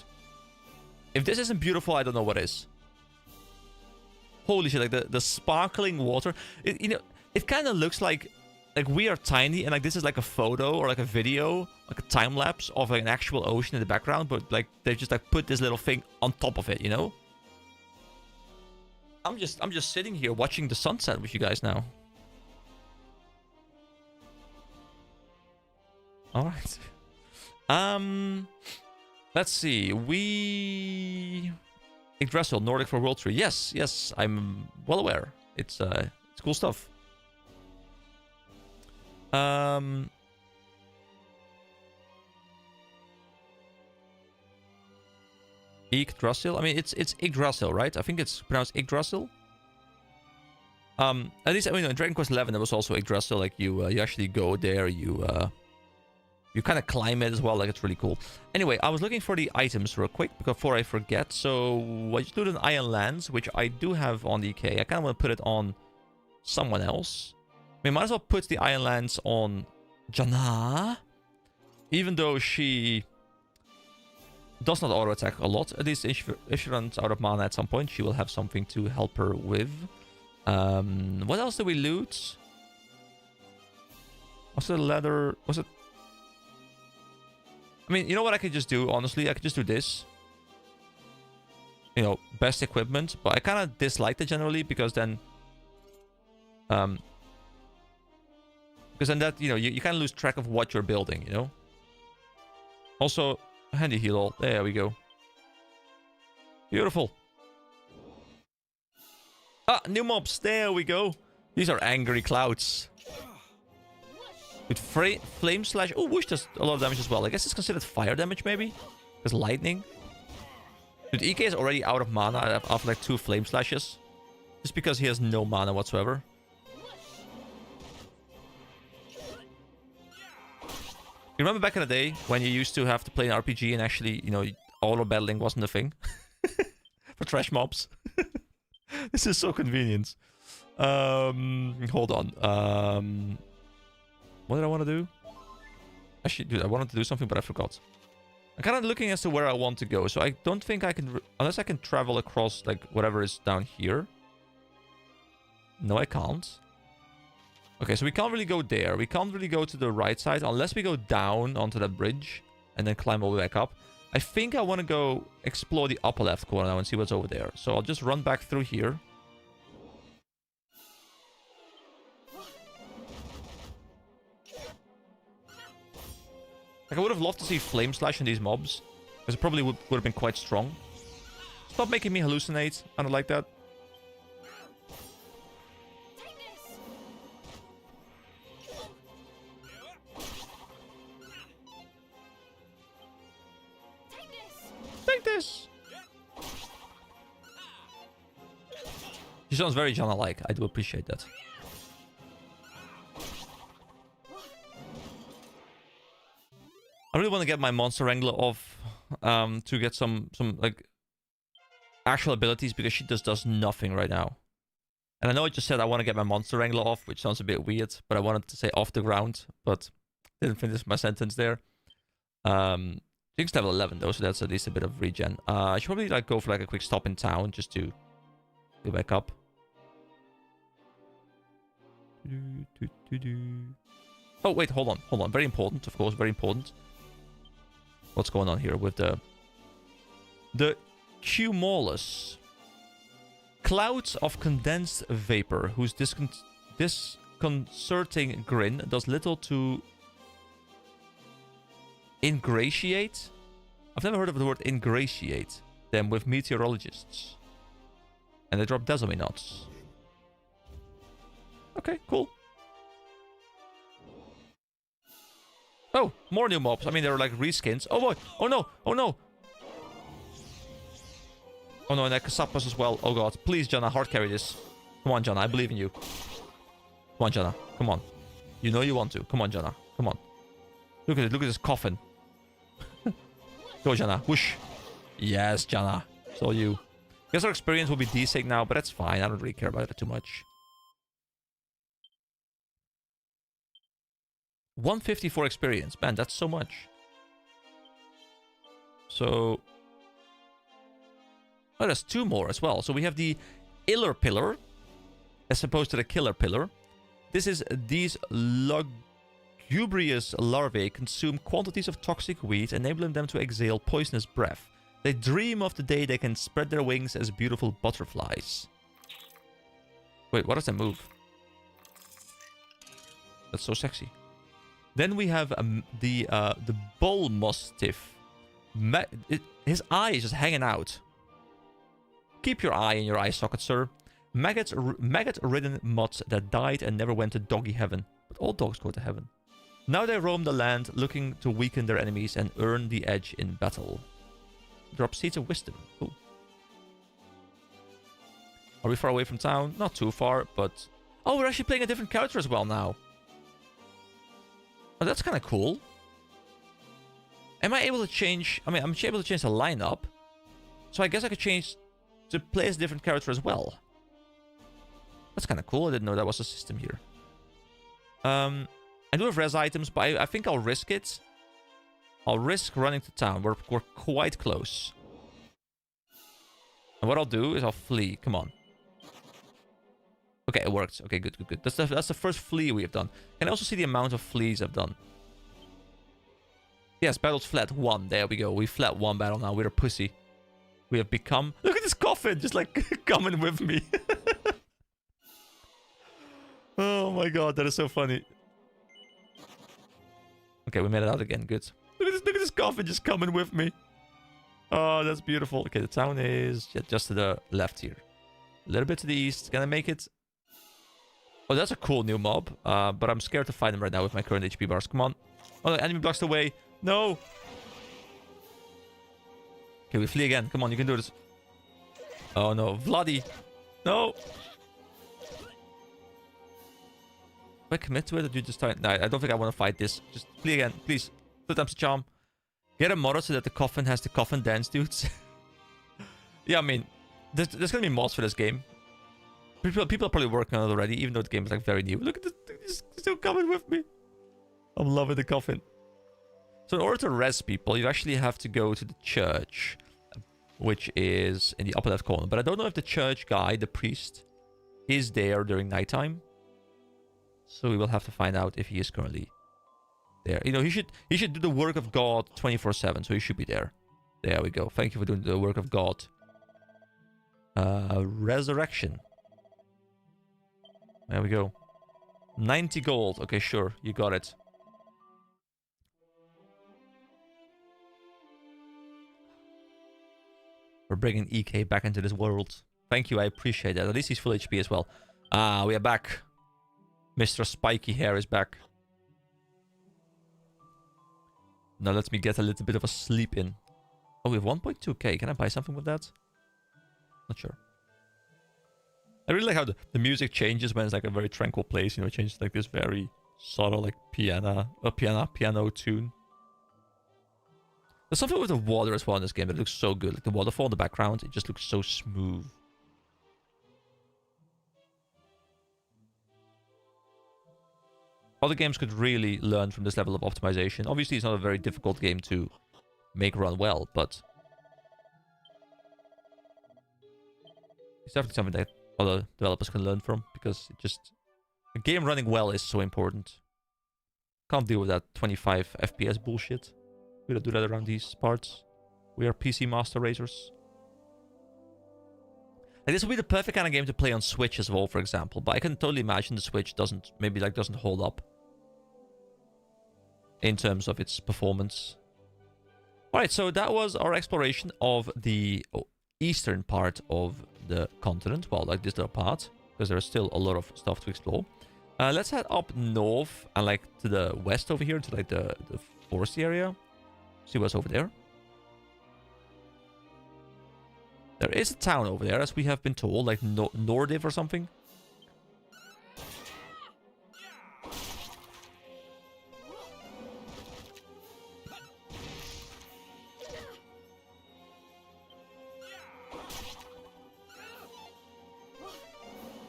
If this isn't beautiful, I don't know what is. Holy shit, like the sparkling water. You know, it kind of looks like we are tiny and like this is like a photo or like a video, like a time lapse of like, an actual ocean in the background, but like they just like put this little thing on top of it, you know? I'm just sitting here watching the sunset with you guys now. All right. Let's see. Yggdrasil, Nordic for World Tree. Yes, I'm well aware. It's cool stuff. Yggdrasil. I mean, it's Yggdrasil, right? I think it's pronounced Yggdrasil. At least I mean in Dragon Quest XI there was also Yggdrasil. Like you actually go there. You kind of climb it as well. Like it's really cool. Anyway, I was looking for the items real quick before I forget. So I just did an Iron Lance, which I do have on the DK. I kind of want to put it on someone else. I mean, might as well put the Iron Lance on Janna, even though she does not auto attack a lot. At least if she runs out of mana at some point, she will have something to help her with. What else did we loot? Was it leather? Was it? I mean, you know what I could just do, honestly? I could just do this. You know, best equipment. But I kind of dislike it generally because then... because then that, you know, you kind of lose track of what you're building, you know? Also, handy heal all. There we go. Beautiful. Ah, new mobs. There we go. These are angry clouds. With flame slash. Oh, whoosh does a lot of damage as well. I guess it's considered fire damage, maybe? Because lightning. Dude, EK is already out of mana after like 2 flame slashes. Just because he has no mana whatsoever. You remember back in the day when you used to have to play an RPG and actually, you know, auto battling wasn't a thing? For trash mobs. This is so convenient. Hold on. What did I want to do? Actually, dude, I wanted to do something, but I forgot. I'm kind of looking as to where I want to go. So I don't think I can... Unless I can travel across, like, whatever is down here. No, I can't. Okay, so we can't really go there. We can't really go to the right side unless we go down onto that bridge and then climb all the way back up. I think I want to go explore the upper left corner now and see what's over there. So I'll just run back through here. Like, I would have loved to see Flame Slash in these mobs. Because it probably would have been quite strong. Stop making me hallucinate. I don't like that. Take this! She sounds very Janna-like. I do appreciate that. I really want to get my Monster Wrangler off to get some like actual abilities because she just does nothing right now. And I know I just said I want to get my Monster Wrangler off, which sounds a bit weird, but I wanted to say off the ground, but didn't finish my sentence there. Jinx level 11 though, so that's at least a bit of regen. I should probably like go for like a quick stop in town just to go back up. Oh wait, hold on. Very important, of course, very important. What's going on here with the cumulus? Clouds of condensed vapor whose disconcerting grin does little to ingratiate. I've never heard of the word ingratiate them with meteorologists. And they drop Desome nuts. Okay, cool. Oh, more new mobs. I mean, they're like reskins. Oh boy. Oh no. Oh no. Oh no, and Kasapas as well. Oh god. Please, Janna, hard carry this. Come on, Janna. I believe in you. Come on, Janna. Come on. You know you want to. Come on, Janna. Come on. Look at it. Look at this coffin. Go, Janna. Whoosh. Yes, Janna. It's all you. Guess our experience will be desync now, but that's fine. I don't really care about it too much. 154 experience. Man, that's so much. So... oh, there's 2 more as well. So we have the Iller Pillar, as opposed to the Killer Pillar. This is these lugubrious larvae consume quantities of toxic weed, enabling them to exhale poisonous breath. They dream of the day they can spread their wings as beautiful butterflies. Wait, what does that move? That's so sexy. Then we have the bull mastiff. His eye is just hanging out. Keep your eye in your eye socket, sir. Maggot-ridden mutts that died and never went to doggy heaven. But all dogs go to heaven. Now they roam the land looking to weaken their enemies and earn the edge in battle. Drop seeds of wisdom. Cool. Are we far away from town? Not too far, but... oh, we're actually playing a different character as well now. Oh, that's kind of cool. Am I able to change... I mean, I'm able to change the lineup. So I guess I could change to play as a different character as well. That's kind of cool. I didn't know that was a system here. I do have res items, but I think I'll risk it. I'll risk running to town. We're quite close. And what I'll do is I'll flee. Come on. Okay, it worked. Okay, good, good, good. That's the first flee we have done. Can I also see the amount of flees I've done? Yes, battles fled 1. There we go. We fled 1 battle now. We're a pussy. We have become... Look at this coffin! Just like coming with me. Oh my god, that is so funny. Okay, we made it out again. Good. Look at this coffin just coming with me. Oh, that's beautiful. Okay, the town is just to the left here. A little bit to the east. Can I make it? Oh, that's a cool new mob. But I'm scared to fight him right now with my current HP bars. Come on. Oh, the enemy blocks the way. No. Okay, we flee again. Come on, you can do this. Oh no, Vladdy. No. Do I commit to it or do you just try? No, I don't think I want to fight this. Just flee again, please. 2 times the charm. Get a model so that the coffin has the coffin dance, dudes. Yeah, I mean, there's gonna be mods for this game. People are probably working on it already, even though the game is like very new. Look at this, he's still coming with me. I'm loving the coffin. So in order to res people, you actually have to go to the church, which is in the upper left corner. But I don't know if the church guy, the priest, is there during nighttime. So we will have to find out if he is currently there. You know, he should do the work of God 24/7, so he should be there. There we go. Thank you for doing the work of God. Resurrection. There we go. 90 gold. Okay, sure. You got it. We're bringing EK back into this world. Thank you, I appreciate that. At least he's full HP as well. Ah, we are back. Mr. Spiky Hair is back. Now let me get a little bit of a sleep in. Oh, we have 1.2k. Can I buy something with that? Not sure. I really like how the music changes when it's like a very tranquil place. You know, it changes like this very subtle like piano tune. There's something with the water as well in this game that looks so good. Like the waterfall in the background, it just looks so smooth. Other games could really learn from this level of optimization. Obviously, it's not a very difficult game to make run well, but it's definitely something that other developers can learn from, because it just... a game running well is so important. Can't deal with that 25 FPS bullshit. We don't do that around these parts. We are PC master racers. Like, this would be the perfect kind of game to play on Switch as well, for example. But I can totally imagine the Switch doesn't hold up in terms of its performance. Alright, so that was our exploration of the eastern part of the continent. Well, like this little part, because there's still a lot of stuff to explore. Let's head up north and like to the west over here, to like the forest area. See what's over there. There is a town over there, as we have been told, like Nordiv or something.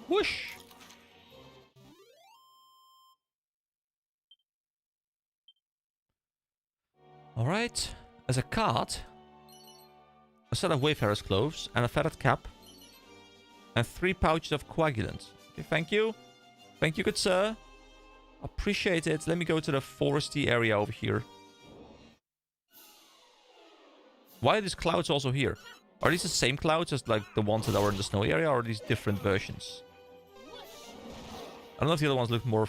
Whoosh! Alright, as a cart, a set of wayfarer's clothes and a feathered cap, and 3 pouches of coagulant. Okay, thank you. Thank you, good sir. Appreciate it. Let me go to the foresty area over here. Why are these clouds also here? Are these the same clouds as like the ones that are in the snowy area, or are these different versions? I don't know if the other ones look more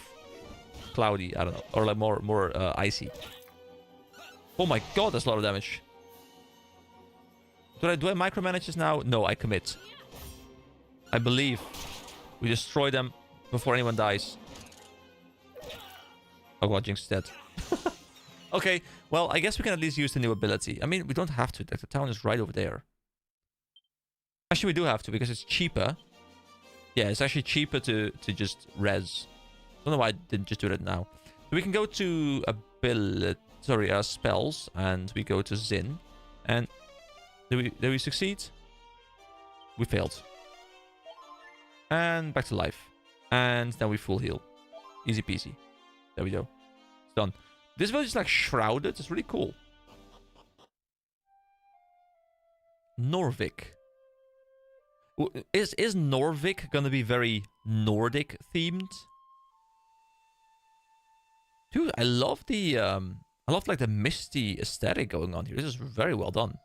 cloudy, I don't know, or like more icy. Oh my god, that's a lot of damage. Do I micromanage this now? No, I commit. I believe. We destroy them before anyone dies. Oh god, Jinx is dead. Okay, well, I guess we can at least use the new ability. I mean, we don't have to. Like, the town is right over there. Actually, we do have to, because it's cheaper. Yeah, it's actually cheaper to just res. I don't know why I didn't just do that now. So we can go to spells, and we go to Zin. And did we succeed? We failed. And back to life. And then we full heal. Easy peasy. There we go. It's done. This village is like shrouded. It's really cool. Norvik. Is Norvik gonna be very Nordic themed? Dude, I love the I love like the misty aesthetic going on here. This is very well done.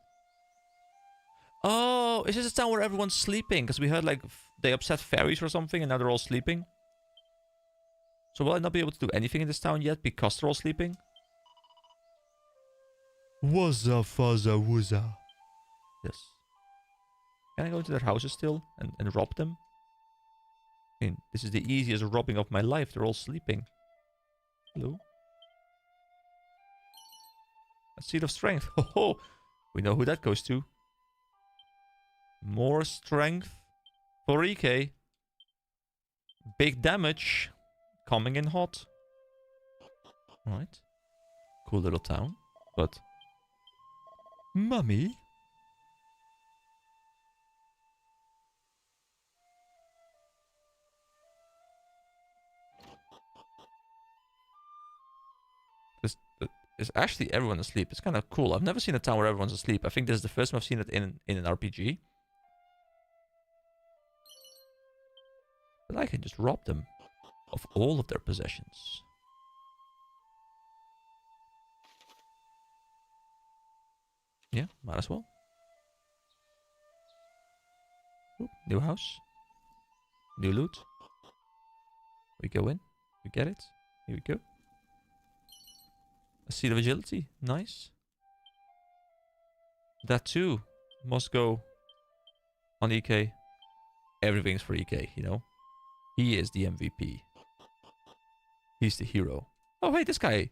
Oh, is this a town where everyone's sleeping? Because we heard like they upset fairies or something and now they're all sleeping. So will I not be able to do anything in this town yet because they're all sleeping? Wuzza fuzza wuzza. Yes. Can I go into their houses still and rob them? I mean, this is the easiest robbing of my life. They're all sleeping. Hello? A seed of strength. Oh, we know who that goes to. More strength for EK. Big damage. Coming in hot. Alright. Cool little town. But... Mummy? Is actually everyone asleep. It's kind of cool. I've never seen a town where everyone's asleep. I think this is the first time I've seen it in an RPG. But I can just rob them of all of their possessions. Yeah, might as well. Ooh, new house. New loot. We go in. We get it. Here we go. A seed of agility. Nice. That too must go on EK. Everything's for EK, you know. He is the MVP. He's the hero. Oh, hey, this guy.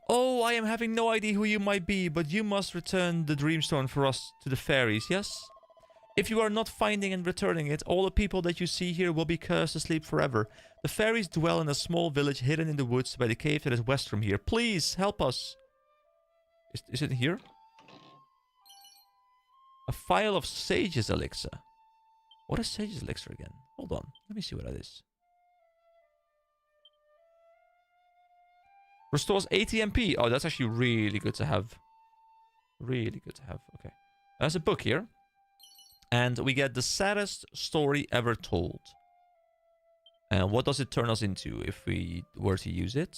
Oh, I am having no idea who you might be, but you must return the Dreamstone for us to the fairies, yes? If you are not finding and returning it, all the people that you see here will be cursed to sleep forever. The fairies dwell in a small village hidden in the woods by the cave that is west from here. Please, help us. Is it here? A phial of Sage's Elixir. What is Sage's Elixir again? Hold on. Let me see what that is. Restores 80 MP. Oh, that's actually really good to have. Really good to have. Okay. There's a book here. And we get the saddest story ever told. And what does it turn us into if we were to use it?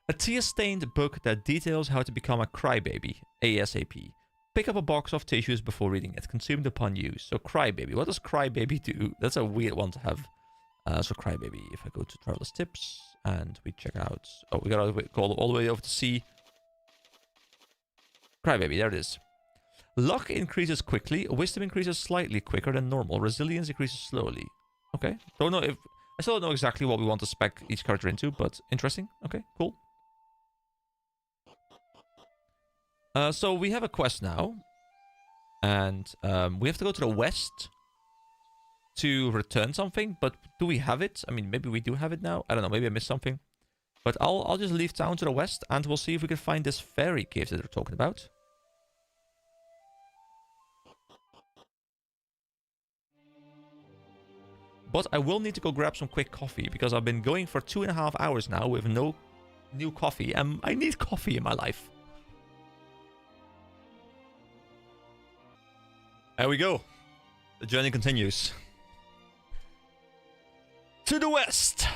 A tear-stained book that details how to become a crybaby, ASAP. Pick up a box of tissues before reading it, consumed upon use. So crybaby, what does crybaby do? That's a weird one to have. So crybaby, if I go to Traveler's Tips and we check out... Oh, we gotta go all the way over to C. Crybaby, there it is. Luck increases quickly, wisdom increases slightly quicker than normal, resilience increases slowly. Okay, don't know if... I still don't know exactly what we want to spec each character into, but interesting. Okay, cool. So we have a quest now. And we have to go to the west to return something, but do we have it? I mean, maybe we do have it now. I don't know, maybe I missed something. But I'll just leave town to the west, and we'll see if we can find this fairy cave that they're talking about. But I will need to go grab some quick coffee, because I've been going for 2.5 hours now with no new coffee, and I need coffee in my life. There we go. The journey continues. To the west!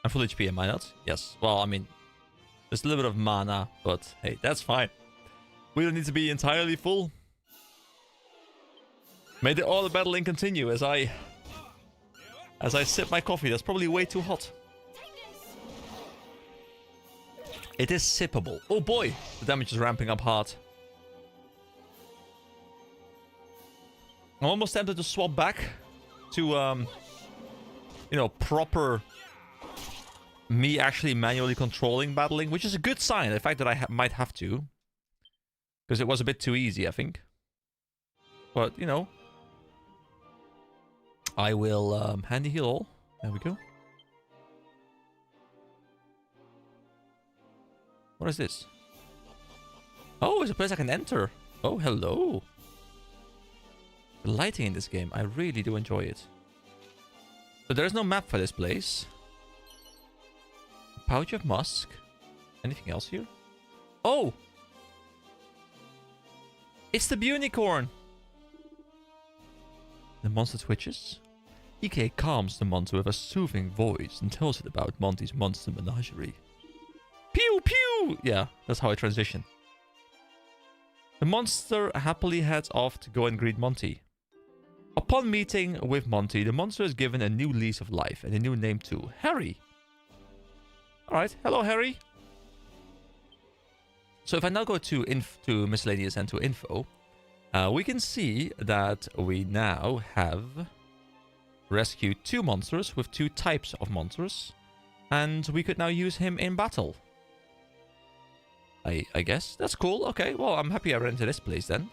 I'm full HP, am I not? Yes. Well, I mean, there's a little bit of mana, but hey, that's fine. We don't need to be entirely full. May the order battling continue as I sip my coffee. That's probably way too hot. It is sippable. Oh boy, the damage is ramping up hard. I'm almost tempted to swap back to, you know, proper me actually manually controlling battling, which is a good sign. The fact that I might have to, because it was a bit too easy, I think. But, you know, I will handy heal all. There we go. What is this? Oh, it's a place I can enter. Oh, hello. The lighting in this game, I really do enjoy it. But there is no map for this place. Pouch of musk. Anything else here? Oh! It's the Unicorn! The monster twitches. EK calms the monster with a soothing voice and tells it about Monty's monster menagerie. Pew pew! Yeah, that's how I transition. The monster happily heads off to go and greet Monty. Upon meeting with Monty, the monster is given a new lease of life and a new name too, Harry. Alright, hello Harry. So if I now go to miscellaneous and to info, we can see that we now have rescued 2 monsters with 2 types of monsters, and we could now use him in battle. I guess that's cool. Okay, well, I'm happy I ran into this place then.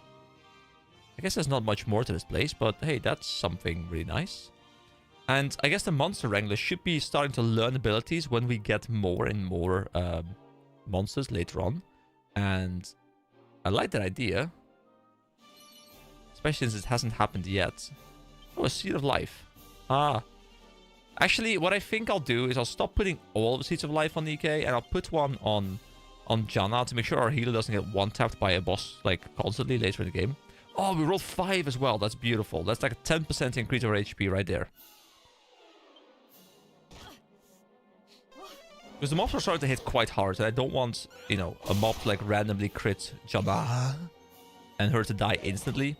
I guess there's not much more to this place, but hey, that's something really nice. And I guess the monster wrangler should be starting to learn abilities when we get more and more monsters later on. And I like that idea. Especially since it hasn't happened yet. Oh, a Seed of Life. Ah. Actually, what I think I'll do is I'll stop putting all the Seeds of Life on EK, and I'll put one on Janna to make sure our healer doesn't get one-tapped by a boss, like, constantly later in the game. Oh, we rolled 5 as well. That's beautiful. That's like a 10% increase of our HP right there. Because the mobs are starting to hit quite hard, and I don't want, you know, a mob to, like, randomly crit Janna and her to die instantly.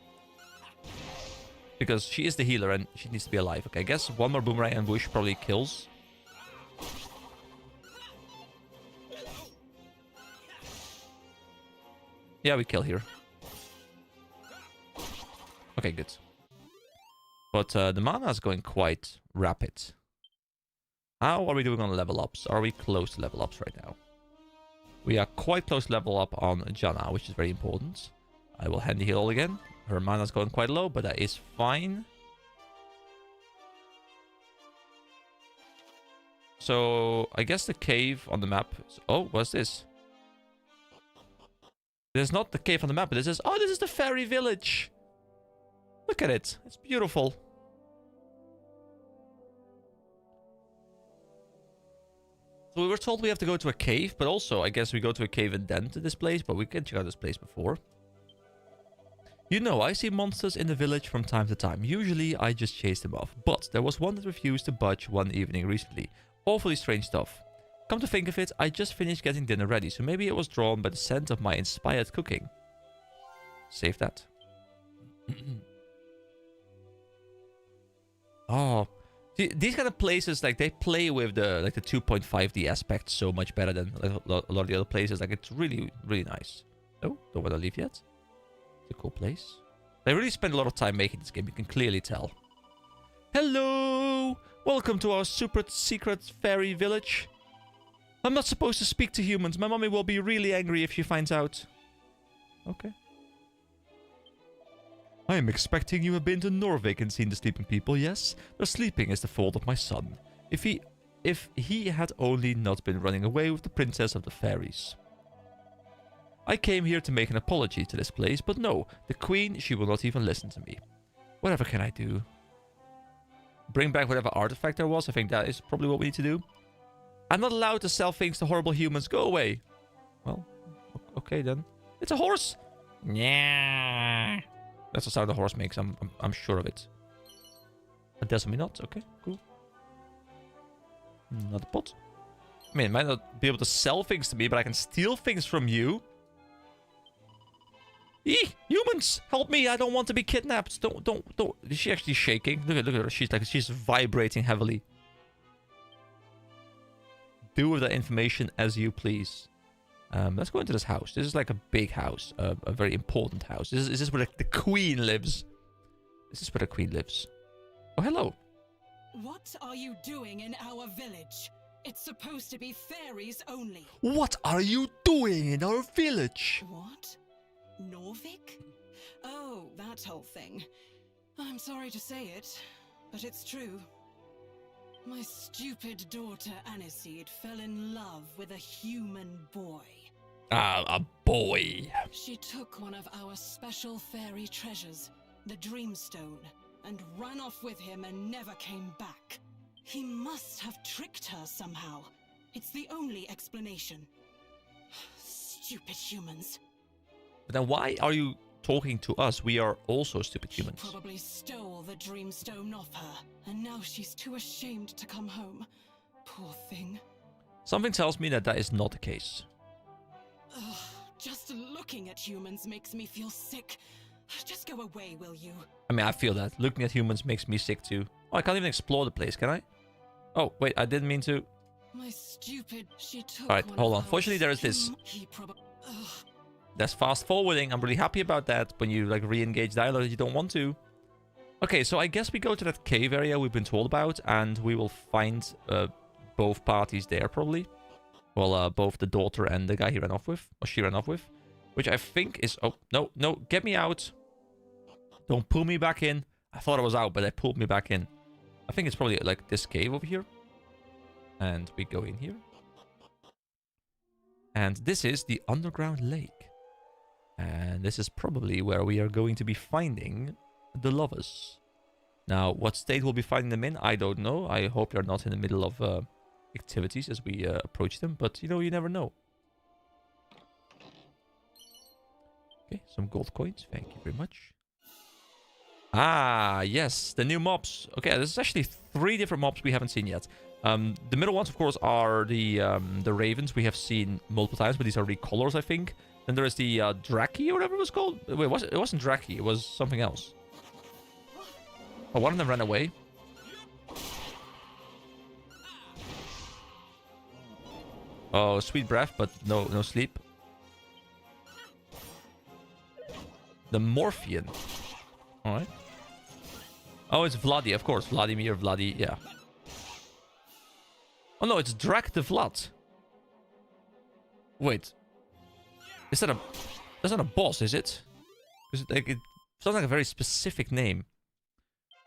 Because she is the healer, and she needs to be alive. Okay, I guess one more Boomerang and Whoosh probably kills. Yeah, we kill here. Okay, good. But the mana is going quite rapid. How are we doing on level ups? Are we close to level ups right now? We are quite close to level up on Janna, which is very important. I will handy heal again. Her mana is going quite low, but that is fine. So I guess the cave on the map is... Oh, what's this? This is not the cave on the map, but this is... Oh, this is the fairy village! Look at it. It's beautiful. So we were told we have to go to a cave, but also I guess we go to a cave and then to this place, but we can check out this place before. You know, I see monsters in the village from time to time. Usually I just chase them off, but there was one that refused to budge one evening recently. Awfully strange stuff. Come to think of it, I just finished getting dinner ready, so maybe it was drawn by the scent of my inspired cooking. Save that. Oh, these kind of places, like, they play with the 2.5D aspect so much better than like, a lot of the other places. Like, it's really, really nice. Oh, don't want to leave yet. It's a cool place. They really spend a lot of time making this game, you can clearly tell. Hello! Welcome to our super secret fairy village. I'm not supposed to speak to humans. My mommy will be really angry if she finds out. Okay. I am expecting you have been to Norvik and seen the sleeping people, yes? Their sleeping is the fault of my son. If he had only not been running away with the princess of the fairies. I came here to make an apology to this place, but no, the queen, she will not even listen to me. Whatever can I do? Bring back whatever artifact there was, I think that is probably what we need to do. I'm not allowed to sell things to horrible humans, go away. Well, okay then. It's a horse! Yeah. That's the sound the horse makes, I'm sure of it. But definitely not, okay, cool. Not a pot. I mean, I might not be able to sell things to me, but I can steal things from you. Eee! Humans! Help me! I don't want to be kidnapped! Don't. Is she actually shaking? Look at her. She's vibrating heavily. Do with that information as you please. Let's go into this house. This is like a big house. A very important house. Is this where the queen lives? This is where the queen lives. Oh, hello. What are you doing in our village? It's supposed to be fairies only. What are you doing in our village? What? Norvik? Oh, that whole thing. I'm sorry to say it, but it's true. My stupid daughter Aniseed fell in love with a human boy. Ah, a boy. She took one of our special fairy treasures, the Dreamstone, and ran off with him and never came back. He must have tricked her somehow. It's the only explanation. Stupid humans. But then why are you talking to us. We are also stupid She humans. probably stole the Dreamstone off her, and now she's too ashamed to come home. Poor thing. Something tells me that that is not the case. Ugh, just looking at humans makes me feel sick. Just go away, will you? I mean, I feel that. Looking at humans makes me sick too. Oh, I can't even explore the place, can I? Oh, wait, I didn't mean to. My stupid, she took Alright, one hold of on. Fortunately, there is ours. this. He probably... Ugh. That's fast forwarding. I'm really happy about that when you like re-engage dialogue that you don't want to. Okay, so I guess we go to that cave area we've been told about, and we will find both parties there probably. Well, both the daughter and the guy he ran off with, or she ran off with, which I think is... Oh, no, no, get me out. Don't pull me back in. I thought I was out, but they pulled me back in. I think it's probably like this cave over here. And we go in here. And this is the underground lake. And this is probably where we are going to be finding the lovers. Now, what state we'll be finding them in, I don't know. I hope you're not in the middle of activities as we approach them. But, you know, you never know. Okay, some gold coins. Thank you very much. Ah, yes, the new mobs. Okay, there's actually 3 different mobs we haven't seen yet. The middle ones, of course, are the ravens we have seen multiple times, but these are recolors, I think. Then there is the Draki or whatever it was called. Wait, it wasn't Draki, it was something else. Oh, one of them ran away. Oh, sweet breath, but no sleep. The Morphian. Alright. Oh, it's Vladi, of course. Vladimir, Vladi, yeah. Oh no, it's Drak the Vlad. Wait. Is that a... That's not a boss, is it? Is it, like, it sounds like a very specific name.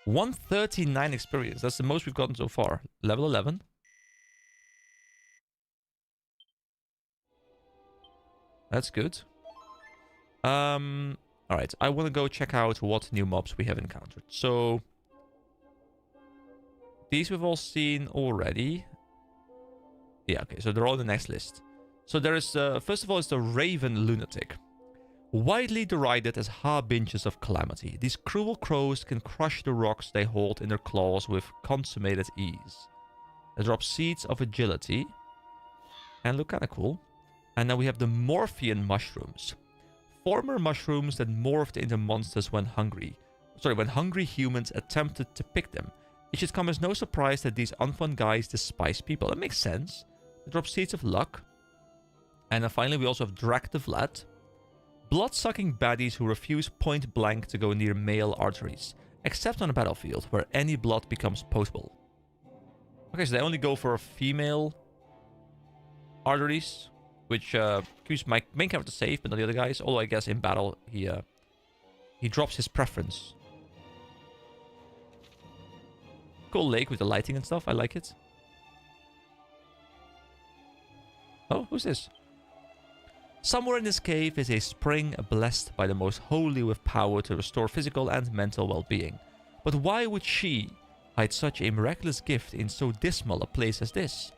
139 experience. That's the most we've gotten so far. Level 11. That's good. Alright, I want to go check out what new mobs we have encountered. So... These we've all seen already. Yeah, okay, so they're all on the next list. So there is, first of all, is the Raven Lunatic. Widely derided as harbingers of calamity, these cruel crows can crush the rocks they hold in their claws with consummated ease. They drop seeds of agility. And look kind of cool. And now we have the Morphian mushrooms. Former mushrooms that morphed into monsters when hungry. When hungry humans attempted to pick them. It should come as no surprise that these unfun guys despise people. That makes sense. They drop seeds of luck. And then finally we also have Drak the Vlad. Blood-sucking baddies who refuse point blank to go near male arteries. Except on a battlefield, where any blood becomes potable. Okay, so they only go for female arteries. Which keeps my main character safe, but not the other guys. Although I guess in battle he drops his preference. Cool lake with the lighting and stuff. I like it. Oh, who's this? Somewhere in this cave is a spring blessed by the most holy with power to restore physical and mental well-being. But why would she hide such a miraculous gift in so dismal a place as this?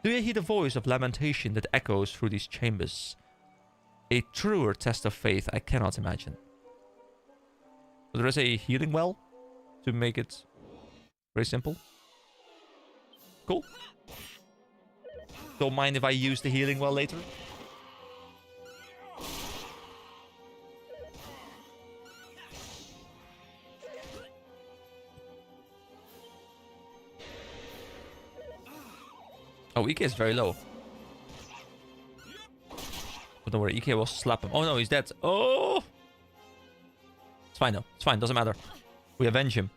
Do you hear the voice of lamentation that echoes through these chambers? A truer test of faith I cannot imagine. So there is a healing well to make it very simple. Cool. Don't mind if I use the healing well later. Oh, EK is very low. But don't worry, EK will slap him. Oh no, he's dead. Oh! It's fine though. It's fine, doesn't matter. We avenge him.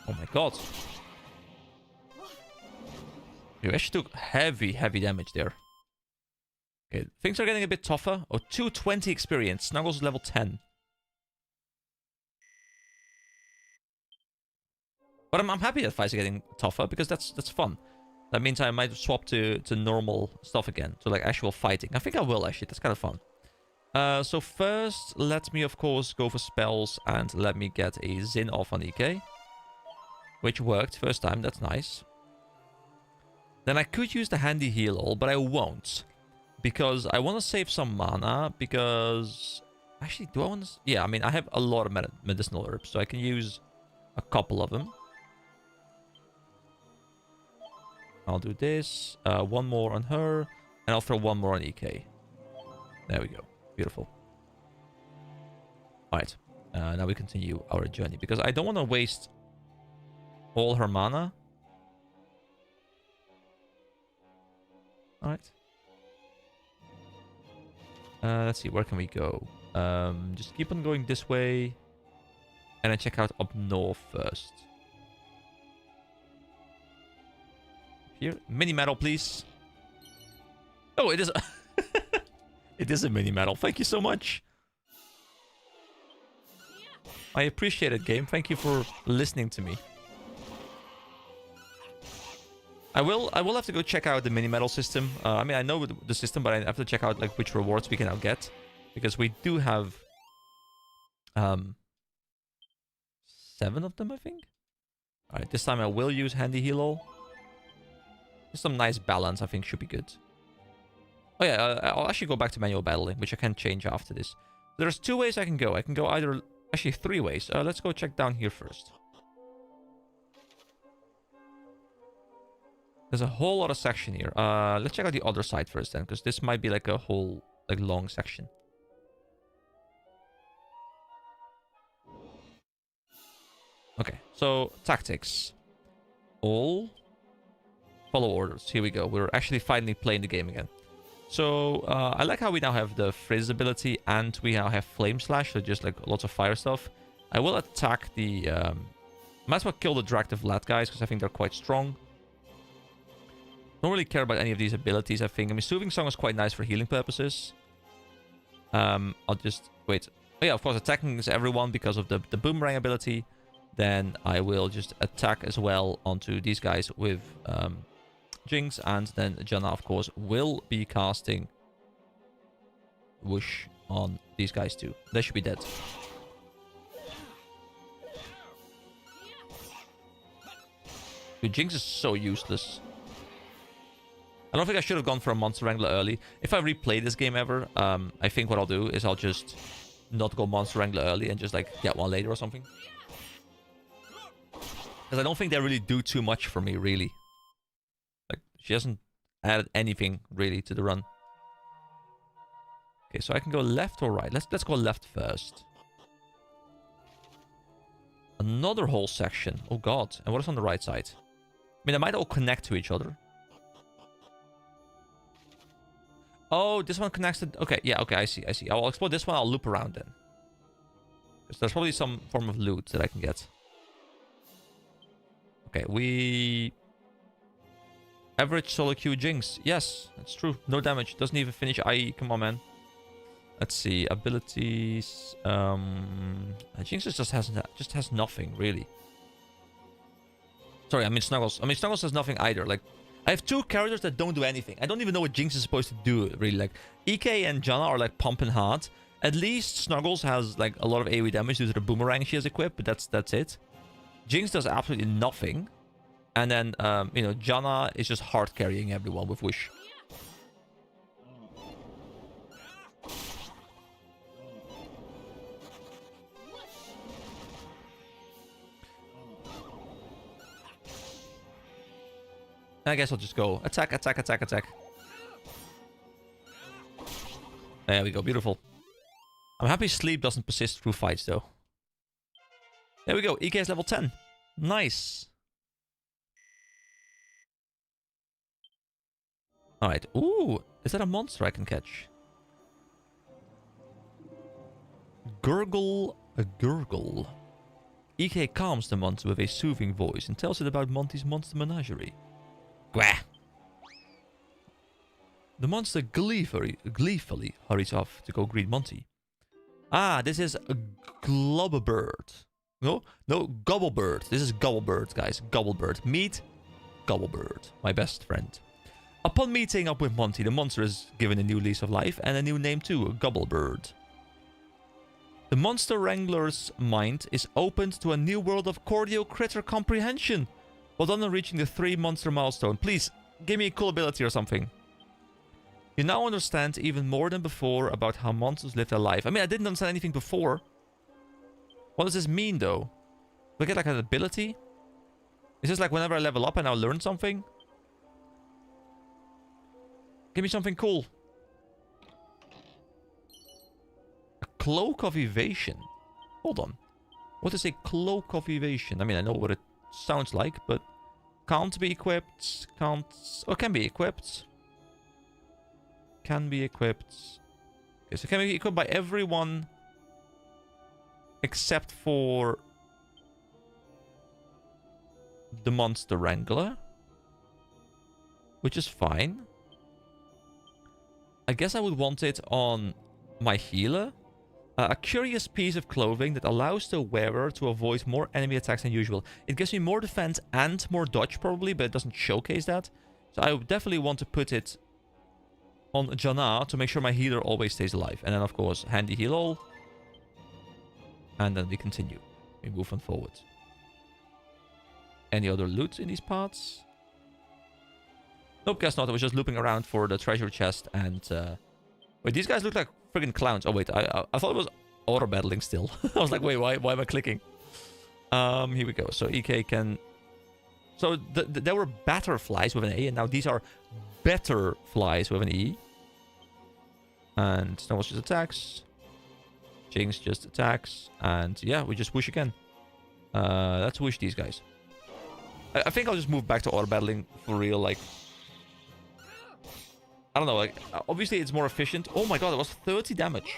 Oh my god. You actually took heavy damage there. Okay, things are getting a bit tougher. Oh, 220 experience. Snuggles level 10. But I'm happy that fights are getting tougher because that's fun. That means I might swap to normal stuff again. To like actual fighting. I think I will actually. That's kind of fun. So first, let me of course go for spells and let me get a Zin off on EK. Which worked first time. That's nice. Then I could use the handy heal all, but I won't. because I want to save some mana, because... Actually, do I want to... Yeah, I mean, I have a lot of medicinal herbs, so I can use a couple of them. I'll do this. One more on her, and I'll throw one more on EK. There we go. Beautiful. Alright, now we continue our journey, because I don't want to waste all her mana. Alright. Let's see, where can we go? Just keep on going this way, and then check out up north first. Here, mini medal, please. Oh, it is. It is a mini medal. Thank you so much. I appreciate it, game. Thank you for listening to me. I will have to go check out the mini medal system. I mean, I know the system, but I have to check out like which rewards we can now get, because we do have 7 of them, I think. All right, this time I will use handy heal. Just some nice balance, I think, should be good. Oh yeah, I'll actually go back to manual battling, which I can change after this. There's 2 ways I can go. I can go either... Actually, 3 ways. Let's go check down here first. There's a whole lot of section here. Let's check out the other side first then, because this might be like a whole like long section. Okay, so tactics. All follow orders. Here we go. We're actually finally playing the game again. So I like how we now have the Frizz ability, and we now have Flame Slash, so just like lots of fire stuff. I will attack the... might as well kill the Dractive Lad guys, because I think they're quite strong. Don't really care about any of these abilities, I think. I mean, Soothing Song is quite nice for healing purposes. I'll just... Wait. Oh yeah, of course, attacking is everyone because of the Boomerang ability. Then I will just attack as well onto these guys with... Jinx, and then Janna, of course, will be casting Whoosh on these guys too. They should be dead. Dude, Jinx is so useless. I don't think I should have gone for a Monster Wrangler early. If I replay this game ever, I think what I'll do is I'll just not go Monster Wrangler early and just like get one later or something. Because I don't think they really do too much for me, really. She hasn't added anything really to the run. Okay, so I can go left or right. Let's go left first. Another whole section. Oh god. And what is on the right side? I mean, they might all connect to each other. Oh, this one connects to... Okay, yeah, okay, I see. I'll explore this one. I'll loop around then. Because there's probably some form of loot that I can get. Okay, we... Average solo queue Jinx. Yes, that's true. No damage. Doesn't even finish IE. Come on, man. Let's see. Abilities. Jinx just has nothing, really. Sorry, I mean Snuggles. I mean, Snuggles has nothing either. Like, I have 2 characters that don't do anything. I don't even know what Jinx is supposed to do, really. Like, EK and Janna are, like, pumping hard. At least Snuggles has, like, a lot of AoE damage due to the boomerang she has equipped, but that's it. Jinx does absolutely nothing. And then, you know, Janna is just hard carrying everyone with Wish. I guess I'll just go attack. There we go, beautiful. I'm happy sleep doesn't persist through fights, though. There we go, EK is level 10. Nice. Alright, ooh, is that a monster I can catch? Gurgle a gurgle. EK calms the monster with a soothing voice and tells it about Monty's monster menagerie. Gwah! The monster gleefully hurries off to go greet Monty. Ah, this is a Globbebird. No, Gobblebird. This is Gobblebird, guys. Gobblebird. Meet Gobblebird, my best friend. Upon meeting up with Monty, the monster is given a new lease of life and a new name too, Gobblebird. The Monster Wrangler's mind is opened to a new world of cordial critter comprehension. Well done on reaching the 3 monster milestone. Please, give me a cool ability or something. You now understand even more than before about how monsters live their life. I mean, I didn't understand anything before. What does this mean, though? Do I get like an ability? Is this like whenever I level up and I'll learn something? Give me something cool. A cloak of evasion. Hold on. What is a cloak of evasion? I mean, I know what it sounds like, but can't be equipped. Can't... Oh, can be equipped. Can be equipped. Okay, so can be equipped by everyone except for the Monster Wrangler, which is fine. I guess I would want it on my healer. A curious piece of clothing that allows the wearer to avoid more enemy attacks than usual. It gives me more defense and more dodge probably, but it doesn't showcase that. So I would definitely want to put it on Janna to make sure my healer always stays alive. And then of course, handy heal all. And then we continue. We move on forward. Any other loot in these parts? Nope, guess not. I was just looping around for the treasure chest and... Wait, these guys look like friggin' clowns. Oh, wait. I thought it was auto-battling still. I was like, wait, why am I clicking? Here we go. So EK can... So there were batter flies with an A, and now these are better flies with an E. And Snowballs just attacks. Jinx just attacks. And yeah, we just whoosh again. Let's whoosh these guys. I think I'll just move back to auto-battling for real, like... I don't know, like, obviously it's more efficient. Oh my god, that was 30 damage.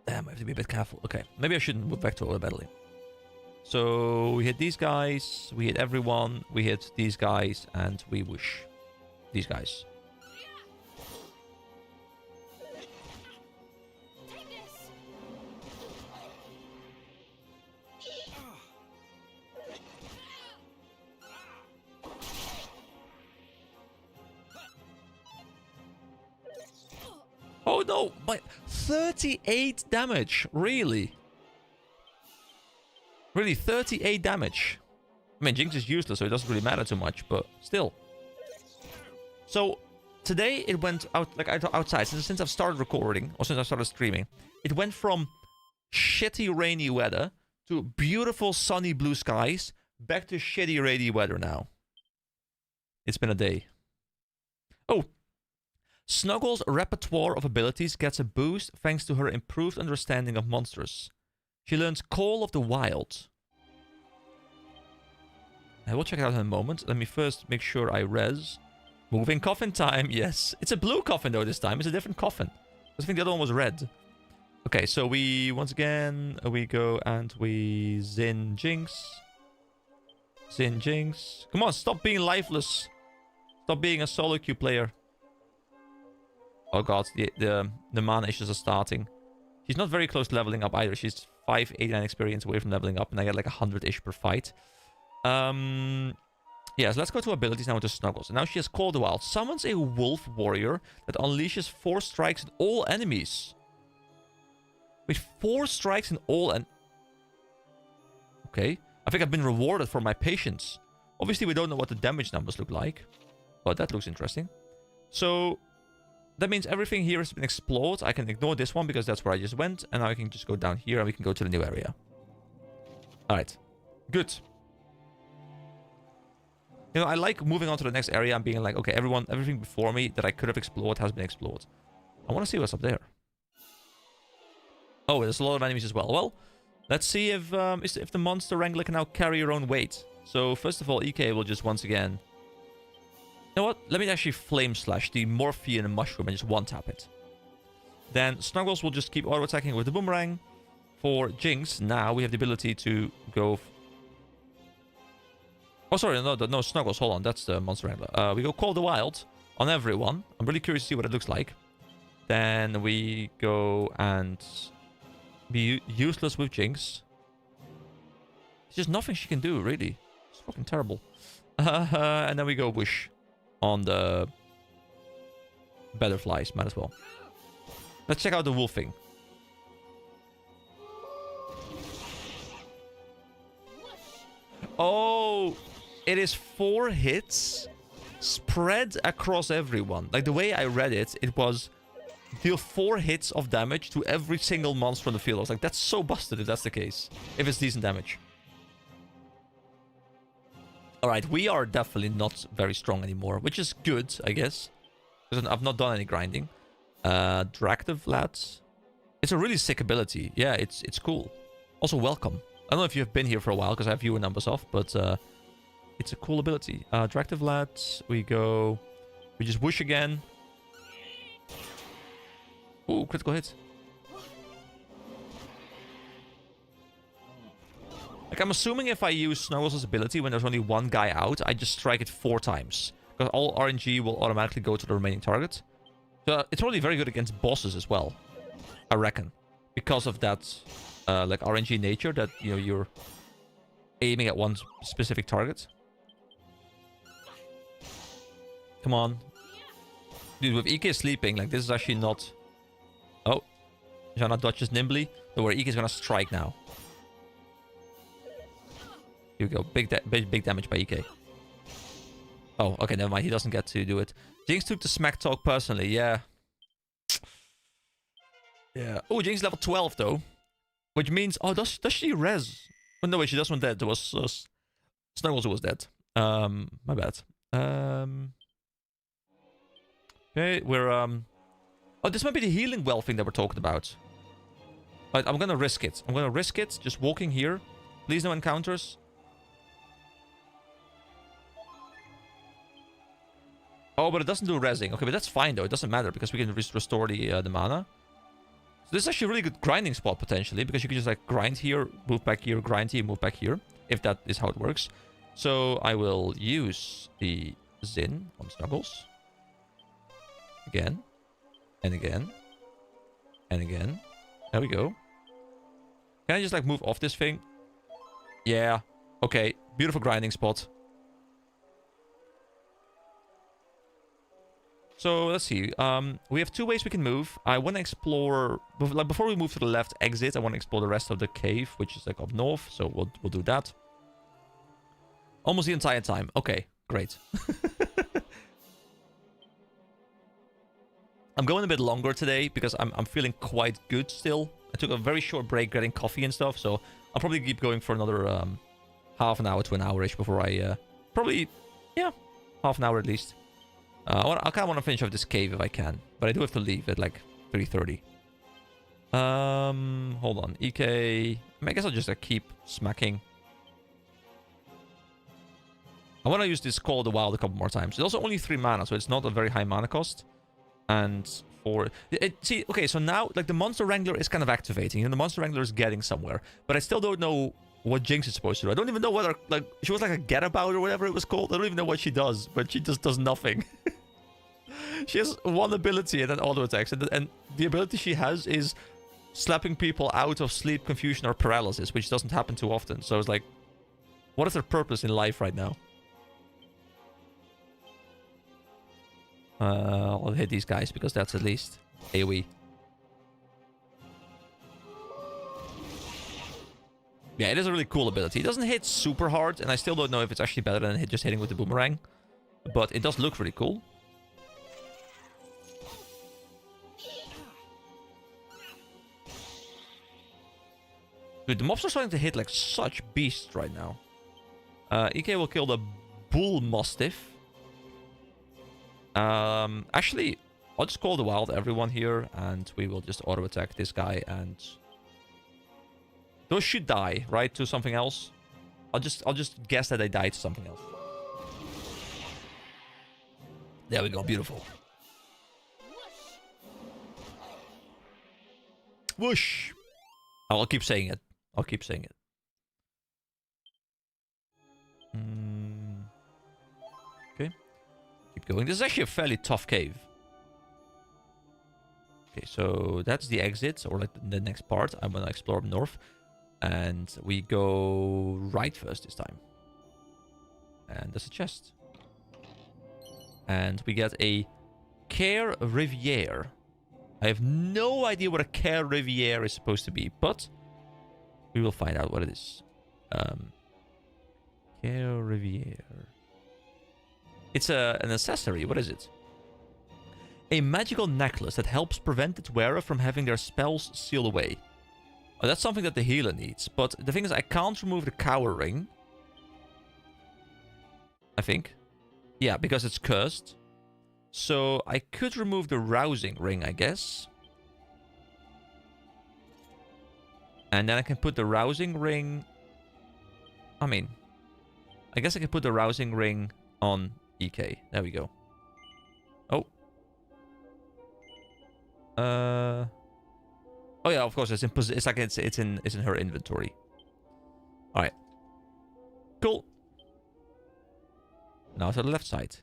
Damn, I have to be a bit careful. Okay, maybe I shouldn't move back to auto-battling. So, we hit these guys, we hit everyone, we hit these guys, and we whoosh these guys. Oh no, my 38 damage, really? Really, 38 damage. I mean, Jinx is useless, so it doesn't really matter too much, but still. So, today it went out, like outside, since I've started recording, or since I started streaming, it went from shitty rainy weather to beautiful sunny blue skies, back to shitty rainy weather now. It's been a day. Oh! Snuggles' repertoire of abilities gets a boost thanks to her improved understanding of monsters. She learns Call of the Wild. I will check it out in a moment. Let me first make sure I res. Moving coffin time, yes. It's a blue coffin though this time. It's a different coffin. I think the other one was red. Okay, so we, once again, we go and we Zin Jinx. Zin Jinx. Come on, stop being lifeless. Stop being a solo queue player. Oh god, the mana issues are starting. She's not very close to leveling up either. She's 589 experience away from leveling up, and I get like 100-ish per fight. Yeah, so let's go to abilities now into Snuggles. And now she has Call the Wild. Summons a wolf warrior that unleashes 4 strikes at all enemies. Wait, 4 strikes in all and... Okay. I think I've been rewarded for my patience. Obviously, we don't know what the damage numbers look like. But that looks interesting. So... that means everything here has been explored. I can ignore this one because that's where I just went. And now I can just go down here and we can go to the new area. Alright. Good. You know, I like moving on to the next area and being like, okay, everything before me that I could have explored has been explored. I want to see what's up there. Oh, there's a lot of enemies as well. Well, let's see if the Monster Wrangler can now carry her own weight. So, first of all, EK will just once again... You know what? Let me actually Flame Slash the Morphean Mushroom and just one-tap it. Then Snuggles will just keep auto-attacking with the Boomerang. For Jinx, now we have the ability to go... Oh, sorry, no, Snuggles, hold on. That's the Monster Wrangler. We go Call the Wild on everyone. I'm really curious to see what it looks like. Then we go and be useless with Jinx. There's just nothing she can do, really. It's fucking terrible. And then we go Whoosh on the Butterflies, might as well. Let's check out the wolfing. Oh! It is 4 hits spread across everyone. Like, the way I read it, it was deal 4 hits of damage to every single monster on the field. I was like, that's so busted if that's the case. If it's decent damage. Alright, we are definitely not very strong anymore, which is good, I guess. Because I've not done any grinding. Draktivlat. It's a really sick ability. Yeah, it's cool. Also, welcome. I don't know if you've been here for a while, because I have viewer numbers off, but it's a cool ability. Draktivlat, we go... We just whoosh again. Ooh, critical hit. Like, I'm assuming if I use Snuggles's ability when there's only one guy out, I just strike it 4 times. Because all RNG will automatically go to the remaining target. So it's probably very good against bosses as well, I reckon. Because of that, like, RNG nature that, you know, you're aiming at one specific target. Come on. Dude, with EK sleeping, like, this is actually not... Oh. Janna dodges nimbly. Don't worry, EK is gonna strike now. Here we go. Big damage by EK. Oh, okay, never mind. He doesn't get to do it. Jinx took the smack talk personally. Yeah. Yeah. Oh, Jinx is level 12, though. Which means... Oh, does she res? Oh, no, wait, she doesn't dead. There was... Snuggles who was dead. My bad. Okay, we're... Oh, this might be the healing well thing that we're talking about. Right, I'm gonna risk it. I'm gonna risk it. Just walking here. Please no encounters. Oh, but it doesn't do resing. Okay, but that's fine, though. It doesn't matter, because we can restore the mana. So this is actually a really good grinding spot, potentially, because you can just, like, grind here, move back here, grind here, move back here, if that is how it works. So I will use the Zin on Snuggles. Again. And again. And again. There we go. Can I just, like, move off this thing? Yeah. Okay. Beautiful grinding spot. So, let's see. We have 2 ways we can move. I want to explore... Like, before we move to the left exit, I want to explore the rest of the cave, which is, like, up north. So, we'll do that. Almost the entire time. Okay. Great. I'm going a bit longer today, because I'm feeling quite good still. I took a very short break getting coffee and stuff, so I'll probably keep going for another half an hour to an hour-ish before I... probably, yeah, half an hour at least. I kind of want to finish off this cave if I can, but I do have to leave at like 3:30. Hold on, EK... I guess I'll just keep smacking. I want to use this Call of the Wild a couple more times. It's also only 3 mana, so it's not a very high mana cost. And for... see, okay, so now, like, the Monster Wrangler is kind of activating, and the Monster Wrangler is getting somewhere. But I still don't know what Jinx is supposed to do. I don't even know whether, like, she was like a Getabout or whatever it was called. I don't even know what she does, but she just does nothing. She has one ability and then auto attacks. And the ability she has is slapping people out of sleep, confusion, or paralysis, which doesn't happen too often. So it's like, what is her purpose in life right now? I'll hit these guys because that's at least AoE. Yeah, it is a really cool ability. It doesn't hit super hard, and I still don't know if it's actually better than just hitting with the boomerang. But it does look really cool. Dude, the mobs are starting to hit like such beasts right now. EK will kill the Bull Mastiff. Actually, I'll just call the wild everyone here, and we will just auto attack this guy, and those should die, right, to something else. I'll just guess that they died to something else. There we go, beautiful. Whoosh! I'll keep saying it. I'll keep saying it. Okay. Keep going. This is actually a fairly tough cave. Okay, so that's the exit, or like the next part. I'm gonna explore up north. And we go right first this time. And there's a chest. And we get a Care Riviere. I have no idea what a Care Riviere is supposed to be, but we will find out what it is. Care Riviere. It's an accessory. What is it? A magical necklace that helps prevent its wearer from having their spells sealed away. Oh, that's something that the healer needs. But the thing is, I can't remove the Cower Ring. I think. Yeah, because it's cursed. So I could remove the Rousing Ring, I guess. And then I can put the Rousing Ring... I mean... I guess I can put the Rousing Ring on EK. There we go. Oh. Oh yeah, of course, it's in it's like it's in her inventory. Alright. Cool. Now to the left side.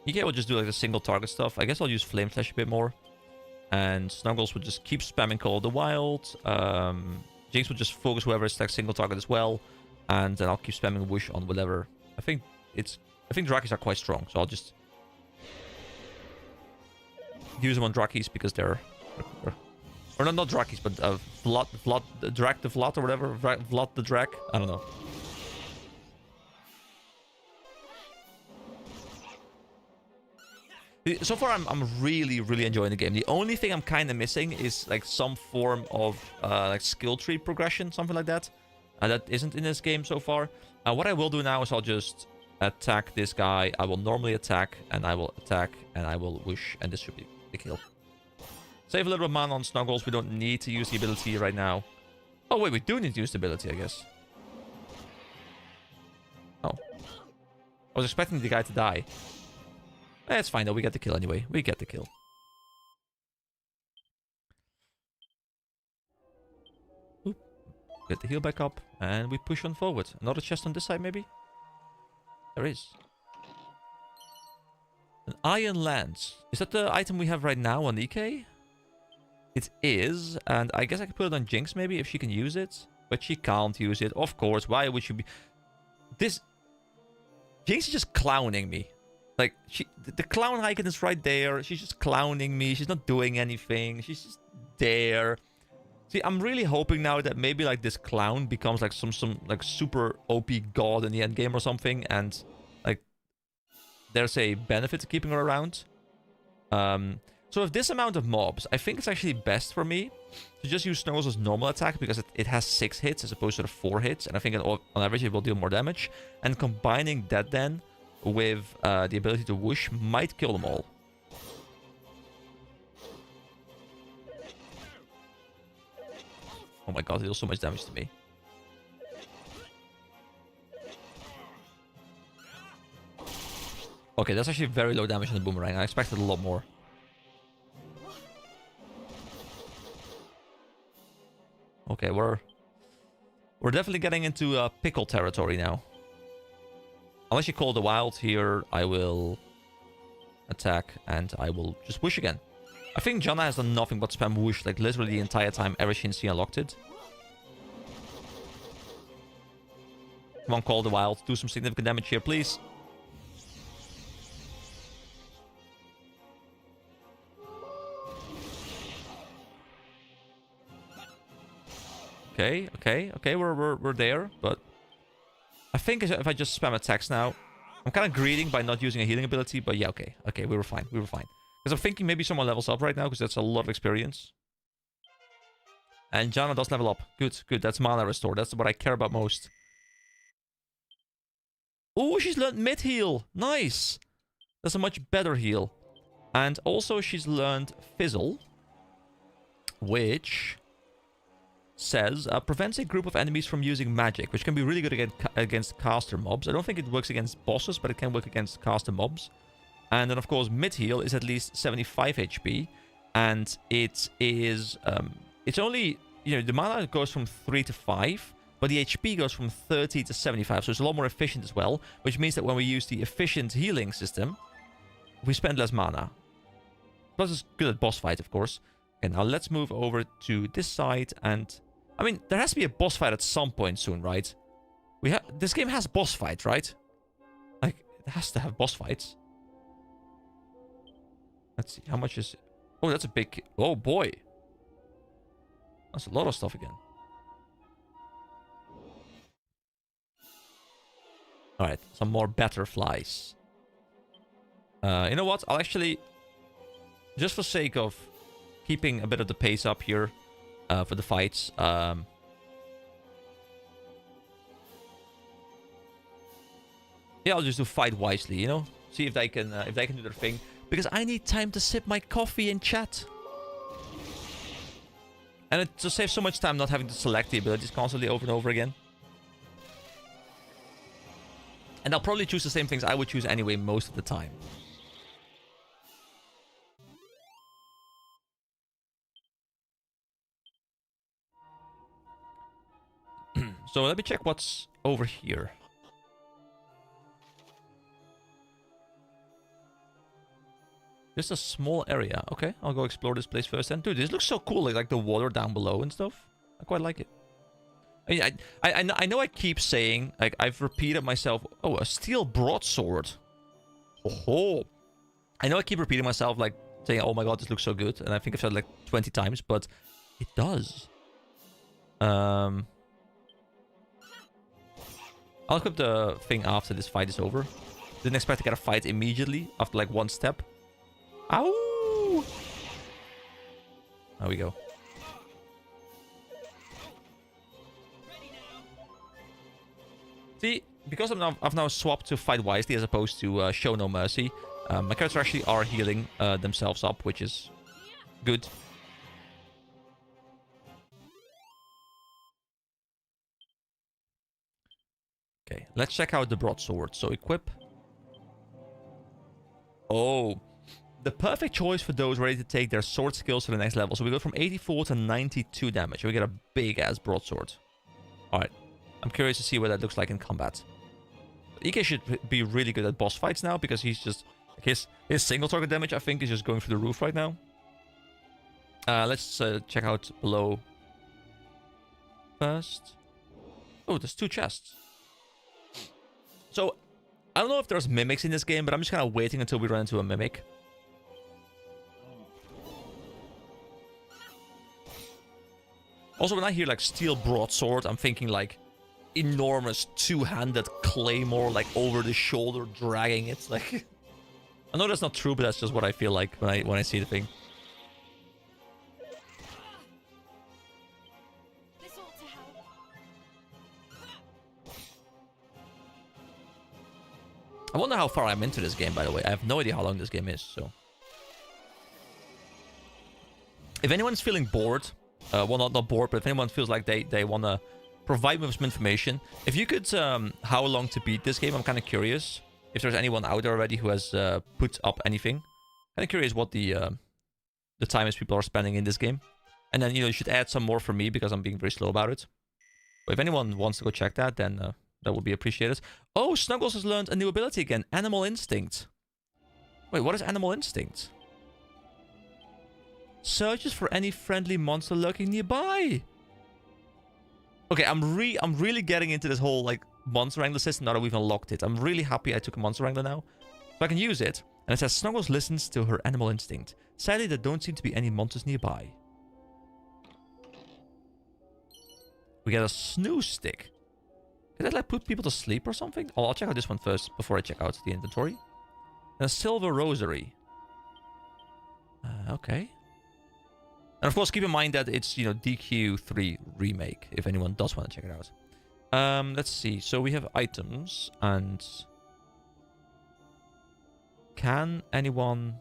EK will just do like the single target stuff. I guess I'll use Flame Flash a bit more. And Snuggles will just keep spamming Call of the Wild. Jinx will just focus whoever is like single target as well. And then I'll keep spamming Whoosh on whatever. I think Drakis are quite strong, so I'll just use them on Drakis because they're or not Drakis, but Vlad the Drak the Vlad or whatever, Vlad the Drak. I don't know. So far, I'm really enjoying the game. The only thing I'm kind of missing is like some form of like skill tree progression, something like that. That isn't in this game so far. What I will do now is I'll just attack this guy. I will normally attack, and I will attack, and I will Whoosh, and this should be the kill. Save a little bit of mana on Snuggles. We don't need to use the ability right now. Oh wait, we do need to use the ability, I guess. Oh. I was expecting the guy to die. It's fine though, we get the kill anyway. We get the kill. Oop. Get the heal back up, and we push on forward. Another chest on this side, maybe? There is. An Iron Lance. Is that the item we have right now on EK? It is, and I guess I could put it on Jinx maybe, if she can use it. But she can't use it, of course. Why would she be... This... Jinx is just clowning me. Like, the clown icon is right there. She's just clowning me. She's not doing anything. She's just there. See, I'm really hoping now that maybe, like, this clown becomes, like, some like, super OP god in the end game or something. And, like, there's a benefit to keeping her around. So with this amount of mobs, I think it's actually best for me to just use Snuggles' normal attack because it has 6 hits as opposed to the 4 hits. And I think on average it will deal more damage. And combining that then with the ability to Whoosh might kill them all. Oh my god, it deals so much damage to me. Okay, that's actually very low damage on the boomerang. I expected a lot more. Okay, we're definitely getting into pickle territory now. Unless you Call the Wild here, I will attack and I will just Whoosh again. I think Janna has done nothing but spam Whoosh like literally the entire time ever since she unlocked it. Come on, Call the Wild. Do some significant damage here, please. Okay, we're there, but I think if I just spam attacks now, I'm kind of greeding by not using a healing ability, but yeah, okay, we were fine. Because I'm thinking maybe someone levels up right now, because that's a lot of experience. And Janna does level up. Good, that's mana restore. That's what I care about most. Oh, she's learned mid-heal. Nice. That's a much better heal. And also she's learned Fizzle, which says prevents a group of enemies from using magic, which can be really good against caster mobs. I don't think it works against bosses, but it can work against caster mobs. And then of course mid-heal is at least 75 HP, and it is it's only, you know, the mana goes from 3 to 5, but the HP goes from 30 to 75, so it's a lot more efficient as well, which means that when we use the efficient healing system, we spend less mana. Plus it's good at boss fights, of course. Okay, now let's move over to this side, and I mean, there has to be a boss fight at some point soon, right? This game has boss fights, right? Like, it has to have boss fights. Let's see, how much is Oh, that's a big... Oh, boy. That's a lot of stuff again. Alright, some more butterflies. You know what? I'll actually... Just for sake of keeping a bit of the pace up here for the fights. Yeah, I'll just do fight wisely, you know? See if they can do their thing. Because I need time to sip my coffee and chat. And it just saves so much time not having to select the abilities constantly over and over again. And I'll probably choose the same things I would choose anyway most of the time. So let me check what's over here. Just a small area. Okay, I'll go explore this place first then. Dude, this looks so cool. Like the water down below and stuff. I quite like it. I mean, I know I keep saying, like, I've repeated myself. Oh, a steel broadsword. Oh, I know I keep repeating myself, like, saying, oh my god, this looks so good. And I think I've said it like 20 times, but it does. I'll equip the thing after this fight is over. Didn't expect to get a fight immediately after like one step. Ow! There we go. See, because I've now swapped to fight wisely as opposed to show no mercy, my characters actually are healing themselves up, which is good. Okay, let's check out the broadsword. So equip. Oh, the perfect choice for those ready to take their sword skills to the next level. So we go from 84 to 92 damage. We get a big ass broadsword. Alright, I'm curious to see what that looks like in combat. Ike should be really good at boss fights now because he's just... His single target damage, I think, is just going through the roof right now. Let's check out below first. Oh, there's 2 chests. So, I don't know if there's mimics in this game, but I'm just kind of waiting until we run into a mimic. Also, when I hear, like, steel broadsword, I'm thinking, like, enormous two-handed claymore, like, over the shoulder, dragging it. Like, I know that's not true, but that's just what I feel like when I see the thing. This ought to help. I wonder how far I'm into this game, by the way. I have no idea how long this game is, so... If anyone's feeling bored... well, not bored, but if anyone feels like they want to provide me with some information... If you could... how long to beat this game, I'm kind of curious. If there's anyone out there already who has put up anything. Kind of curious what the time is people are spending in this game. And then, you know, you should add some more for me because I'm being very slow about it. But if anyone wants to go check that, then... that would be appreciated. Oh, Snuggles has learned a new ability again. Animal Instinct. Wait, what is Animal Instinct? Searches for any friendly monster lurking nearby. Okay, I'm really getting into this whole, like, monster wrangler system now that we've unlocked it. I'm really happy I took a monster wrangler now. So I can use it. And it says Snuggles listens to her animal instinct. Sadly, there don't seem to be any monsters nearby. We get a snooze stick. Did that like put people to sleep or something? Oh, I'll check out this one first before I check out the inventory. And a silver rosary. Okay. And of course, keep in mind that it's, you know, DQ3 remake, if anyone does want to check it out. Let's see. So we have items, and... Can anyone...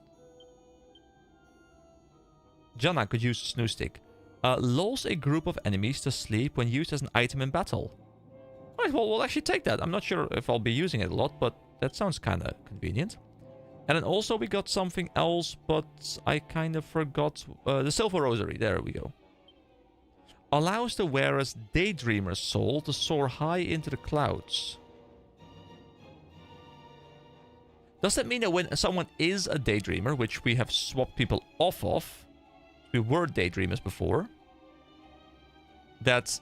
Janna could use a snooze stick. Lulls a group of enemies to sleep when used as an item in battle. Alright, well, we'll actually take that. I'm not sure if I'll be using it a lot, but that sounds kind of convenient. And then also we got something else, but I kind of forgot. The Silver Rosary. There we go. Allows the wearer's Daydreamer's soul to soar high into the clouds. Does that mean that when someone is a Daydreamer, which we have swapped people off of, we were Daydreamers before, that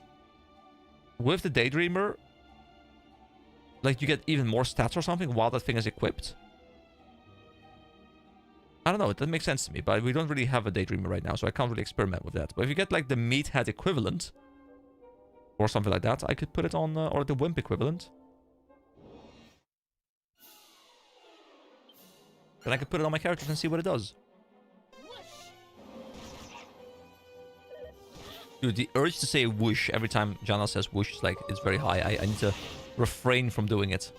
with the Daydreamer, like, you get even more stats or something while that thing is equipped? I don't know, it doesn't make sense to me, but we don't really have a Daydreamer right now, so I can't really experiment with that. But if you get like the Meathead equivalent, or something like that, I could put it on, or the Wimp equivalent. Then I could put it on my characters and see what it does. Dude, the urge to say whoosh every time Janna says whoosh is like, it's very high. I need to refrain from doing it.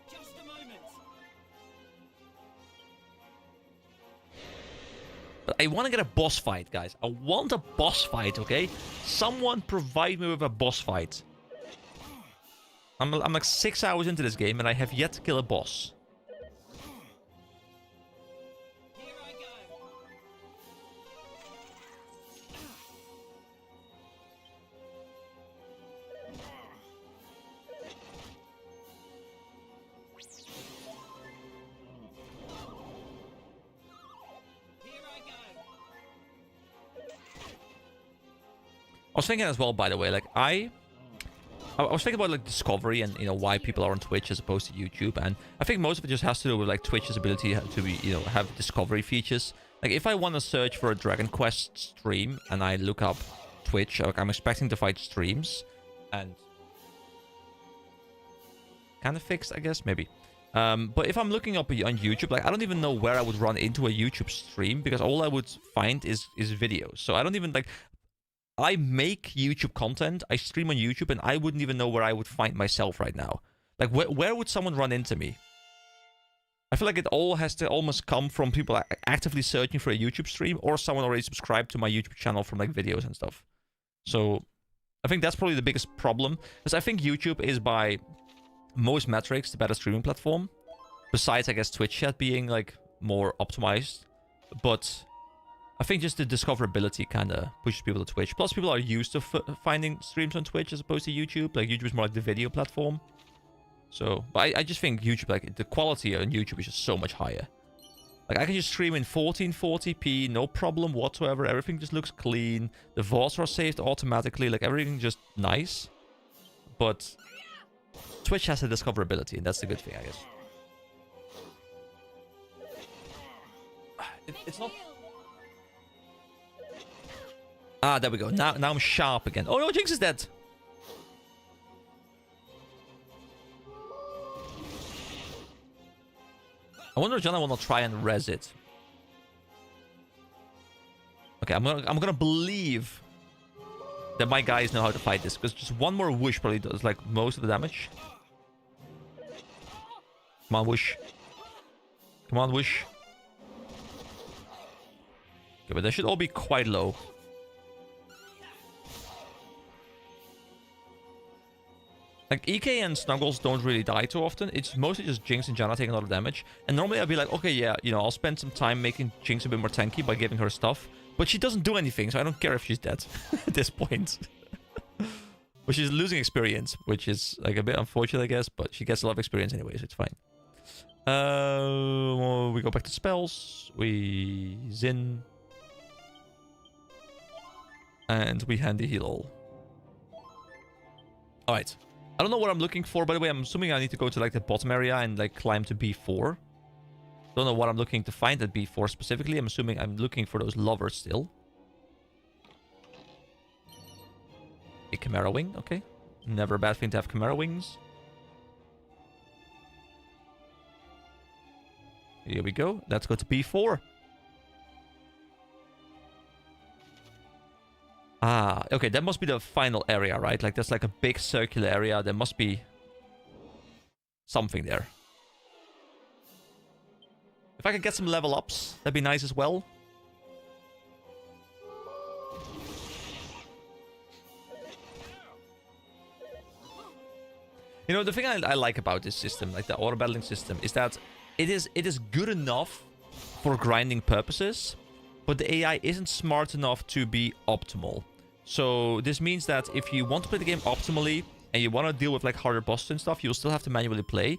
Just a moment. But I want to get a boss fight, guys. I want a boss fight, okay? Someone provide me with a boss fight. I'm like 6 hours into this game and I have yet to kill a boss. Here I go. Here I go. I was thinking as well, by the way, like I was thinking about like discovery and, you know, why people are on Twitch as opposed to YouTube, and I think most of it just has to do with like Twitch's ability to be, you know, have discovery features. Like if I want to search for a Dragon Quest stream and I look up Twitch, like I'm expecting to find streams, and kind of fixed, I guess, maybe. But if I'm looking up on YouTube, like I don't even know where I would run into a YouTube stream, because all I would find is videos. So I don't even like. I make YouTube content, I stream on YouTube, and I wouldn't even know where I would find myself right now. Like, where would someone run into me? I feel like it all has to almost come from people actively searching for a YouTube stream, or someone already subscribed to my YouTube channel from, like, videos and stuff. So, I think that's probably the biggest problem, because I think YouTube is, by most metrics, the better streaming platform. Besides, I guess, Twitch Chat being, like, more optimized. But I think just the discoverability kind of pushes people to Twitch. Plus, people are used to finding streams on Twitch as opposed to YouTube. Like, YouTube is more like the video platform. So, but I just think YouTube, like, the quality on YouTube is just so much higher. Like, I can just stream in 1440p, no problem whatsoever. Everything just looks clean. The VODs are saved automatically. Like, everything just nice. But Twitch has the discoverability, and that's the good thing, I guess. It's not... Ah, there we go. Now I'm sharp again. Oh no, Jinx is dead. I wonder if Janna will not try and res it. Okay, I'm gonna believe that my guys know how to fight this, because just one more whoosh probably does like most of the damage. Come on, whoosh. Come on, whoosh. Okay, but they should all be quite low. Like, EK and Snuggles don't really die too often. It's mostly just Jinx and Janna taking a lot of damage. And normally I'd be like, okay, yeah, you know, I'll spend some time making Jinx a bit more tanky by giving her stuff. But she doesn't do anything, so I don't care if she's dead at this point. But she's losing experience, which is, like, a bit unfortunate, I guess. But she gets a lot of experience anyway, so it's fine. We go back to spells. We Zin. And we handy heal all. Alright. I don't know what I'm looking for, by the way. I'm assuming I need to go to, like, the bottom area and, like, climb to B4. Don't know what I'm looking to find at B4 specifically. I'm assuming I'm looking for those lovers still. A Chimera Wing, okay. Never a bad thing to have Chimera Wings. Here we go. Let's go to B4. Ah, okay, that must be the final area, right? Like, there's like a big circular area. There must be something there. If I could get some level ups, that'd be nice as well. You know, the thing I like about this system, like the auto battling system, is that it is good enough for grinding purposes, but the AI isn't smart enough to be optimal. So this means that if you want to play the game optimally and you want to deal with like harder bosses and stuff, you'll still have to manually play.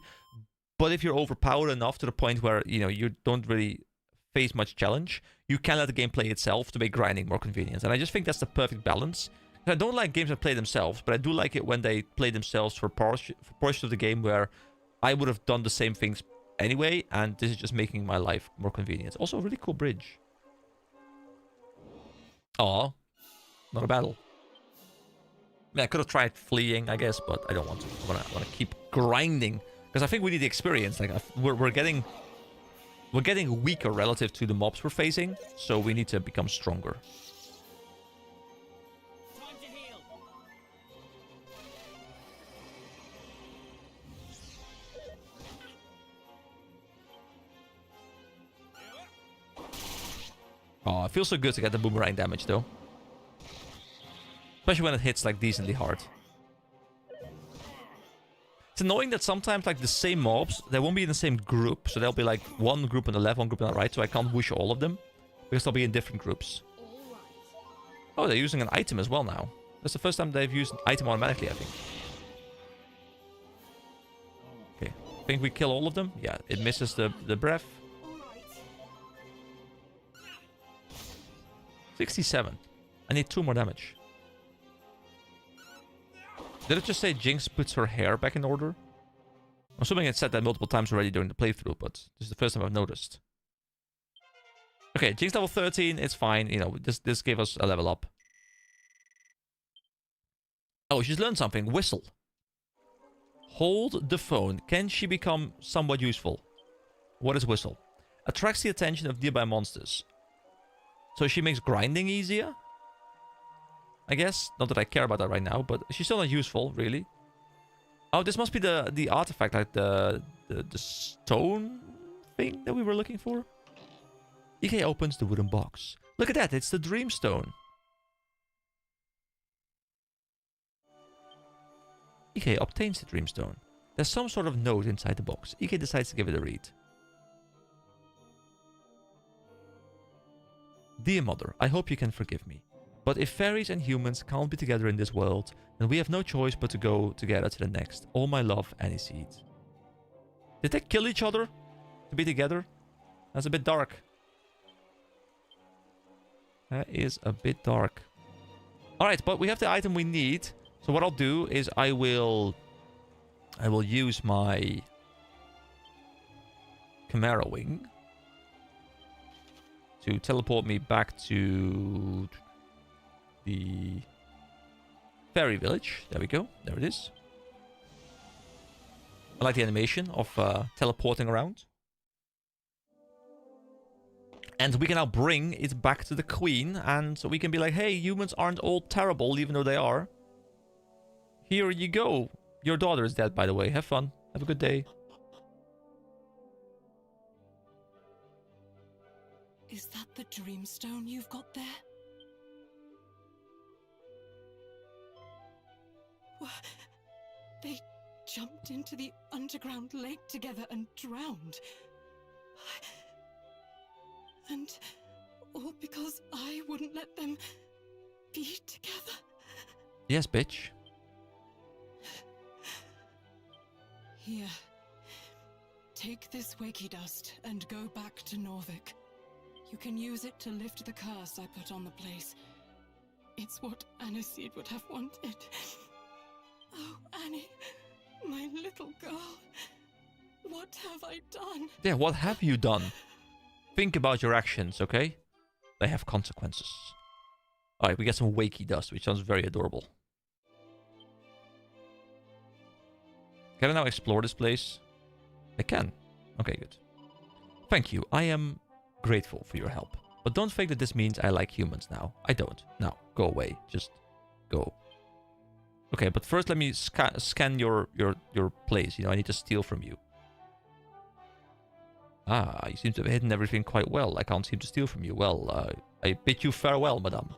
But if you're overpowered enough to the point where, you know, you don't really face much challenge, you can let the game play itself to make grinding more convenient. And I just think that's the perfect balance. I don't like games that play themselves, but I do like it when they play themselves for portions of the game where I would have done the same things anyway, and this is just making my life more convenient. Also, a really cool bridge. Oh, not a battle. I mean, I could have tried fleeing, I guess, but I don't want to. I want to keep grinding because I think we need the experience. Like we're getting weaker relative to the mobs we're facing, so we need to become stronger. Time to heal. Oh, it feels so good to get the boomerang damage, though. Especially when it hits, like, decently hard. It's annoying that sometimes, like, the same mobs, they won't be in the same group. So there'll be, like, one group on the left, one group on the right. So I can't wish all of them. Because they'll be in different groups. Oh, they're using an item as well now. That's the first time they've used an item automatically, I think. Okay. I think we kill all of them. Yeah, it misses the breath. 67. I need 2 more damage. Did it just say Jinx puts her hair back in order? I'm assuming it said that multiple times already during the playthrough, but this is the first time I've noticed. Okay, Jinx level 13, it's fine. You know, this gave us a level up. Oh, she's learned something. Whistle. Hold the phone. Can she become somewhat useful? What is Whistle? Attracts the attention of nearby monsters. So she makes grinding easier? I guess. Not that I care about that right now, but she's still not useful, really. Oh, this must be the artifact, like the stone thing that we were looking for. EK opens the wooden box. Look at that, it's the Dreamstone. EK obtains the Dreamstone. There's some sort of note inside the box. EK decides to give it a read. Dear Mother, I hope you can forgive me. But if fairies and humans can't be together in this world, then we have no choice but to go together to the next. All my love, Aniseed. Did they kill each other to be together? That's a bit dark. That is a bit dark. Alright, but we have the item we need. So what I'll do is I will use my Chimera Wing to teleport me back to the fairy village. There we go. There it is. I like the animation of teleporting around. And we can now bring it back to the queen, and so we can be like, hey, humans aren't all terrible, even though they are. Here you go. Your daughter is dead, by the way. Have fun. Have a good day. Is that the Dreamstone you've got there? They jumped into the underground lake together and drowned. And all because I wouldn't let them be together. Yes, bitch. Here. Take this wakey dust and go back to Norvik. You can use it to lift the curse I put on the place. It's what Aniseed would have wanted. Oh, Annie, my little girl. What have I done? Yeah, what have you done? Think about your actions, okay? They have consequences. Alright, we get some wakey dust, which sounds very adorable. Can I now explore this place? I can. Okay, good. Thank you. I am grateful for your help. But don't think that this means I like humans now. I don't. Now, go away. Just go. Okay, but first let me scan your place. You know, I need to steal from you. Ah, you seem to have hidden everything quite well. I can't seem to steal from you. Well, I bid you farewell, madame.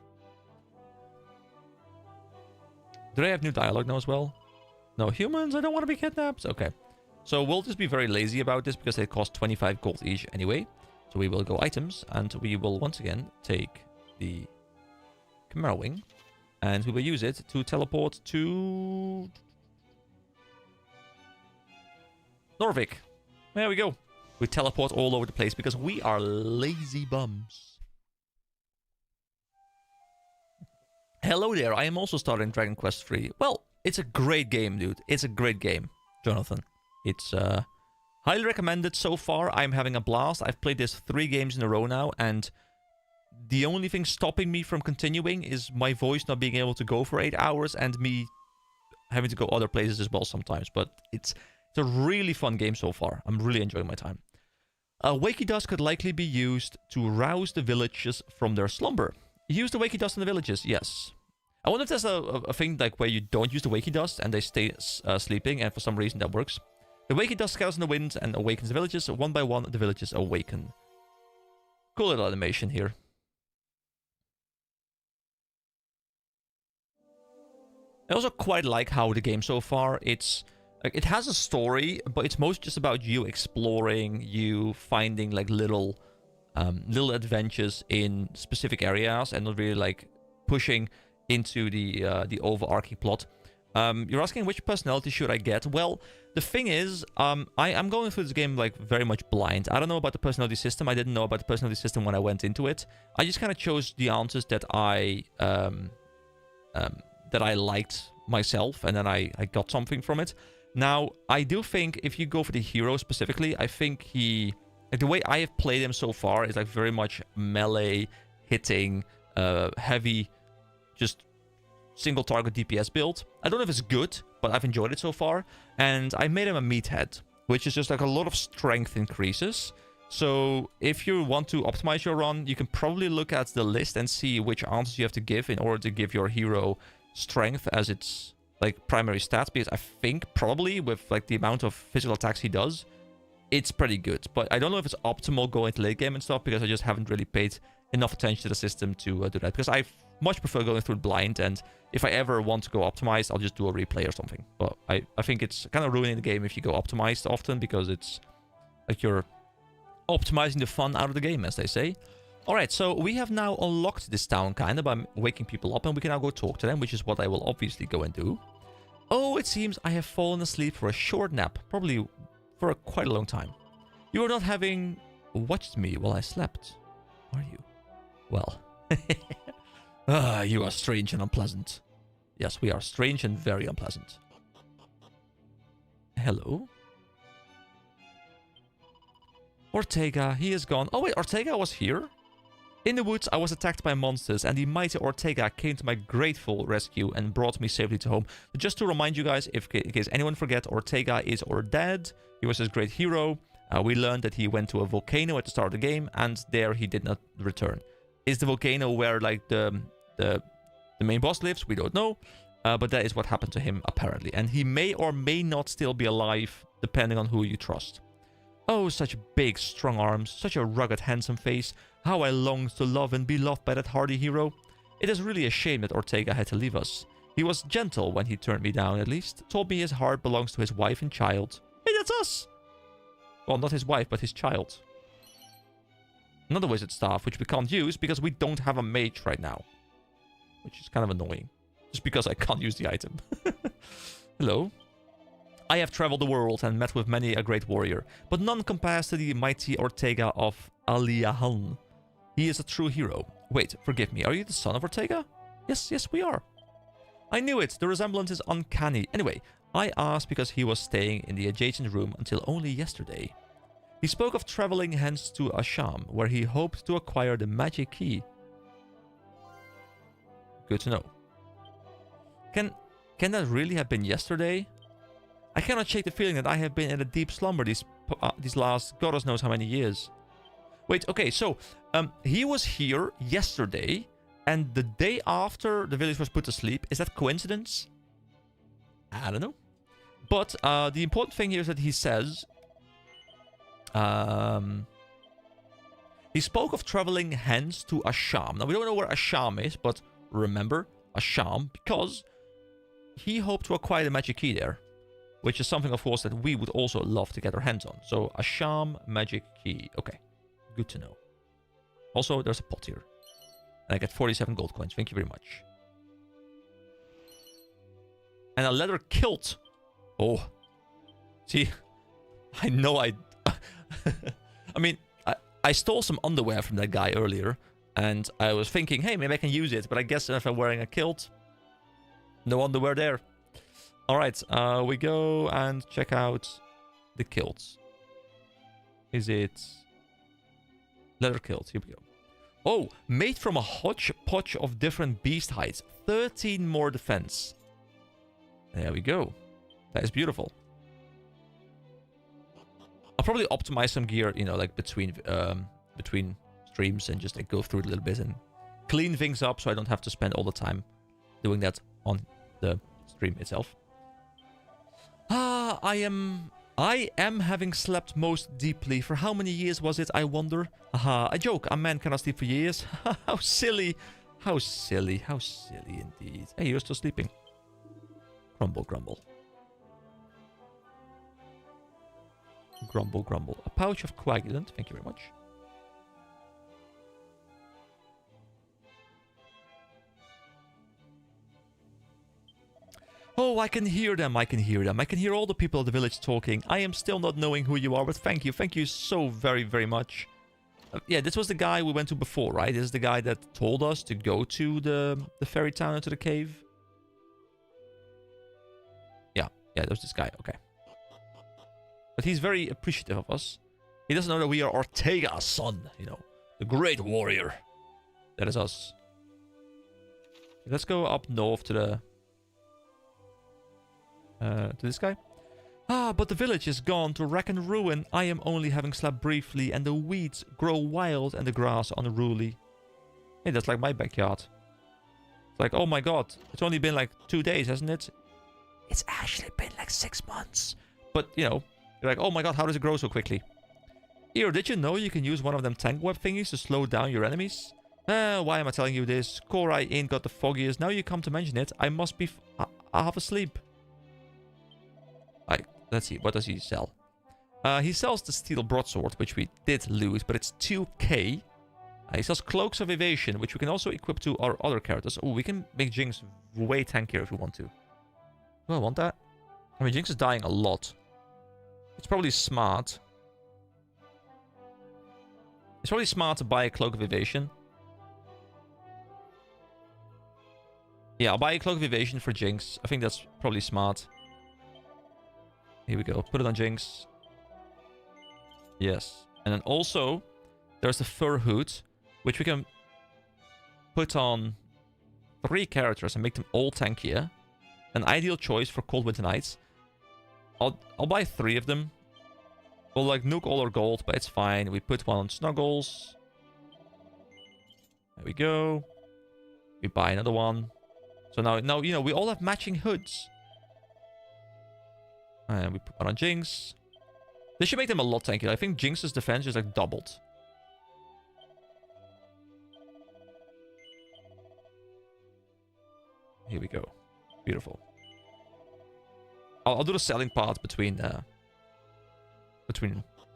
Do they have new dialogue now as well? No, humans, I don't want to be kidnapped. Okay. So we'll just be very lazy about this because they cost 25 gold each anyway. So we will go items and we will once again take the Chimera Wing and we will use it to teleport to Norvik. There we go. We teleport all over the place because we are lazy bums. Hello there, I am also starting Dragon Quest III. Well, it's a great game, dude. It's a great game, Jonathan. It's highly recommended so far. I'm having a blast. I've played this 3 games in a row now, and the only thing stopping me from continuing is my voice not being able to go for 8 hours and me having to go other places as well sometimes. But it's a really fun game so far. I'm really enjoying my time. Wakey Dust could likely be used to rouse the villagers from their slumber. Use the Wakey Dust in the villages, yes. I wonder if there's a thing like where you don't use the Wakey Dust and they stay sleeping, and for some reason that works. The Wakey Dust scatters in the wind and awakens the villagers. One by one, the villagers awaken. Cool little animation here. I also quite like how the game so far, it has a story, but it's mostly just about you exploring, you finding like little adventures in specific areas, and not really like pushing into the overarching plot. You're asking which personality should I get? Well, the thing is, I'm going through this game like very much blind. I don't know about the personality system. I didn't know about the personality system when I went into it. I just kind of chose the answers that I liked myself, and then I got something from it. Now, I do think if you go for the hero specifically, I think the way I have played him so far is like very much melee, hitting, heavy, just single target DPS build. I don't know if it's good, but I've enjoyed it so far. And I made him a meathead, which is just like a lot of strength increases. So if you want to optimize your run, you can probably look at the list and see which answers you have to give in order to give your hero strength as its like primary stats, because I think probably with like the amount of physical attacks he does, it's pretty good. But I don't know if it's optimal going to late game and stuff, because I just haven't really paid enough attention to the system to do that, because I much prefer going through it blind, and if I ever want to go optimized, I'll just do a replay or something. But I think it's kind of ruining the game if you go optimized often, because it's like you're optimizing the fun out of the game, as they say. Alright, so we have now unlocked this town kind of by waking people up, and we can now go talk to them, which is what I will obviously go and do. Oh, it seems I have fallen asleep for a short nap, probably for quite a long time. You are not having watched me while I slept, are you? Well, you are strange and unpleasant. Yes, we are strange and very unpleasant. Hello? Ortega, he is gone. Oh wait, Ortega was here? In the woods, I was attacked by monsters, and the mighty Ortega came to my grateful rescue and brought me safely to home. Just to remind you guys, in case anyone forget, Ortega is our dad. He was his great hero. We learned that he went to a volcano at the start of the game, and there he did not return. Is the volcano where like the main boss lives? We don't know, but that is what happened to him apparently, and he may or may not still be alive, depending on who you trust. Oh, such big, strong arms, such a rugged, handsome face. How I long to love and be loved by that hardy hero. It is really a shame that Ortega had to leave us. He was gentle when he turned me down, at least. Told me his heart belongs to his wife and child. Hey, that's us! Well, not his wife, but his child. Another wizard staff, which we can't use because we don't have a mage right now. Which is kind of annoying. Just because I can't use the item. Hello. I have traveled the world and met with many a great warrior, but none compares to the mighty Ortega of Aliahan. He is a true hero. Wait, forgive me, are you the son of Ortega? Yes, we are. I knew it, the resemblance is uncanny. Anyway, I asked because he was staying in the adjacent room until only yesterday. He spoke of traveling hence to Asham, where he hoped to acquire the magic key. Good to know. Can that really have been yesterday? I cannot shake the feeling that I have been in a deep slumber these last God knows how many years. Wait, okay, so he was here yesterday, and the day after the village was put to sleep. Is that coincidence? I don't know. But the important thing here is that he says... he spoke of traveling hence to Asham. Now, we don't know where Asham is, but remember, Asham, because he hoped to acquire the magic key there. Which is something, of course, that we would also love to get our hands on. So, Asham magic key. Okay, good to know. Also, there's a pot here. And I get 47 gold coins. Thank you very much. And a leather kilt. Oh. See, I know I... I mean, I stole some underwear from that guy earlier. And I was thinking, hey, maybe I can use it. But I guess if I'm wearing a kilt, no underwear there. All right, we go and check out the kilts. Is it leather kilt? Here we go. Oh, made from a hodgepodge of different beast hides. 13 more defense. There we go. That is beautiful. I'll probably optimize some gear, you know, like between streams and just like go through it a little bit and clean things up so I don't have to spend all the time doing that on the stream itself. I am having slept most deeply. For how many years was it, I wonder? Haha, a joke. A man cannot sleep for years. How silly. How silly. How silly indeed. Hey, you're still sleeping. Grumble, grumble. Grumble, grumble. A pouch of coagulant. Thank you very much. Oh, I can hear them. I can hear them. I can hear all the people of the village talking. I am still not knowing who you are, but thank you. Thank you so very, very much. Yeah, this was the guy we went to before, right? This is the guy that told us to go to the fairy town and to the cave. Yeah, that was this guy. Okay. But he's very appreciative of us. He doesn't know that we are Ortega's son, you know, the great warrior. That is us. Let's go up north to this guy. Ah, but the village is gone to wreck and ruin. I am only having slept briefly, and the weeds grow wild and the grass unruly. Hey, that's like my backyard. It's like, oh my god, it's only been like 2 days, hasn't it? It's actually been like 6 months. But, you know, you're like, oh my god, how does it grow so quickly? Here, did you know you can use one of them tank web thingies to slow down your enemies? Why am I telling you this? Korai ain't got the foggiest. Now you come to mention it, I must be half asleep. Let's see, what does he sell? He sells the steel broadsword, which we did loot, but it's 2k. He sells cloaks of evasion, which we can also equip to our other characters. Oh, we can make Jinx way tankier if we want to. Do I want that? I mean, Jinx is dying a lot. It's probably smart. It's probably smart to buy a cloak of evasion. Yeah, I'll buy a cloak of evasion for Jinx. I think that's probably smart. Here we go. Put it on Jinx. Yes. And then also, there's the fur hood, which we can put on 3 characters and make them all tankier. An ideal choice for Cold Winter Nights. I'll buy 3 of them. We'll like nuke all our gold, but it's fine. We put one on Snuggles. There we go. We buy another one. So now you know, we all have matching hoods. And we put one on Jinx. This should make them a lot tankier. I think Jinx's defense is like doubled. Here we go. Beautiful. I'll do the selling part between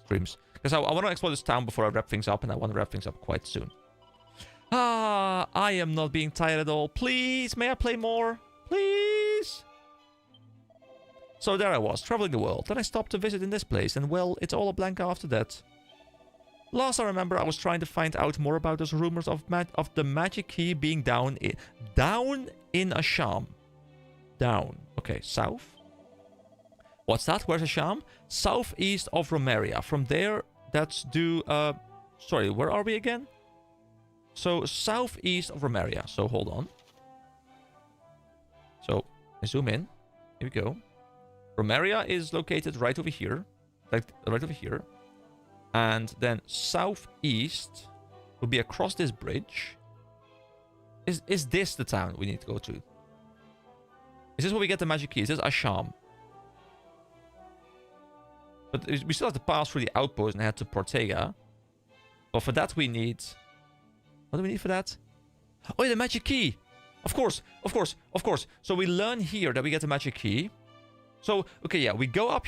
streams. Because I want to explore this town before I wrap things up, and I want to wrap things up quite soon. Ah, I am not being tired at all. Please, may I play more? Please? So there I was, traveling the world. Then I stopped to visit in this place, and well, it's all a blank after that. Last I remember, I was trying to find out more about those rumors of the magic key being down in Asham. Down. Okay, south. What's that? Where's Asham? Southeast of Romeria. From there, that's due... sorry, where are we again? So, southeast of Romeria. So, hold on. So, I zoom in. Here we go. Romeria is located right over here. Like, right over here. And then southeast will be across this bridge. Is this the town we need to go to? Is this where we get the magic key? Is this Asham? But we still have to pass through the outpost and head to Portega. But for that we need... What do we need for that? Oh, yeah, the magic key! Of course, of course, of course. So we learn here that we get the magic key. So, okay, yeah, we go up...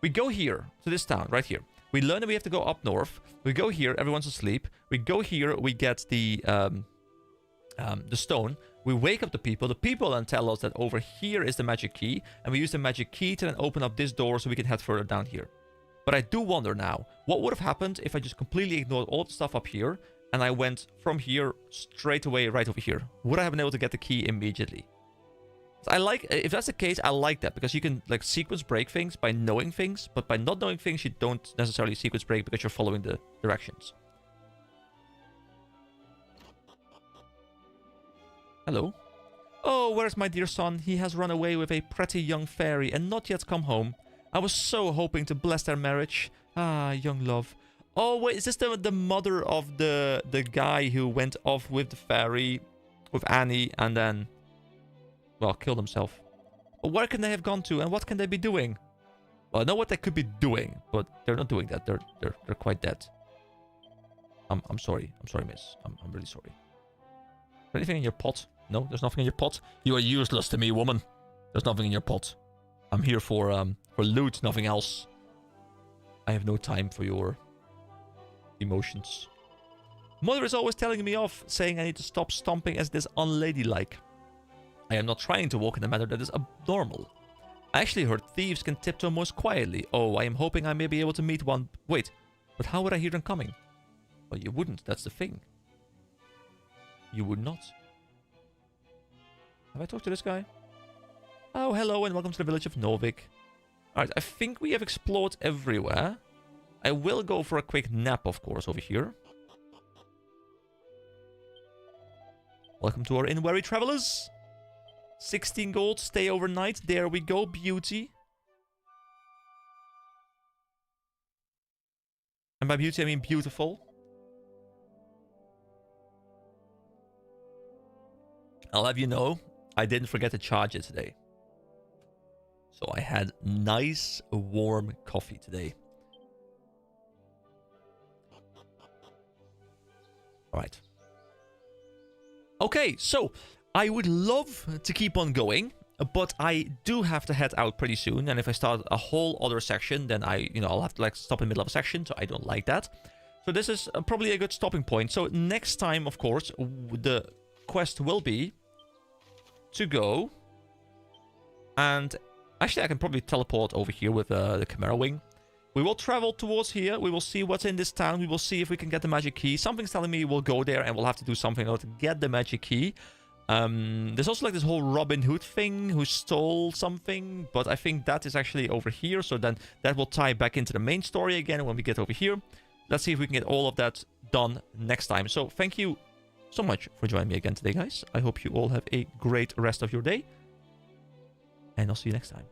We go here, to this town, right here. We learn that we have to go up north. We go here, everyone's asleep. We go here, we get the stone. We wake up the people. The people then tell us that over here is the magic key. And we use the magic key to then open up this door so we can head further down here. But I do wonder now, what would have happened if I just completely ignored all the stuff up here and I went from here straight away right over here, would I have been able to get the key immediately? I like, if that's the case, I like that, because you can like sequence break things by knowing things, but by not knowing things, you don't necessarily sequence break because you're following the directions. Hello? Oh, where's my dear son? He has run away with a pretty young fairy and not yet come home. I was so hoping to bless their marriage. Ah, young love. Oh, wait, is this the mother of the guy who went off with the fairy, with Annie, and then, well, killed himself? But where can they have gone to, and what can they be doing? Well, I know what they could be doing, but they're not doing that. They're quite dead. I'm sorry. I'm sorry, miss. I'm really sorry. Is there anything in your pot? No, there's nothing in your pot. You are useless to me, woman. There's nothing in your pot. I'm here for loot, nothing else. I have no time for your emotions. Mother is always telling me off, saying I need to stop stomping as it is unladylike. I am not trying to walk in a manner that is abnormal. I actually heard thieves can tiptoe most quietly. Oh, I am hoping I may be able to meet one. Wait, but how would I hear them coming? Well, you wouldn't, that's the thing. You would not. Have I talked to this guy? Oh, hello and welcome to the village of Norvik. Alright, I think we have explored everywhere. I will go for a quick nap, of course, over here. Welcome to our inn, weary travelers. 16 gold, stay overnight. There we go, beauty. And by beauty, I mean beautiful. I'll have you know, I didn't forget to charge it today. So I had nice, warm coffee today. Alright. Okay, so I would love to keep on going, but I do have to head out pretty soon. And if I start a whole other section, then I'll have to like stop in the middle of a section, so I don't like that. So this is probably a good stopping point. So next time, of course, the quest will be to go and actually I can probably teleport over here with the Chimera Wing. We will travel towards here. We will see what's in this town. We will see if we can get the magic key. Something's telling me we'll go there and we'll have to do something in order to get the magic key. There's also like this whole Robin Hood thing who stole something, but I think that is actually over here. So then that will tie back into the main story again when we get over here. Let's see if we can get all of that done next time. So thank you so much for joining me again today, guys. I hope you all have a great rest of your day. And I'll see you next time.